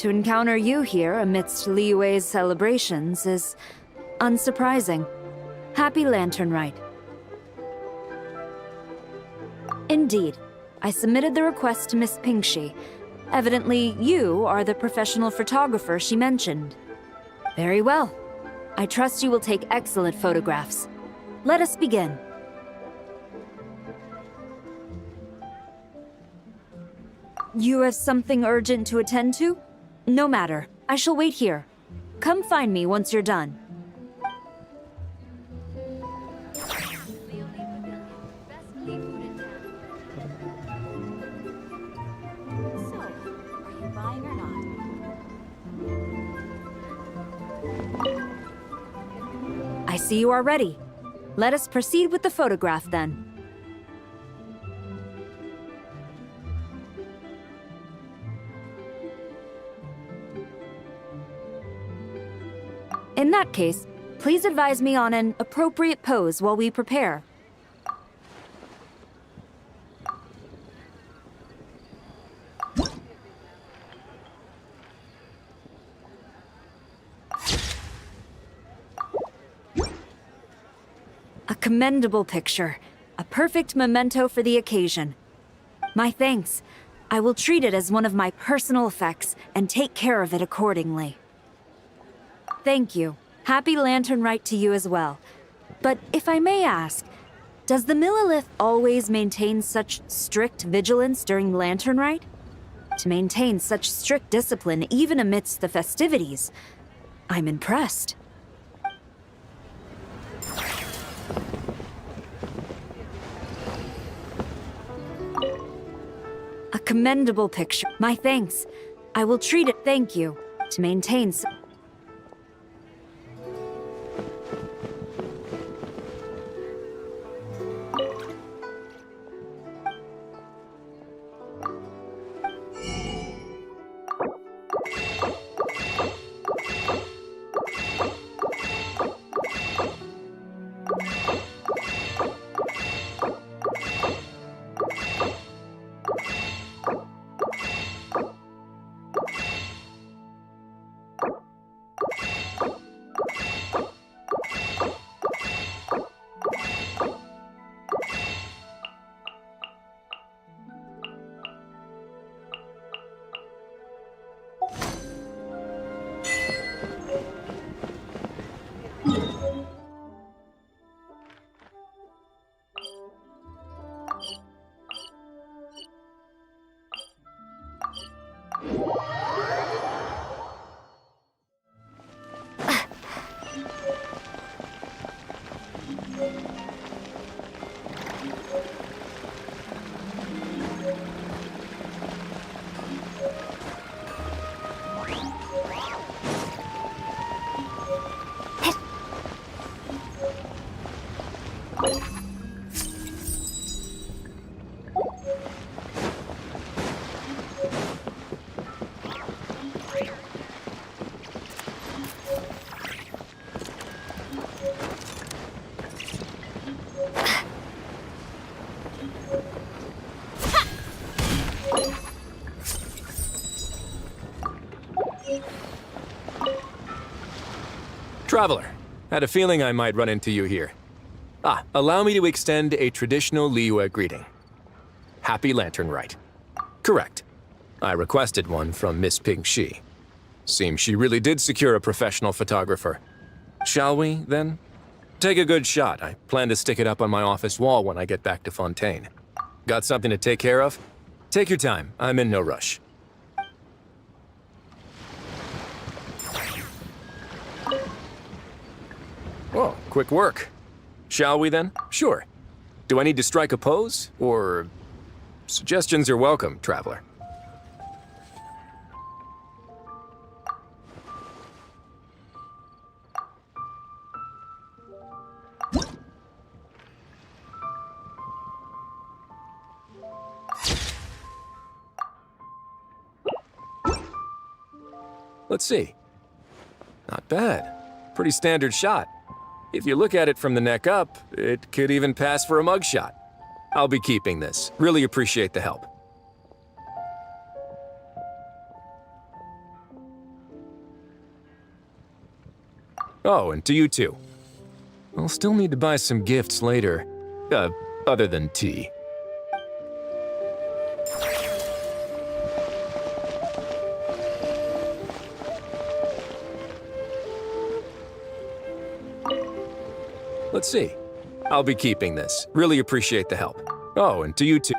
To encounter you here amidst Liyue's celebrations is unsurprising. Happy Lantern Rite. Indeed. I submitted the request to Miss Pingxi. Evidently, you are the professional photographer she mentioned. Very well. I trust you will take excellent photographs. Let us begin. You have something urgent to attend to? No matter. I shall wait here. Come find me once you're done. I see you are ready. Let us proceed with the photograph then. In that case, please advise me on an appropriate pose while we prepare. A commendable picture. A perfect memento for the occasion. My thanks. I will treat it as one of my personal effects and take care of it accordingly. Thank you. Happy Lantern Rite to you as well. But if I may ask, does the Millilith always maintain such strict vigilance during Lantern Rite? To maintain such strict discipline even amidst the festivities, I'm impressed. A commendable picture. My thanks. I will treat it. Thank you. To maintain Traveler, had a feeling I might run into you here. Allow me to extend a traditional Liyue greeting. Happy Lantern Rite. Correct. I requested one from Miss Pingxi. Seems she really did secure a professional photographer. Shall we, then? Take a good shot. I plan to stick it up on my office wall when I get back to Fontaine. Got something to take care of? Take your time. I'm in no rush. Oh, quick work. Shall we then? Sure. Do I need to strike a pose? Or... Suggestions are welcome, Traveler. Let's see. Not bad. Pretty standard shot. If you look at it from the neck up, it could even pass for a mugshot. I'll be keeping this. Really appreciate the help. Oh, and to you too. I'll still need to buy some gifts later. Other than tea. Let's see. I'll be keeping this. Really appreciate the help. Oh, and to you too.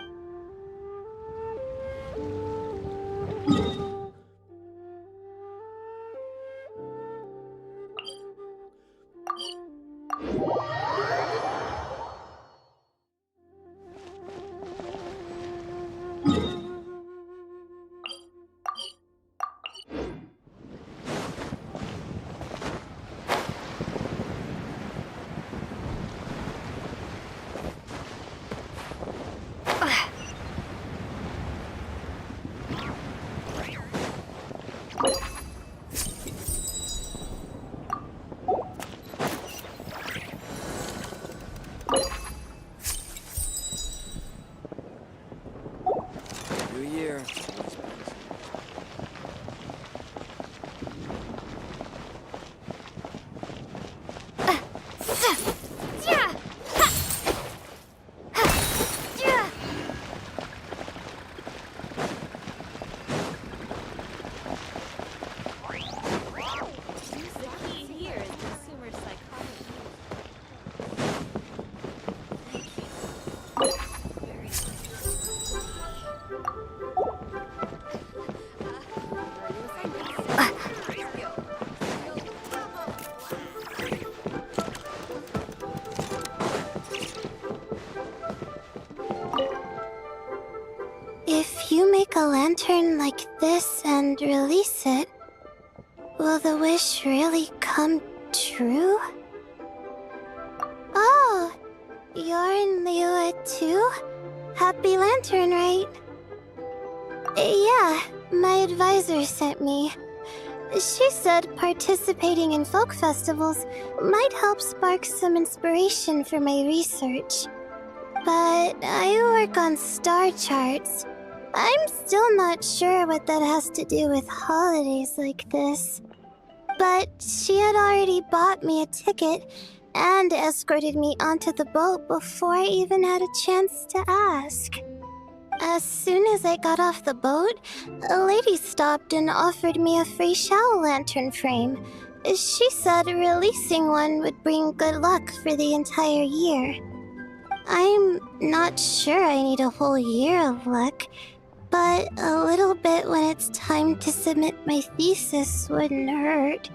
New year. If you make a lantern like this and release it, will the wish really come true? Oh, you're in Liyue too? Happy Lantern, right? Yeah, my advisor sent me. She said participating in folk festivals might help spark some inspiration for my research. But I work on star charts. I'm still not sure what that has to do with holidays like this. But she had already bought me a ticket and escorted me onto the boat before I even had a chance to ask. As soon as I got off the boat, a lady stopped and offered me a free shadow lantern frame. She said releasing one would bring good luck for the entire year. I'm not sure I need a whole year of luck, but a little bit when it's time to submit my thesis wouldn't hurt.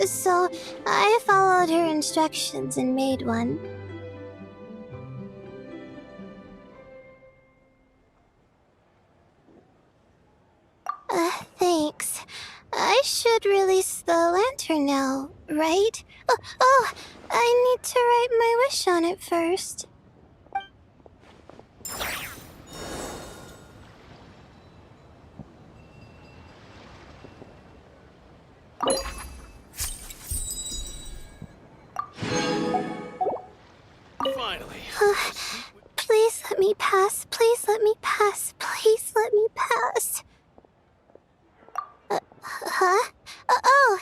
So I followed her instructions and made one. Thanks. I should release the lantern now, right? Oh, I need to write my wish on it first. Finally. Please let me pass. Please let me pass. Please let me pass. Huh? Oh,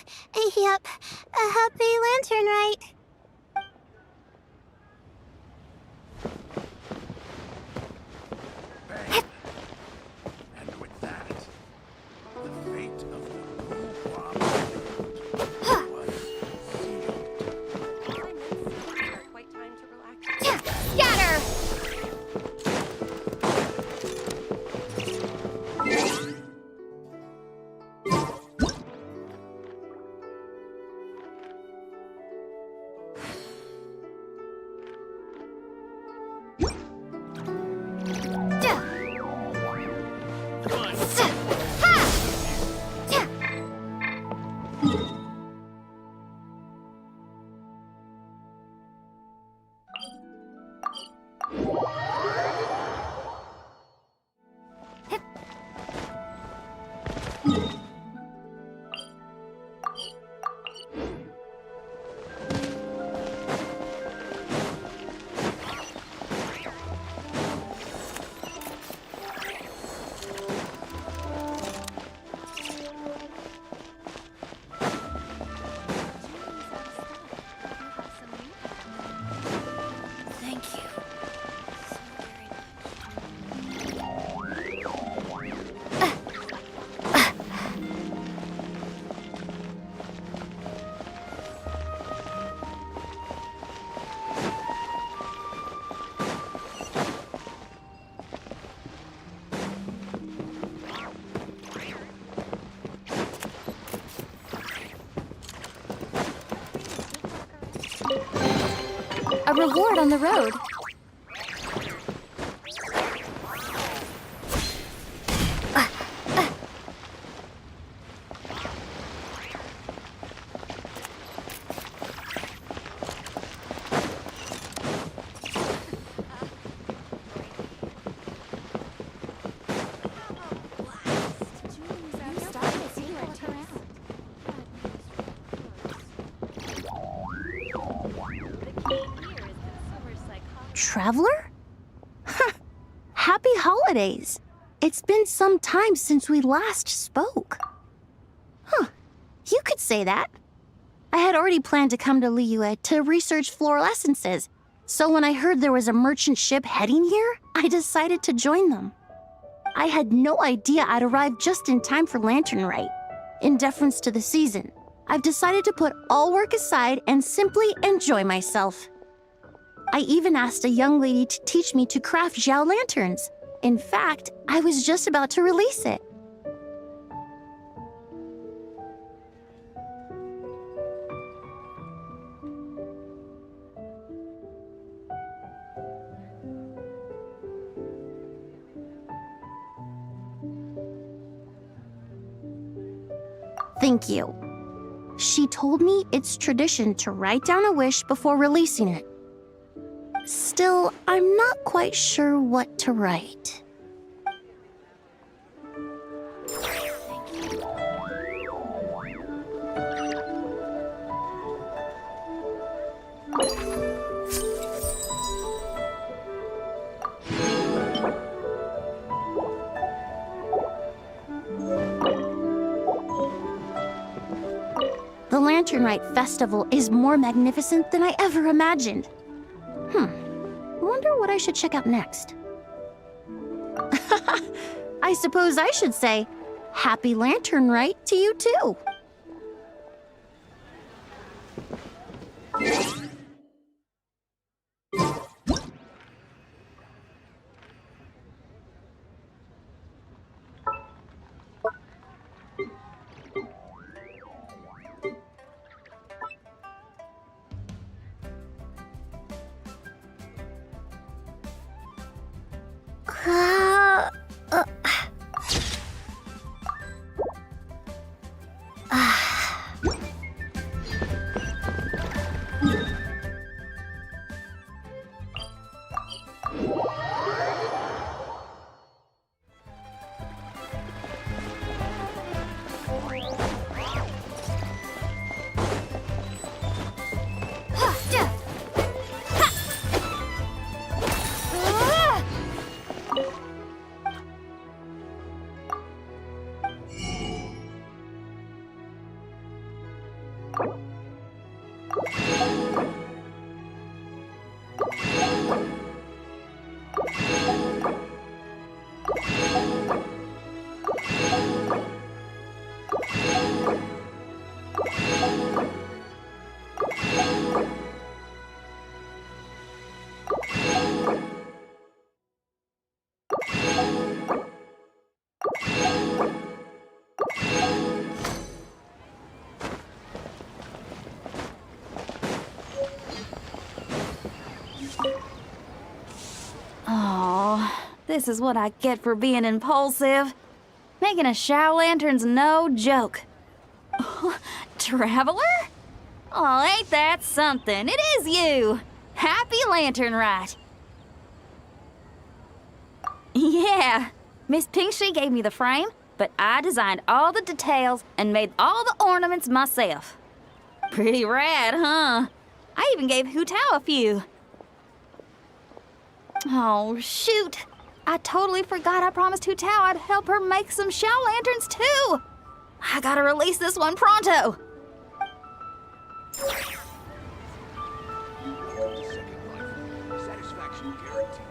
yep. A happy lantern, right? And with that, the fate of the Boudoir was sealed. Quite time to relax. Scatter! A reward on the road. Traveler? Happy holidays! It's been some time since we last spoke. Huh, you could say that. I had already planned to come to Liyue to research floral essences, so when I heard there was a merchant ship heading here, I decided to join them. I had no idea I'd arrive just in time for Lantern Rite. In deference to the season, I've decided to put all work aside and simply enjoy myself. I even asked a young lady to teach me to craft Xiao lanterns. In fact, I was just about to release it. Thank you. She told me it's tradition to write down a wish before releasing it. Still, I'm not quite sure what to write. The Lantern Rite Festival is more magnificent than I ever imagined. Wonder what I should check out next. I suppose I should say, Happy Lantern Rite to you too. This is what I get for being impulsive. Making a Xiao lantern's no joke. Traveler? Oh, ain't that something? It is you! Happy Lantern Rite. Yeah, Miss Pinkshi gave me the frame, but I designed all the details and made all the ornaments myself. Pretty rad, huh? I even gave Hu Tao a few. Oh, shoot. I totally forgot I promised Hu Tao I'd help her make some Xiao lanterns too. I gotta release this one pronto. Satisfaction guaranteed.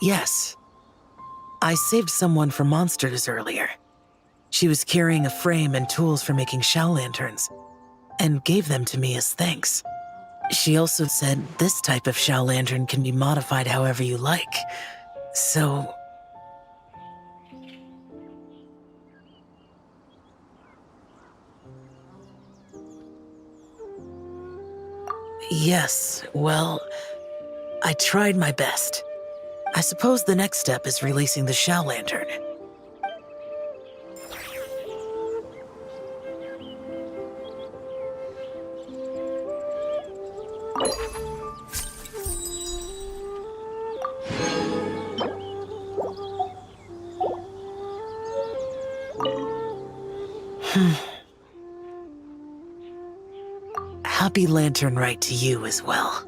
Yes. I saved someone from monsters earlier. She was carrying a frame and tools for making shell lanterns, and gave them to me as thanks. She also said this type of shell lantern can be modified however you like. So... Yes, well, I tried my best. I suppose the next step is releasing the shell lantern. Happy Lantern Rite to you as well.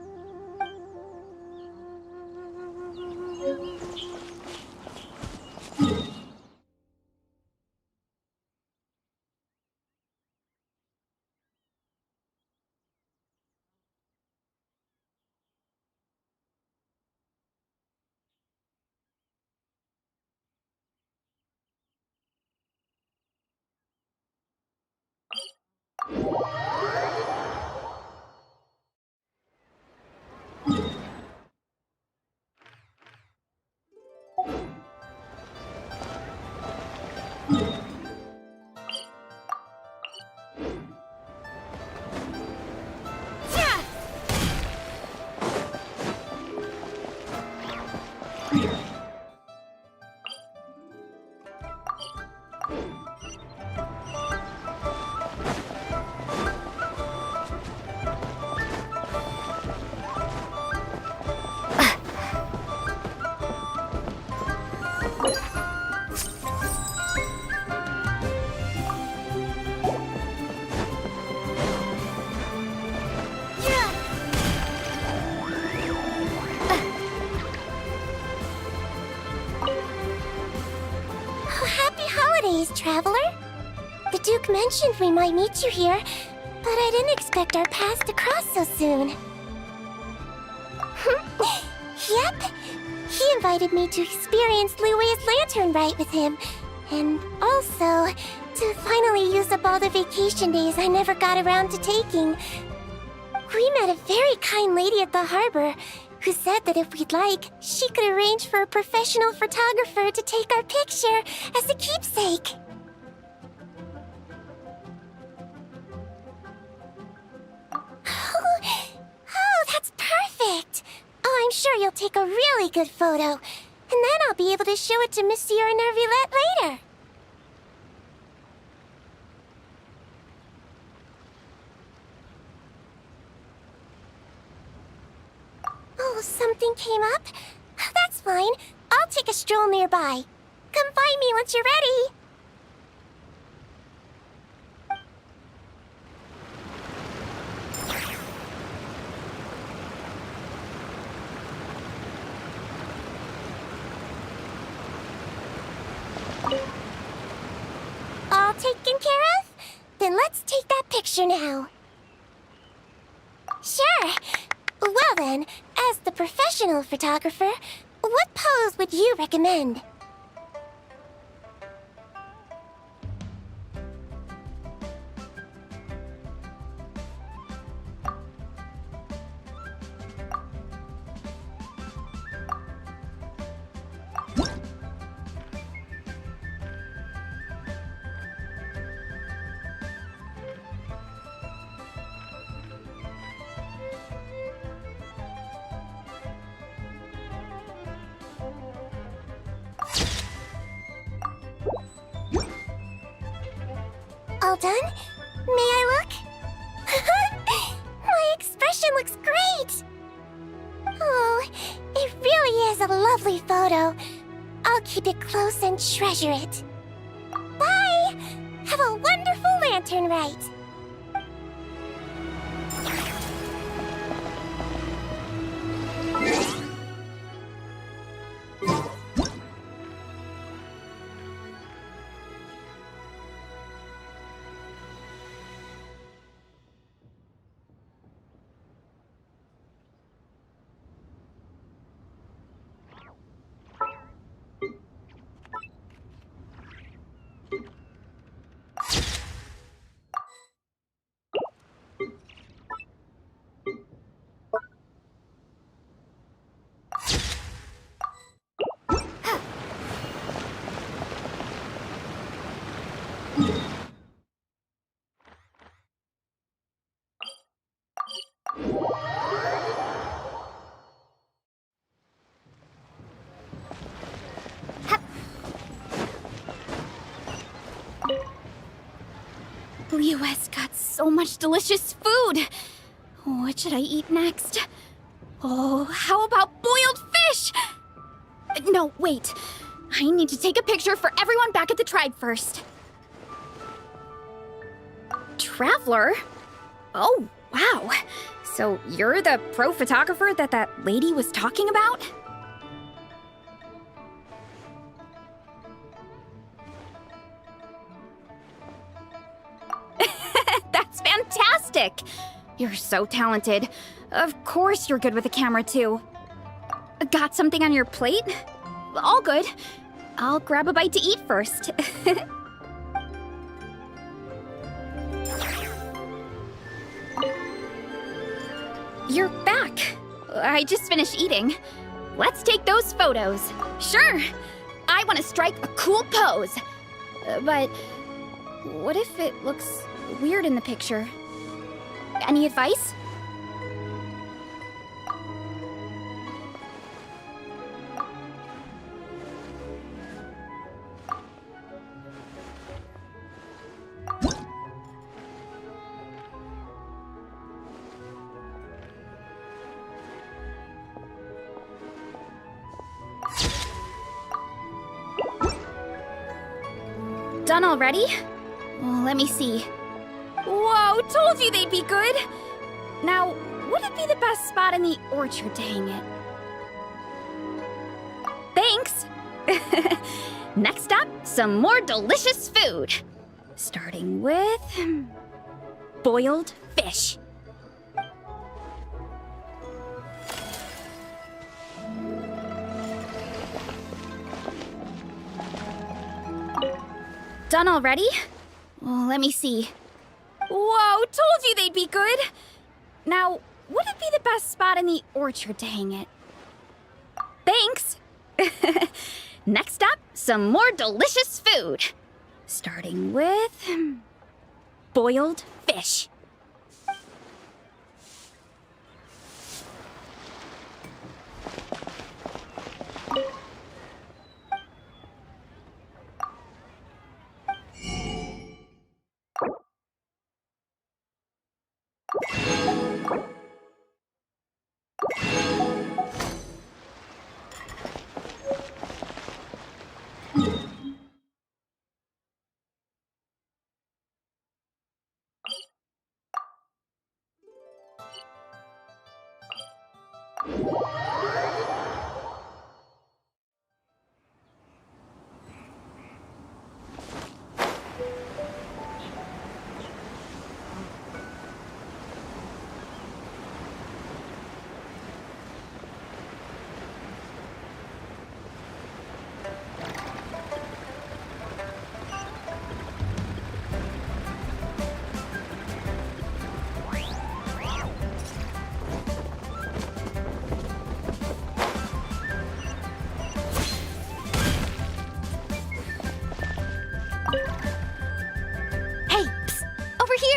Traveler? The Duke mentioned we might meet you here, but I didn't expect our paths to cross so soon. Yep. He invited me to experience Liu's lantern rite with him, and also to finally use up all the vacation days I never got around to taking. We met a very kind lady at the harbor who said that if we'd like, she could arrange for a professional photographer to take our picture as a keepsake. Oh, that's perfect! Oh, I'm sure you'll take a really good photo, and then I'll be able to show it to Monsieur Nervillette later. Oh, something came up? That's fine. I'll take a stroll nearby. Come find me once you're ready. All taken care of? Then let's take that picture now. Sure. Well then, as the professional photographer, what pose would you recommend? done. May I look? My expression looks great! Oh, it really is a lovely photo. I'll keep it close and treasure it. Bye! Have a wonderful lantern rite! Liyue's got so much delicious food. What should I eat next? Oh, how about boiled fish? No, wait. I need to take a picture for everyone back at the tribe first. Traveler? Oh, wow. So you're the pro photographer that lady was talking about? That's fantastic! You're so talented. Of course you're good with a camera, too. Got something on your plate? All good. I'll grab a bite to eat first. You're back. I just finished eating. Let's take those photos. Sure. I want to strike a cool pose. But what if it looks weird in the picture? Any advice? Done already? Well, let me see. Whoa, told you they'd be good! Now, would it be the best spot in the orchard to hang it? Thanks! Next up, some more delicious food. Starting with... boiled fish. Done already? Well, let me see. Whoa, told you they'd be good! Now, would it be the best spot in the orchard to hang it? Thanks! Next up, some more delicious food. Starting with... boiled fish.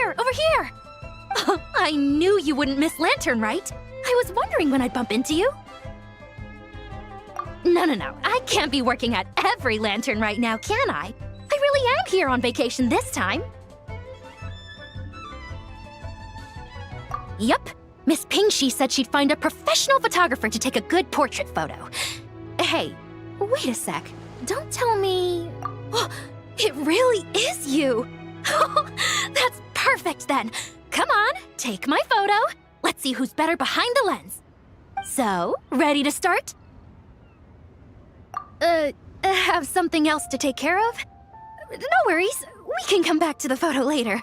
Over here! I knew you wouldn't miss Lantern, right? I was wondering when I'd bump into you. No. I can't be working at every Lantern right now, can I? I really am here on vacation this time. Yup. Miss Pingshi said she'd find a professional photographer to take a good portrait photo. Hey, wait a sec. Don't tell me... Oh, it really is you! That's perfect then! Come on, take my photo. Let's see who's better behind the lens. So, ready to start? Have something else to take care of? No worries, we can come back to the photo later.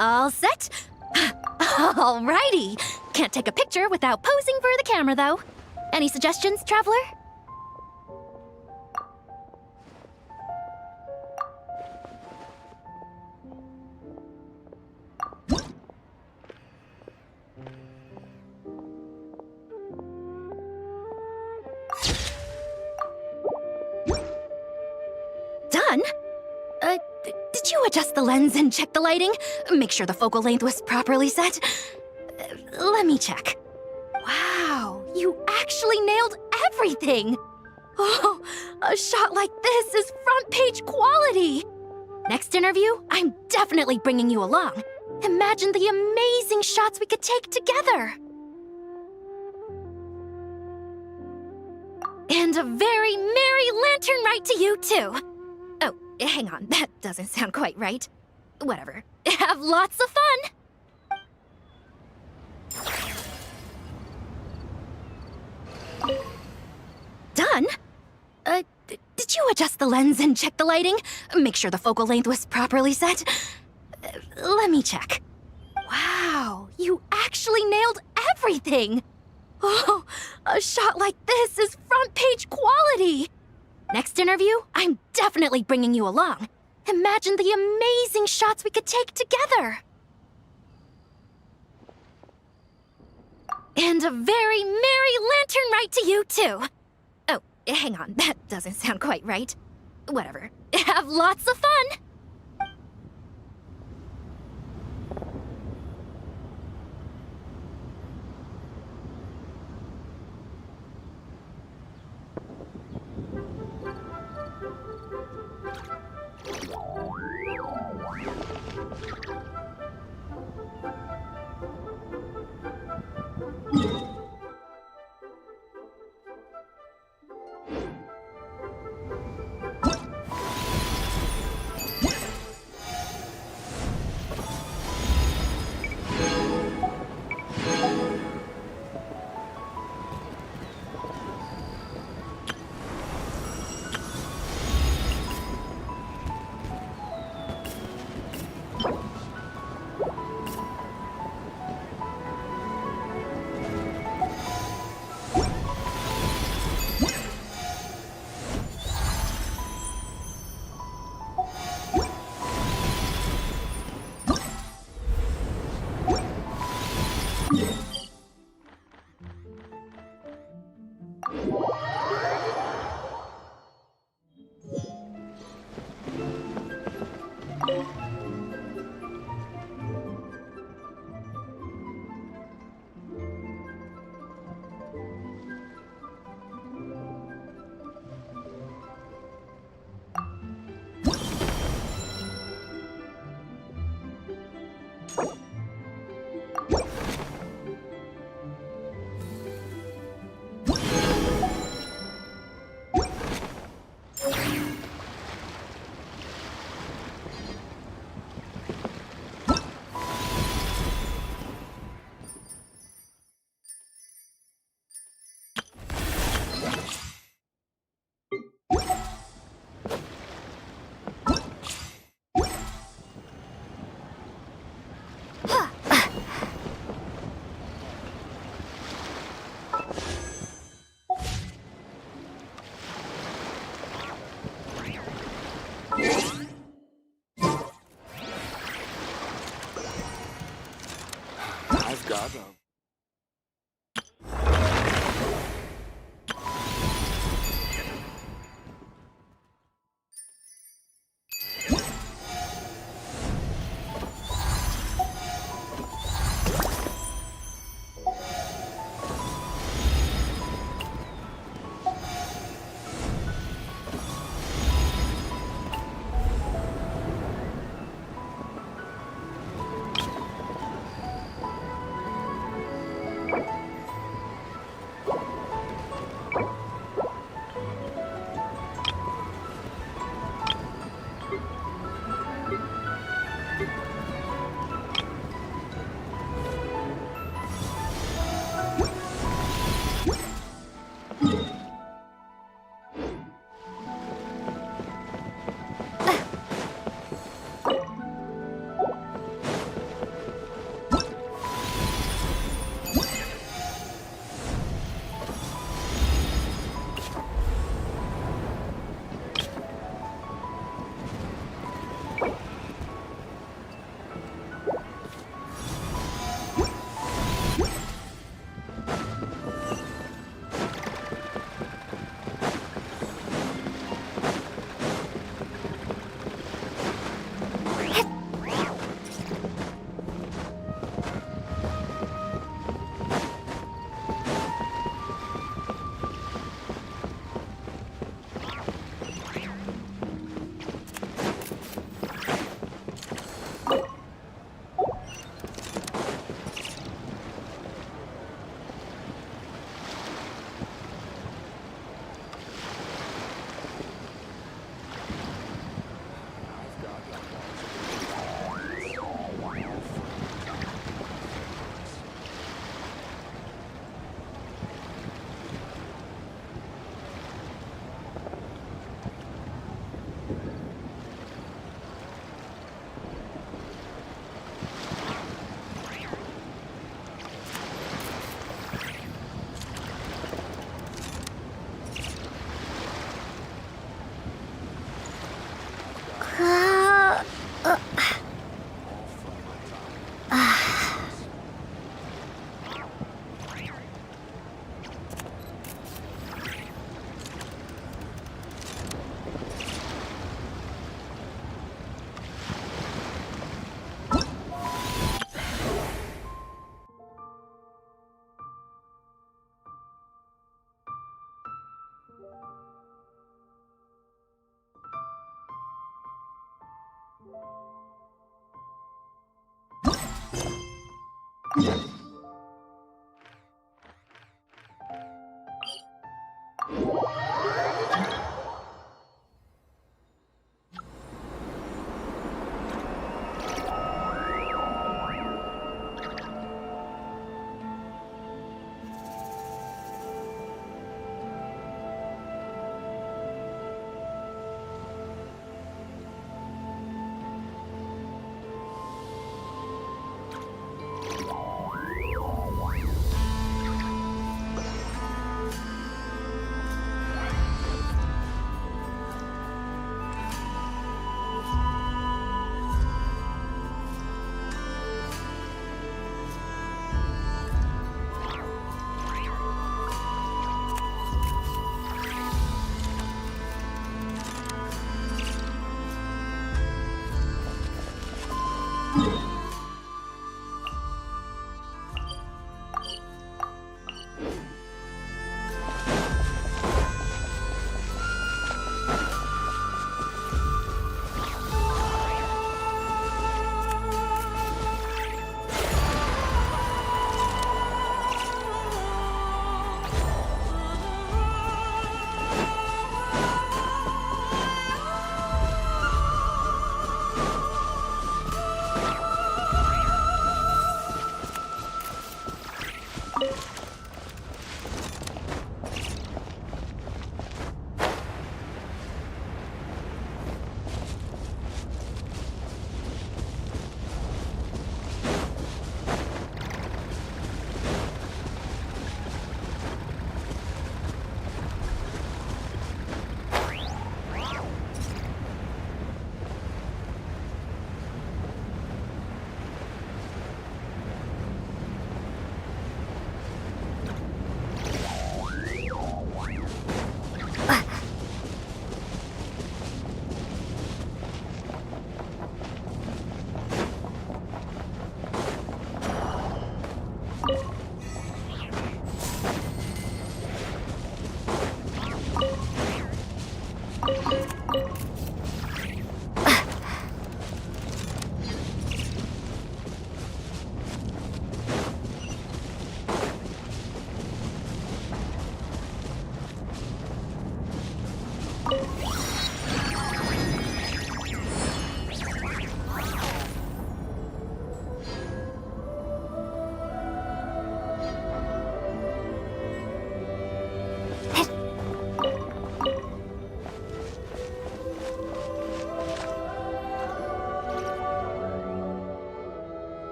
All set? Alrighty. Can't take a picture without posing for the camera, though. Any suggestions, Traveler? Done? Did you adjust the lens and check the lighting? Make sure the focal length was properly set? Let me check. Wow, you actually nailed everything! Oh, a shot like this is front page quality! Next interview, I'm definitely bringing you along. Imagine the amazing shots we could take together! And a very merry lantern rite to you, too! Oh, hang on, that doesn't sound quite right. Whatever. Have lots of fun! Done? Did you adjust the lens and check the lighting? Make sure the focal length was properly set? Let me check. Wow, you actually nailed everything! Oh, a shot like this is front page quality! Next interview, I'm definitely bringing you along. Imagine the amazing shots we could take together! And a very merry lantern rite to you, too! Oh, hang on, that doesn't sound quite right. Whatever. Have lots of fun!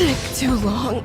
take too long.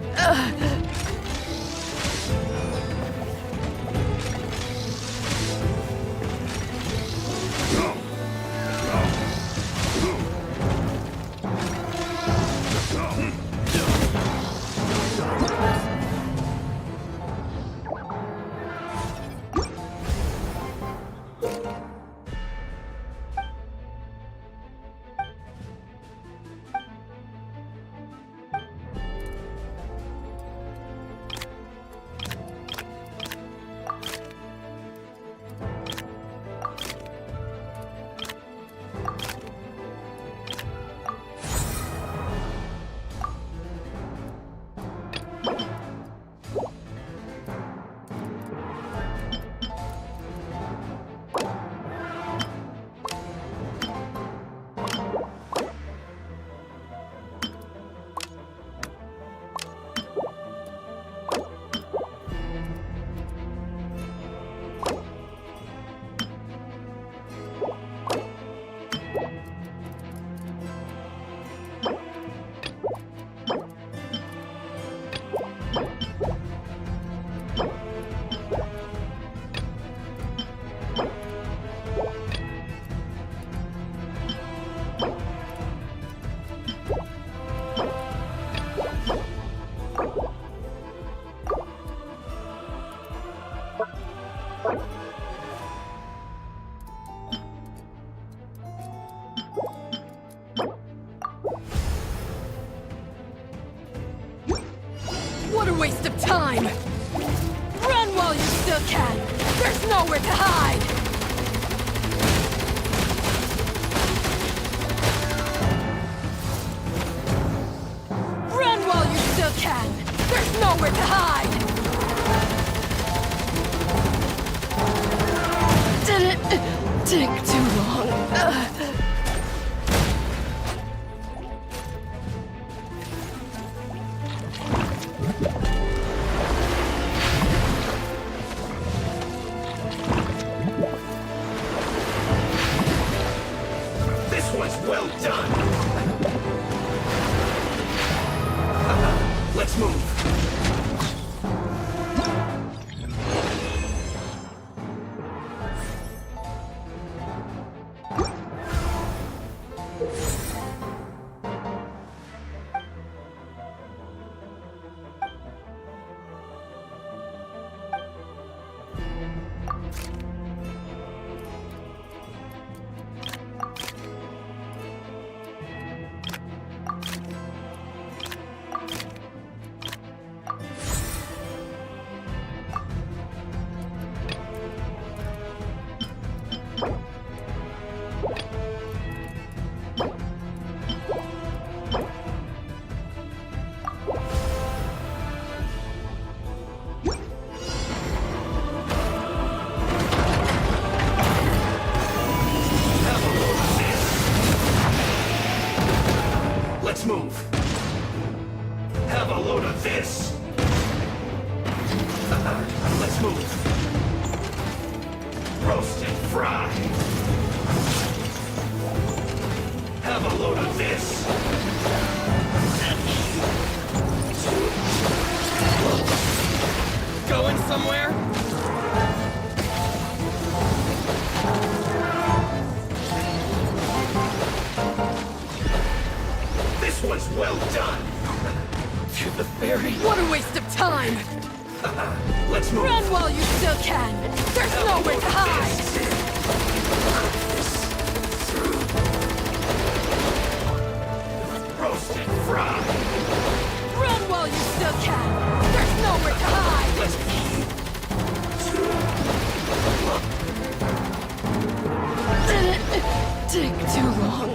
What a waste of time! Run while you still can! There's nowhere to hide! Run while you still can! There's nowhere to hide! Did it take too long? This was well done! Let's move. Let's move. Have a load of this. Let's move. Roast and fry. Have a load of this. Going somewhere? This was well done. To the ferry. What a waste of time! Let's move. Run while you still can! There's nowhere to hide! Roast and fry. Run while you still can! There's nowhere to hide! Did it take too long?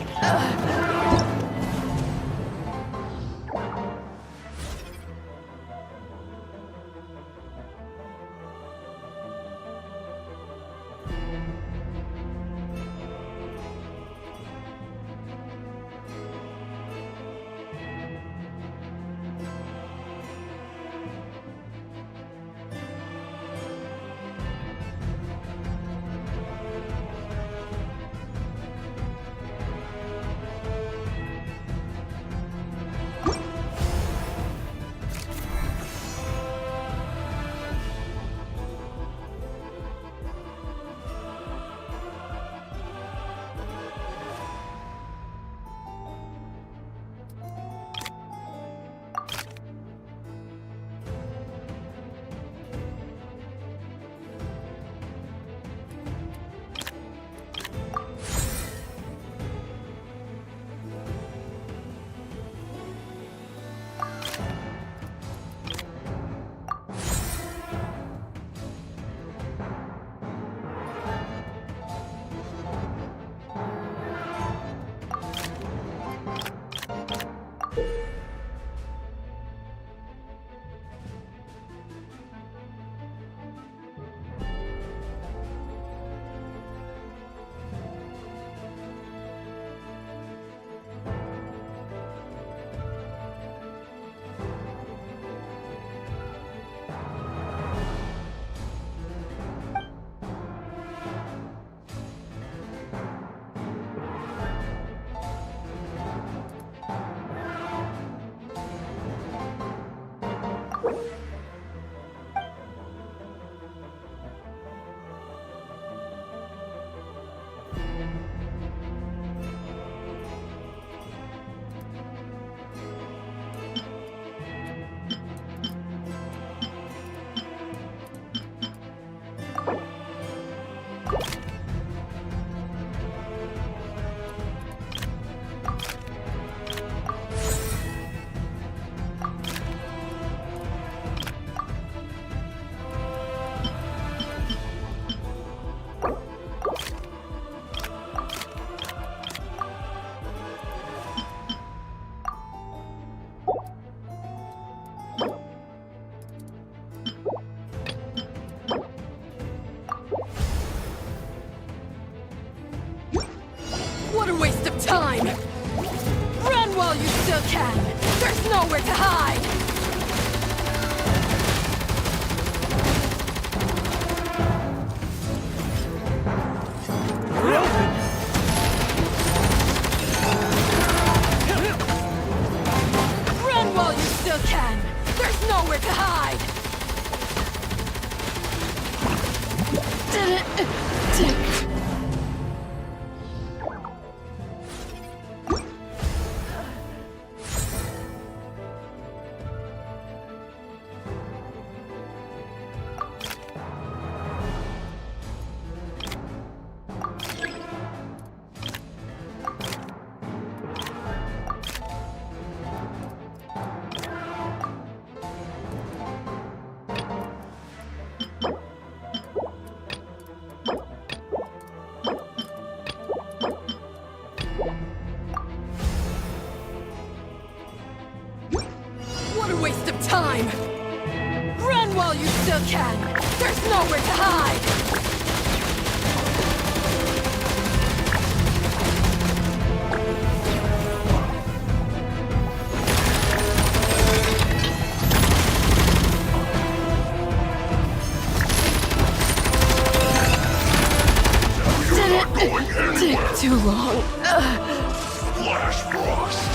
nowhere to hide! Run while you still can! There's nowhere to hide! What a waste of time! Run while you still can! There's nowhere to hide! Did it take too long? Flash frost.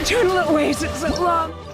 eternal that waited so long.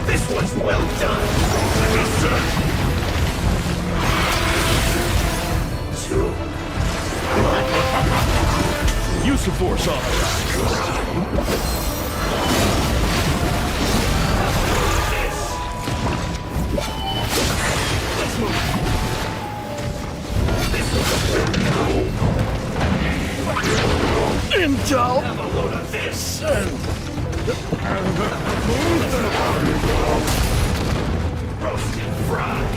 This was well done! Use the force, officer. Intel! Have a load of this, roast and fried.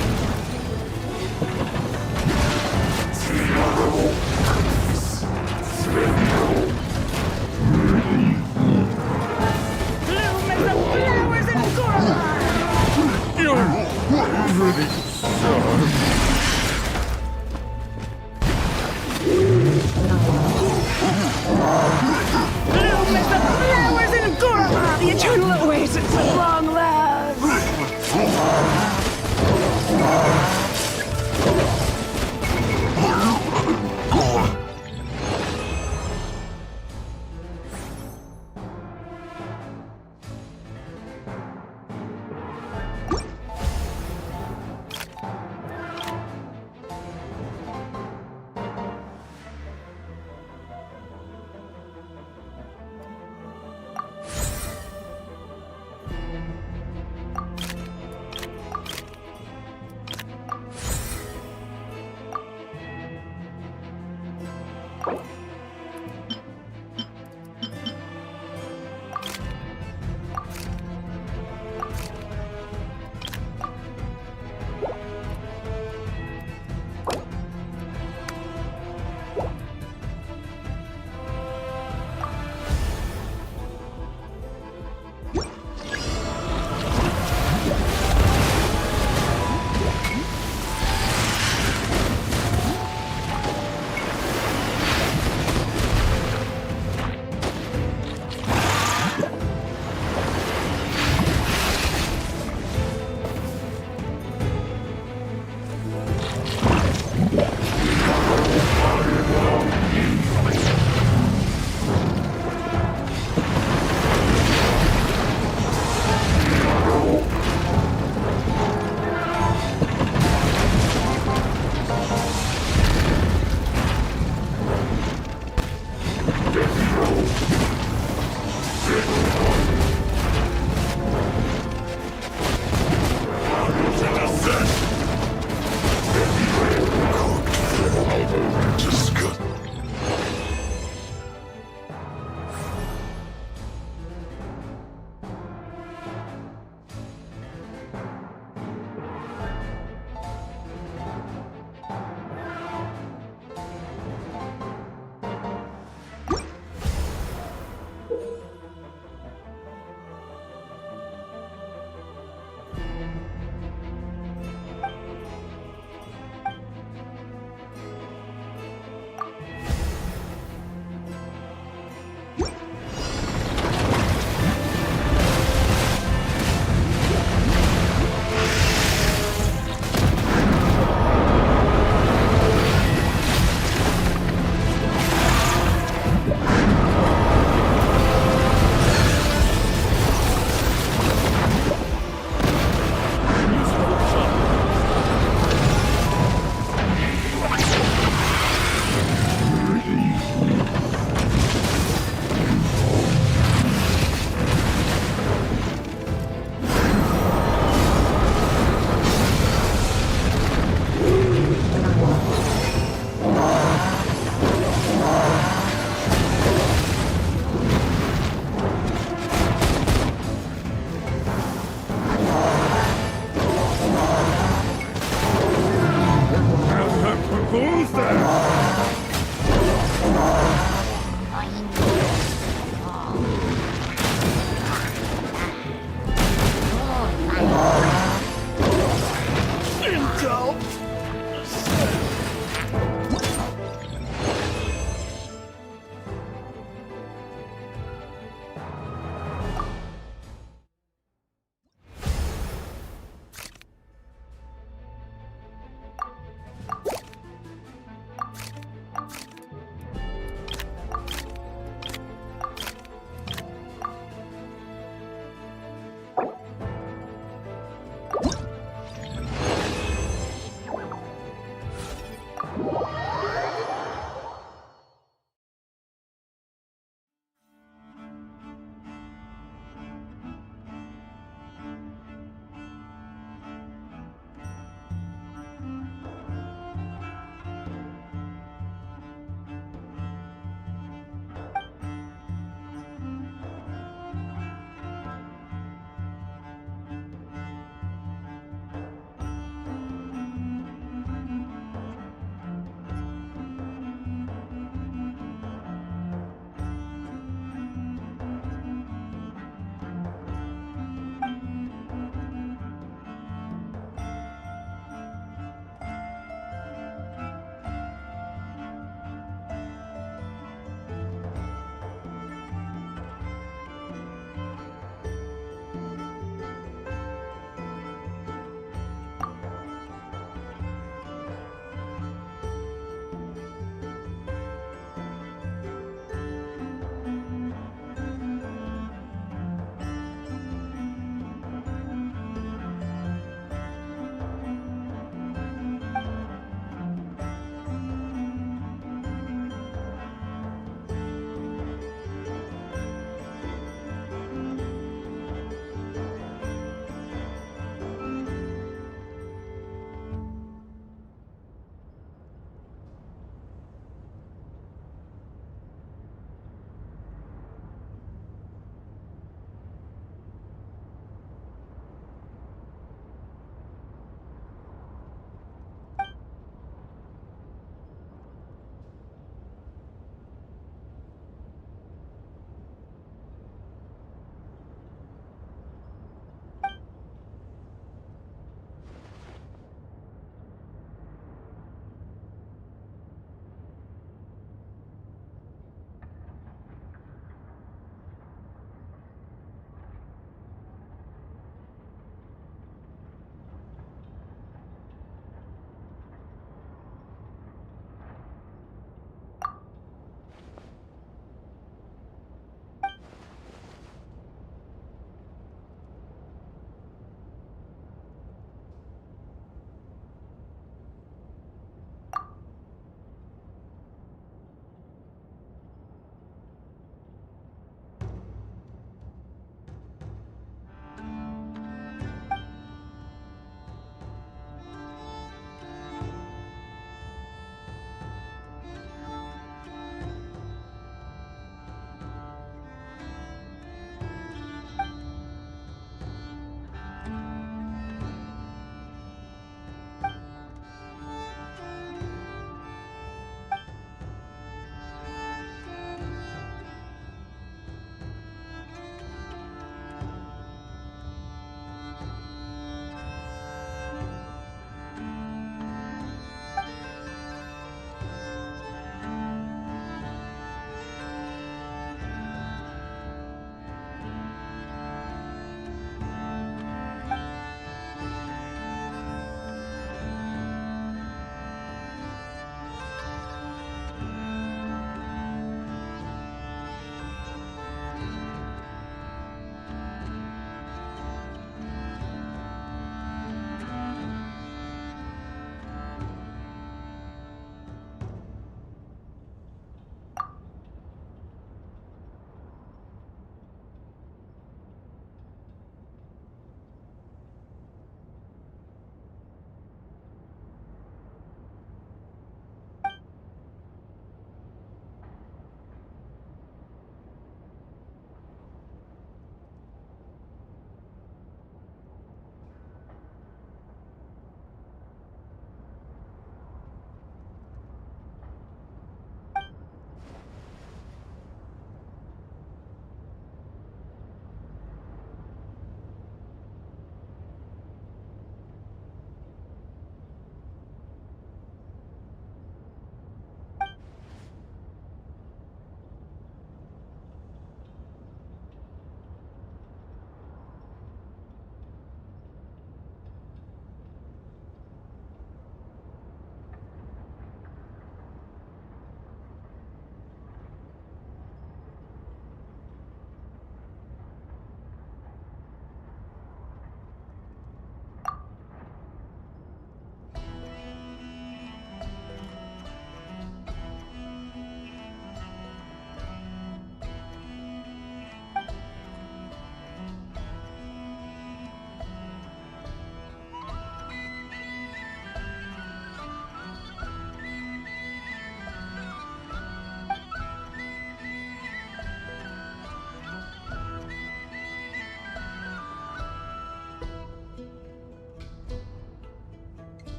Bloom as the flowers in Gorla! You're ready, son. Bloom as the flowers in Gorla! The eternal oasis of long love!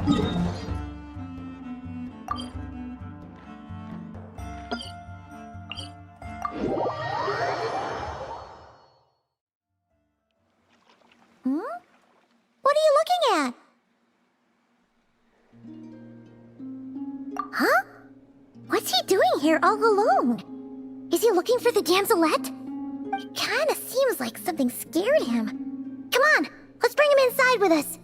Hmm? What are you looking at? Huh? What's he doing here all alone? Is he looking for the damselette? It kinda seems like something scared him. Come on, let's bring him inside with us.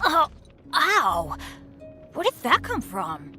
Oh, ow! Where did that come from?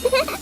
Oh.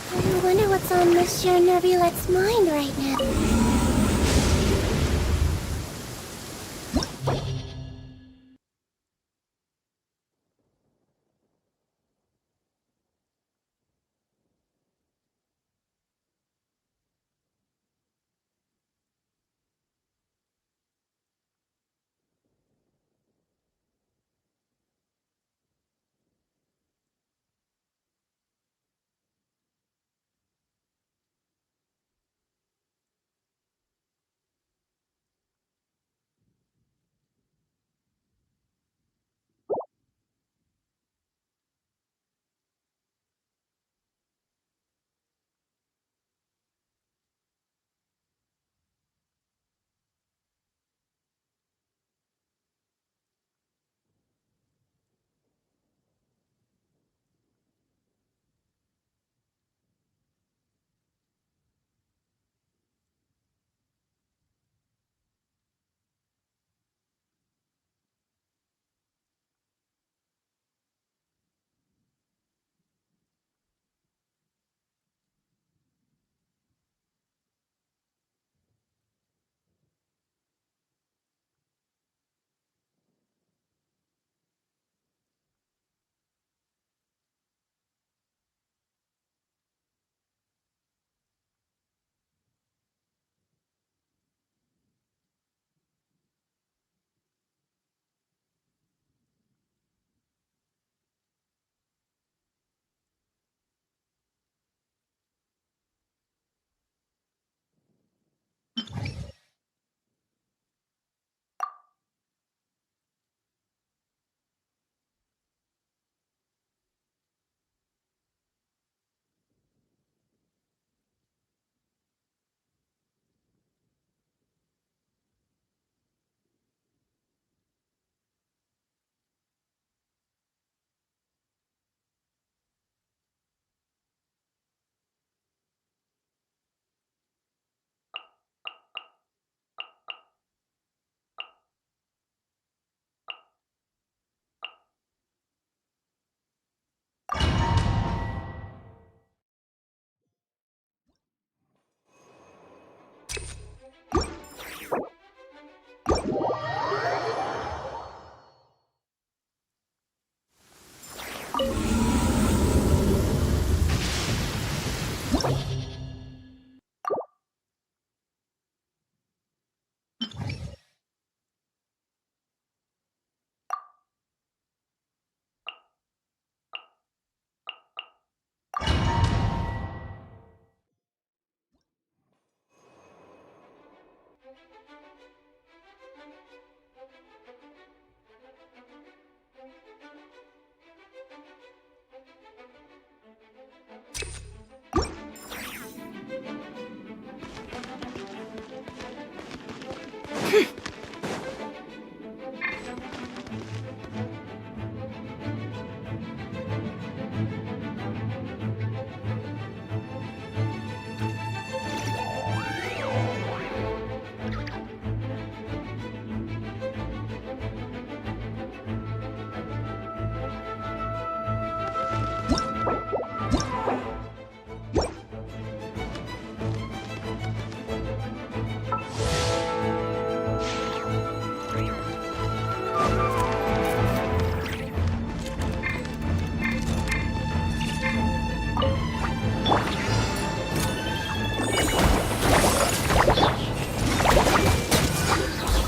I wonder what's on Monsieur Nervulet's mind right now.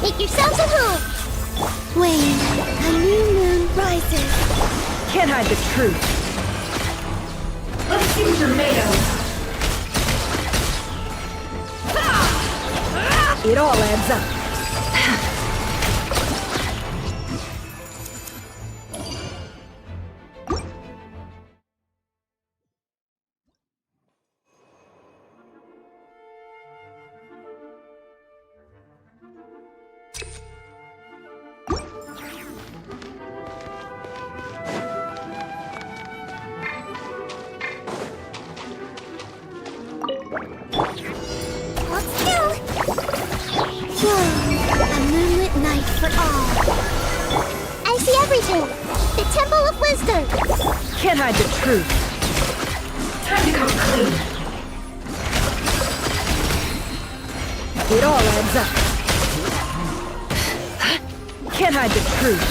Make yourselves at home. Wayne, a new moon rises. Can't hide the truth. Let's see what you're made of. It all adds up. Let's go. Whoa, a moonlit night for all. I see everything. The Temple of Wisdom. Can't hide the truth. Time to come clean. It all adds up. Can't hide the truth.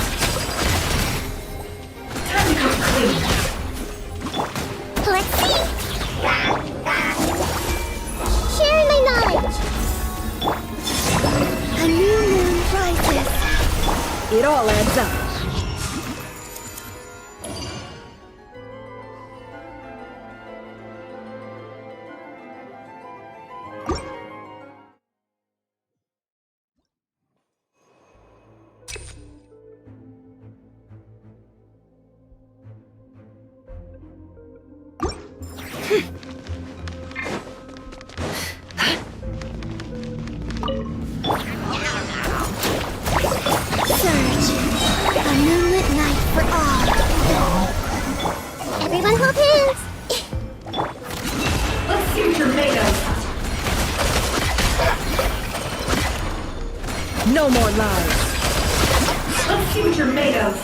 Time to come clean. Let's see. Sharing my knowledge. A new moon rises. It all adds up. Surge, a moonlit night for all. Everyone hold hands. Let's see what you're made of. No more lies. Let's see what you're made of.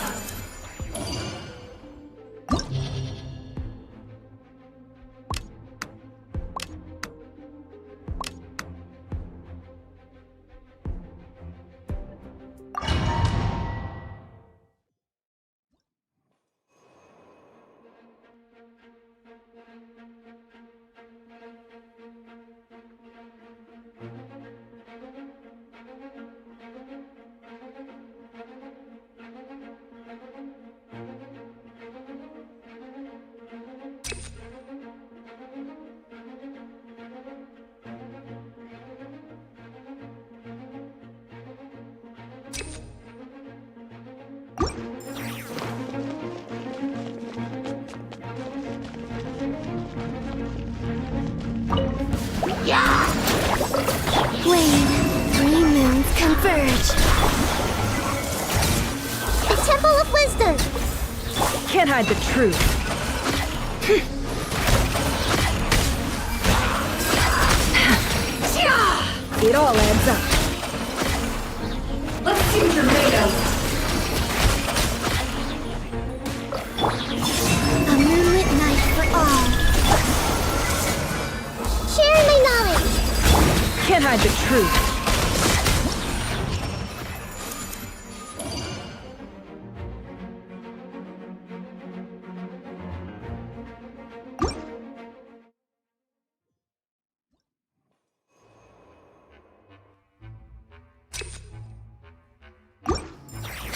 Wayne, 3 moons converge. The Temple of Wisdom. Can't hide the truth. It all adds up. Let's see what you're made of. A moonlit night for all. Sharing my knowledge. Can't hide the truth.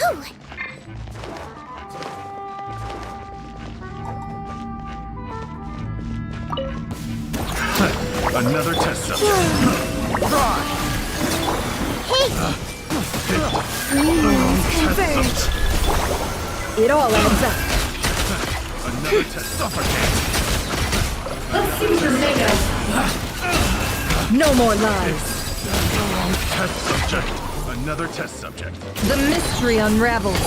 Whew! Another test subject. Hey! Converge. It all adds up. Another test suffocate. Let's see what you're made of. No more lies. Test subject. Another test subject. The mystery unravels.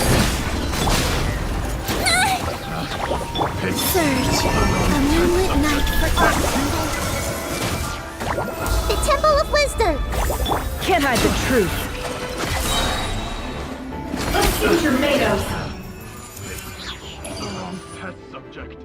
Surge. A moonlit night forgotten. The Temple of Wisdom. Can't hide the truth. Let's see what you're made of. Test subject.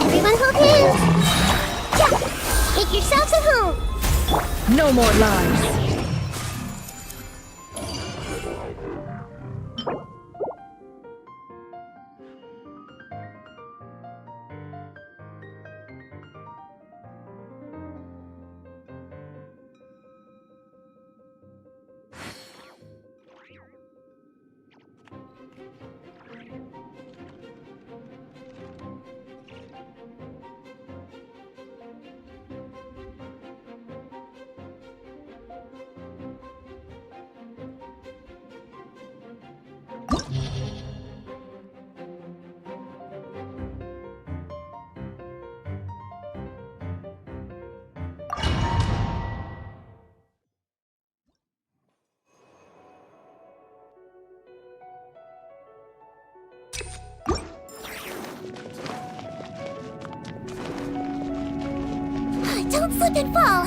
Everyone hold hands. Yeah. Make yourselves at home. No more lies. Don't slip and fall.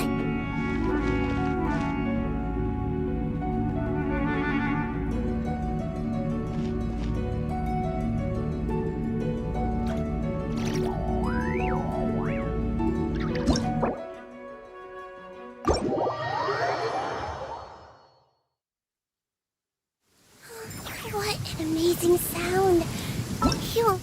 What an amazing sound. Phew.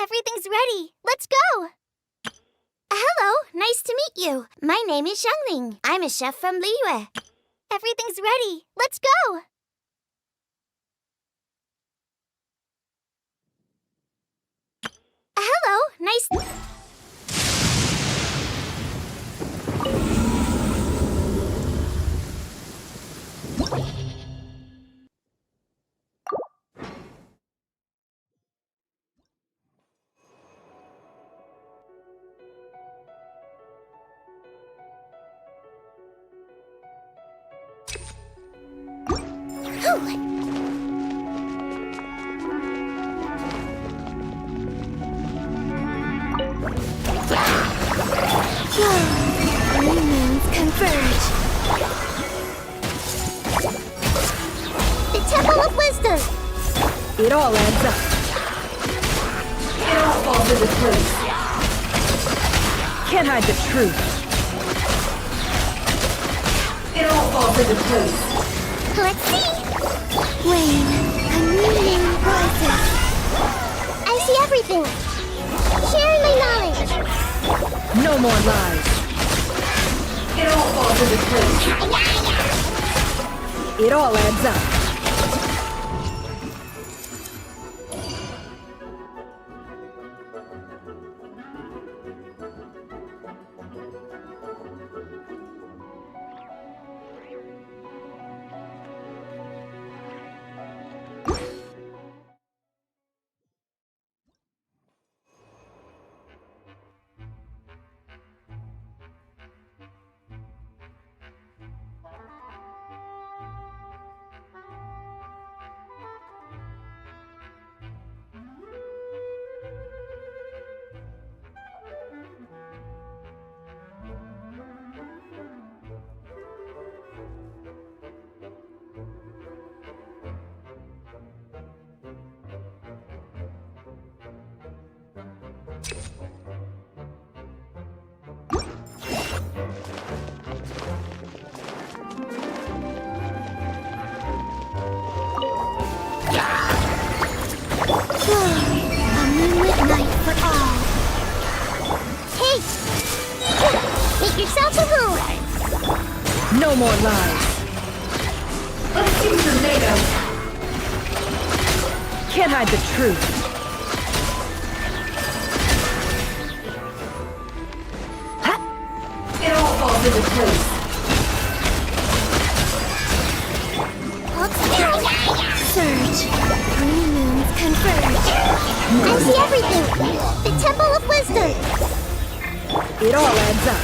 Everything's ready. Let's go. Hello, nice to meet you. My name is Xiangling. I'm a chef from Liyue. Everything's ready. Let's go. Hello, nice. Humans converge. The Temple of Wisdom. It all adds up. It all falls into place. Can't hide the truth. It all falls into place. Let's see. Rain, a new name rises. I see everything. Share my knowledge. No more lies. It all falls into place. It all adds up. for all. Hey! Make yourself a home! No more lies. Can't hide the truth. It all falls into place. Surge. Three moons converge. I see everything. The Temple of Wisdom. It all adds up.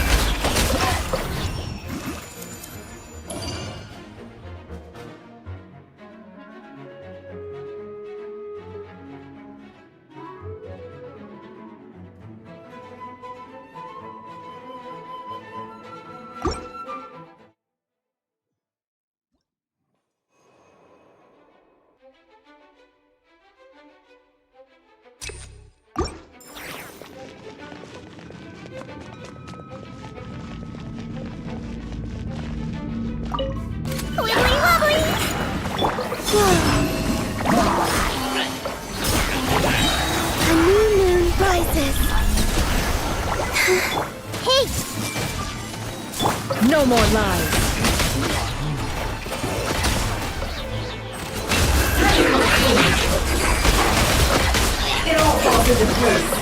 Wibbly wobbly! A new moon rises. Hey! No more lies. It all falls into place.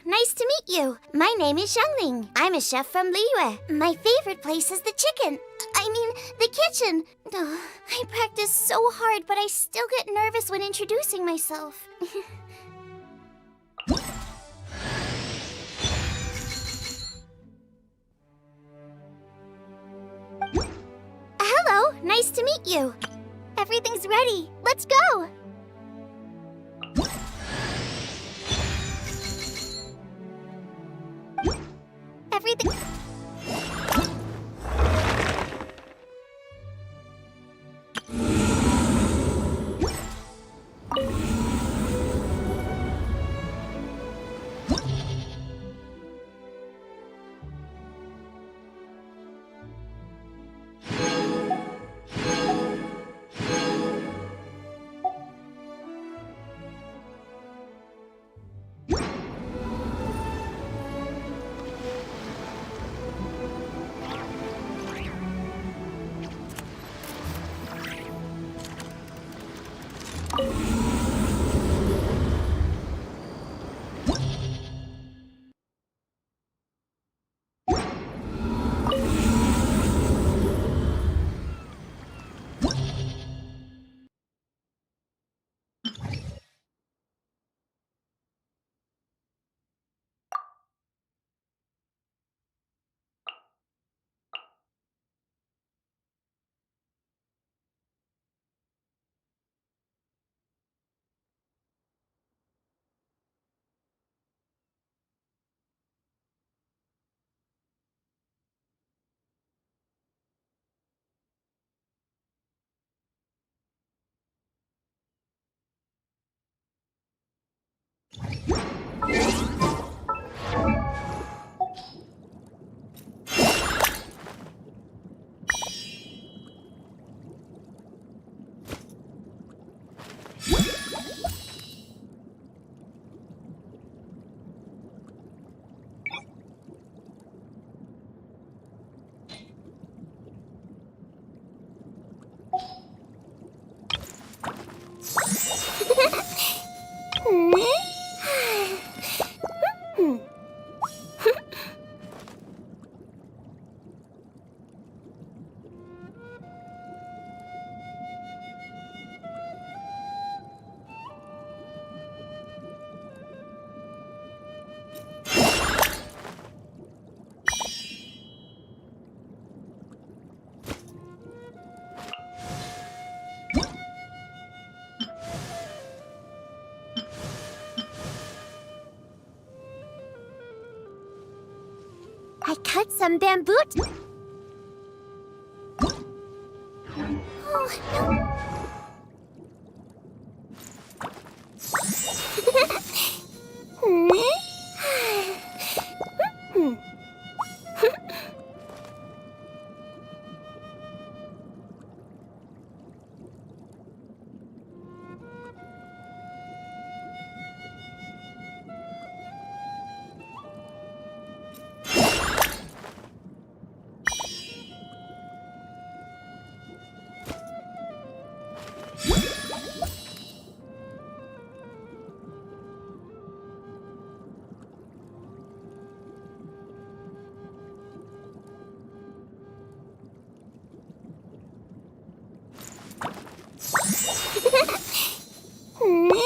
Nice to meet you. My name is Xiangling. I'm a chef from Liyue. My favorite place is the the kitchen. I practice so hard, but I still get nervous when introducing myself. Hello, nice to meet you. Everything's ready. Let's go. Everything. I cut some bamboo. Oh, no.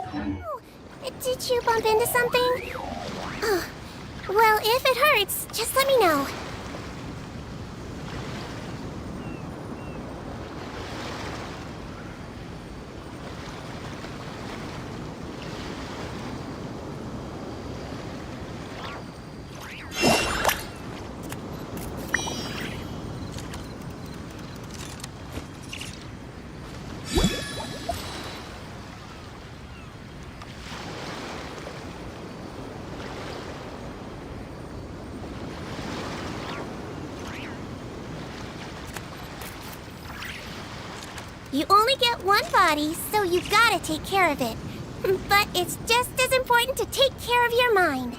Oh, did you bump into something? Oh, well, if it hurts, just let me know. You only get one body, so you gotta take care of it. But it's just as important to take care of your mind.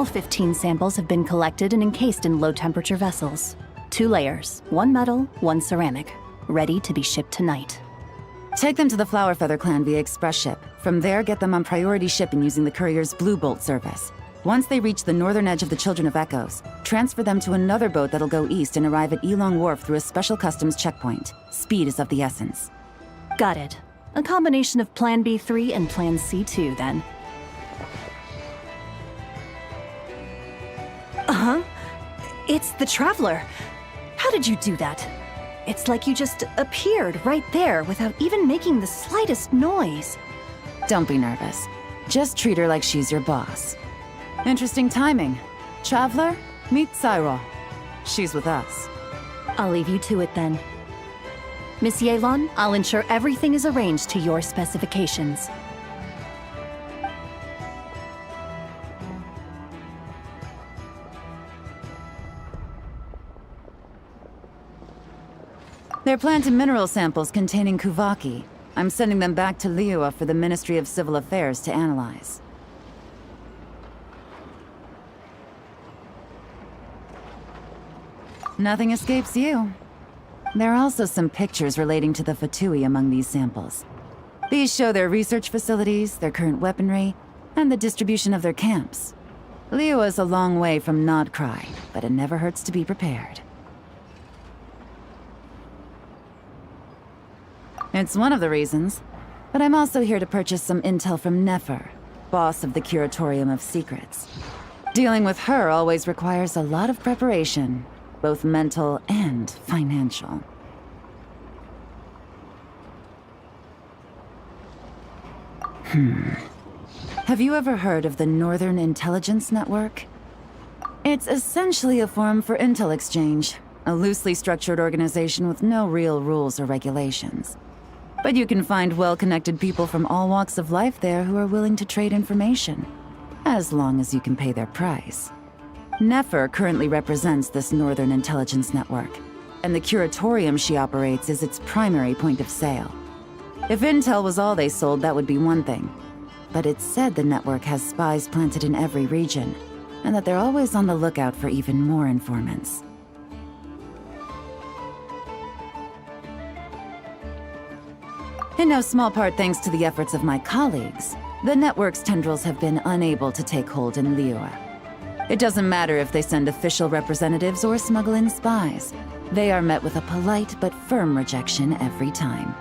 All 15 samples have been collected and encased in low-temperature vessels. 2 layers, 1 metal, 1 ceramic, ready to be shipped tonight. Take them to the Flowerfeather clan via express ship. From there, get them on priority shipping using the courier's Blue Bolt service. Once they reach the northern edge of the Children of Echoes, transfer them to another boat that'll go east and arrive at Elong Wharf through a special customs checkpoint. Speed is of the essence. Got it. A combination of Plan B3 and Plan C2, then. Uh-huh. It's the Traveler. How did you do that? It's like you just appeared right there without even making the slightest noise. Don't be nervous. Just treat her like she's your boss. Interesting timing. Traveler, meet Cyril. She's with us. I'll leave you to it then. Miss Yelan, I'll ensure everything is arranged to your specifications. They're plant and mineral samples containing Kuvaki. I'm sending them back to Liua for the Ministry of Civil Affairs to analyze. Nothing escapes you. There are also some pictures relating to the Fatui among these samples. These show their research facilities, their current weaponry, and the distribution of their camps. Liua is a long way from Nodcry, but it never hurts to be prepared. It's one of the reasons, but I'm also here to purchase some intel from Nefer, boss of the Curatorium of Secrets. Dealing with her always requires a lot of preparation, both mental and financial. Have you ever heard of the Northern Intelligence Network? It's essentially a forum for intel exchange, a loosely structured organization with no real rules or regulations. But you can find well-connected people from all walks of life there who are willing to trade information, as long as you can pay their price. Nefer currently represents this Northern Intelligence Network, and the Curatorium she operates is its primary point of sale. If intel was all they sold, that would be one thing. But it's said the network has spies planted in every region, and that they're always on the lookout for even more informants. In no small part thanks to the efforts of my colleagues, the network's tendrils have been unable to take hold in Liua. It doesn't matter if they send official representatives or smuggle in spies. They are met with a polite but firm rejection every time.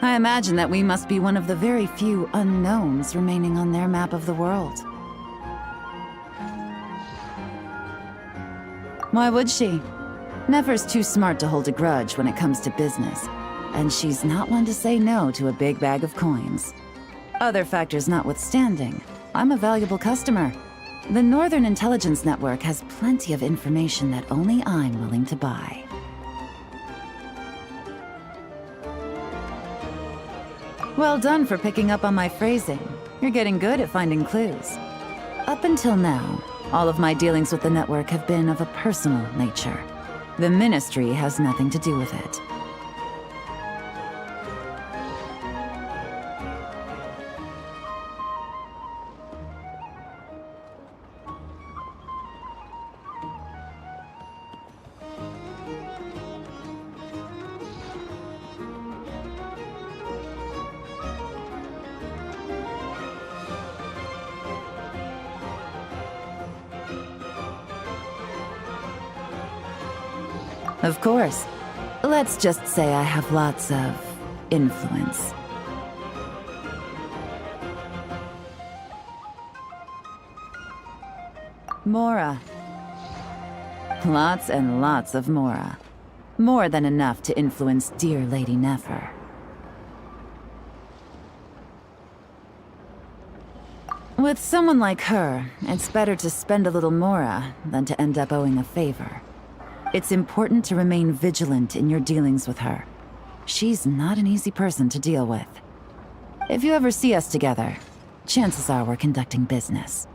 I imagine that we must be one of the very few unknowns remaining on their map of the world. Why would she? Nefer's too smart to hold a grudge when it comes to business, and she's not one to say no to a big bag of coins. Other factors notwithstanding, I'm a valuable customer. The Northern Intelligence Network has plenty of information that only I'm willing to buy. Well done for picking up on my phrasing. You're getting good at finding clues. Up until now, all of my dealings with the network have been of a personal nature. The Ministry has nothing to do with it. Of course. Let's just say I have lots of influence. Mora. Lots and lots of Mora. More than enough to influence dear Lady Nefer. With someone like her, it's better to spend a little Mora than to end up owing a favor. It's important to remain vigilant in your dealings with her. She's not an easy person to deal with. If you ever see us together, chances are we're conducting business.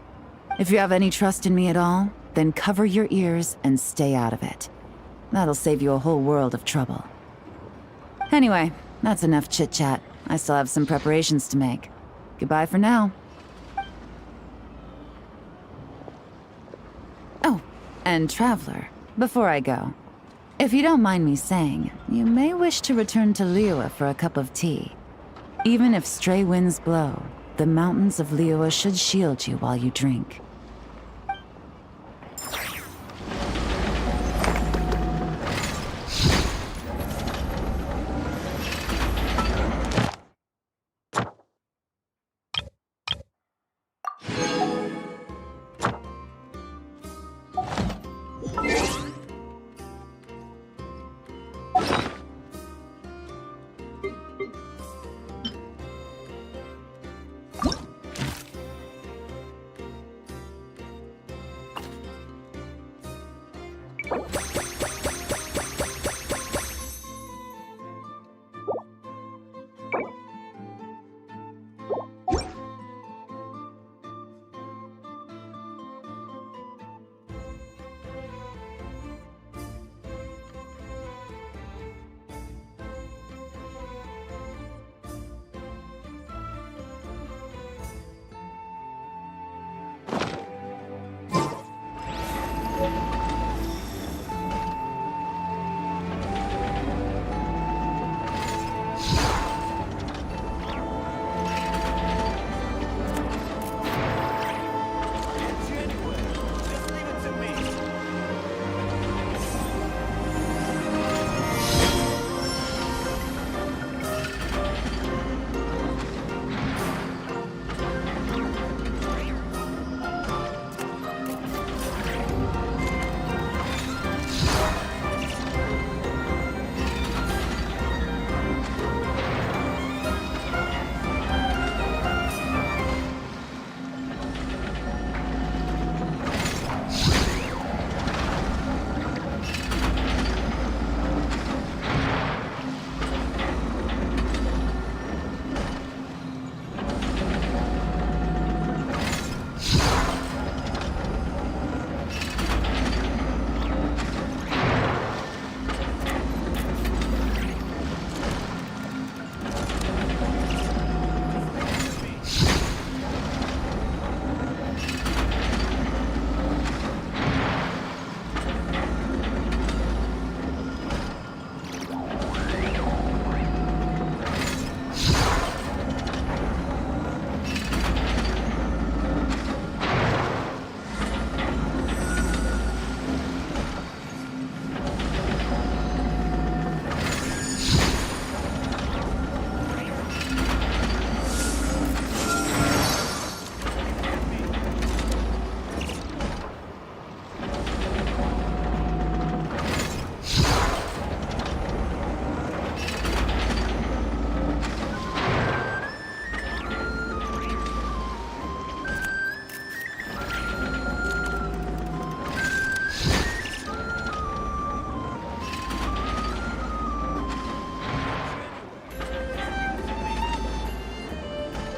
If you have any trust in me at all, then cover your ears and stay out of it. That'll save you a whole world of trouble. Anyway, that's enough chit-chat. I still have some preparations to make. Goodbye for now. And Traveler, before I go, if you don't mind me saying, you may wish to return to Liyue for a cup of tea. Even if stray winds blow, the mountains of Liyue should shield you while you drink.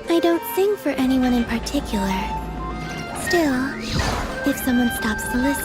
I don't sing for anyone in particular. Still, if someone stops to listen,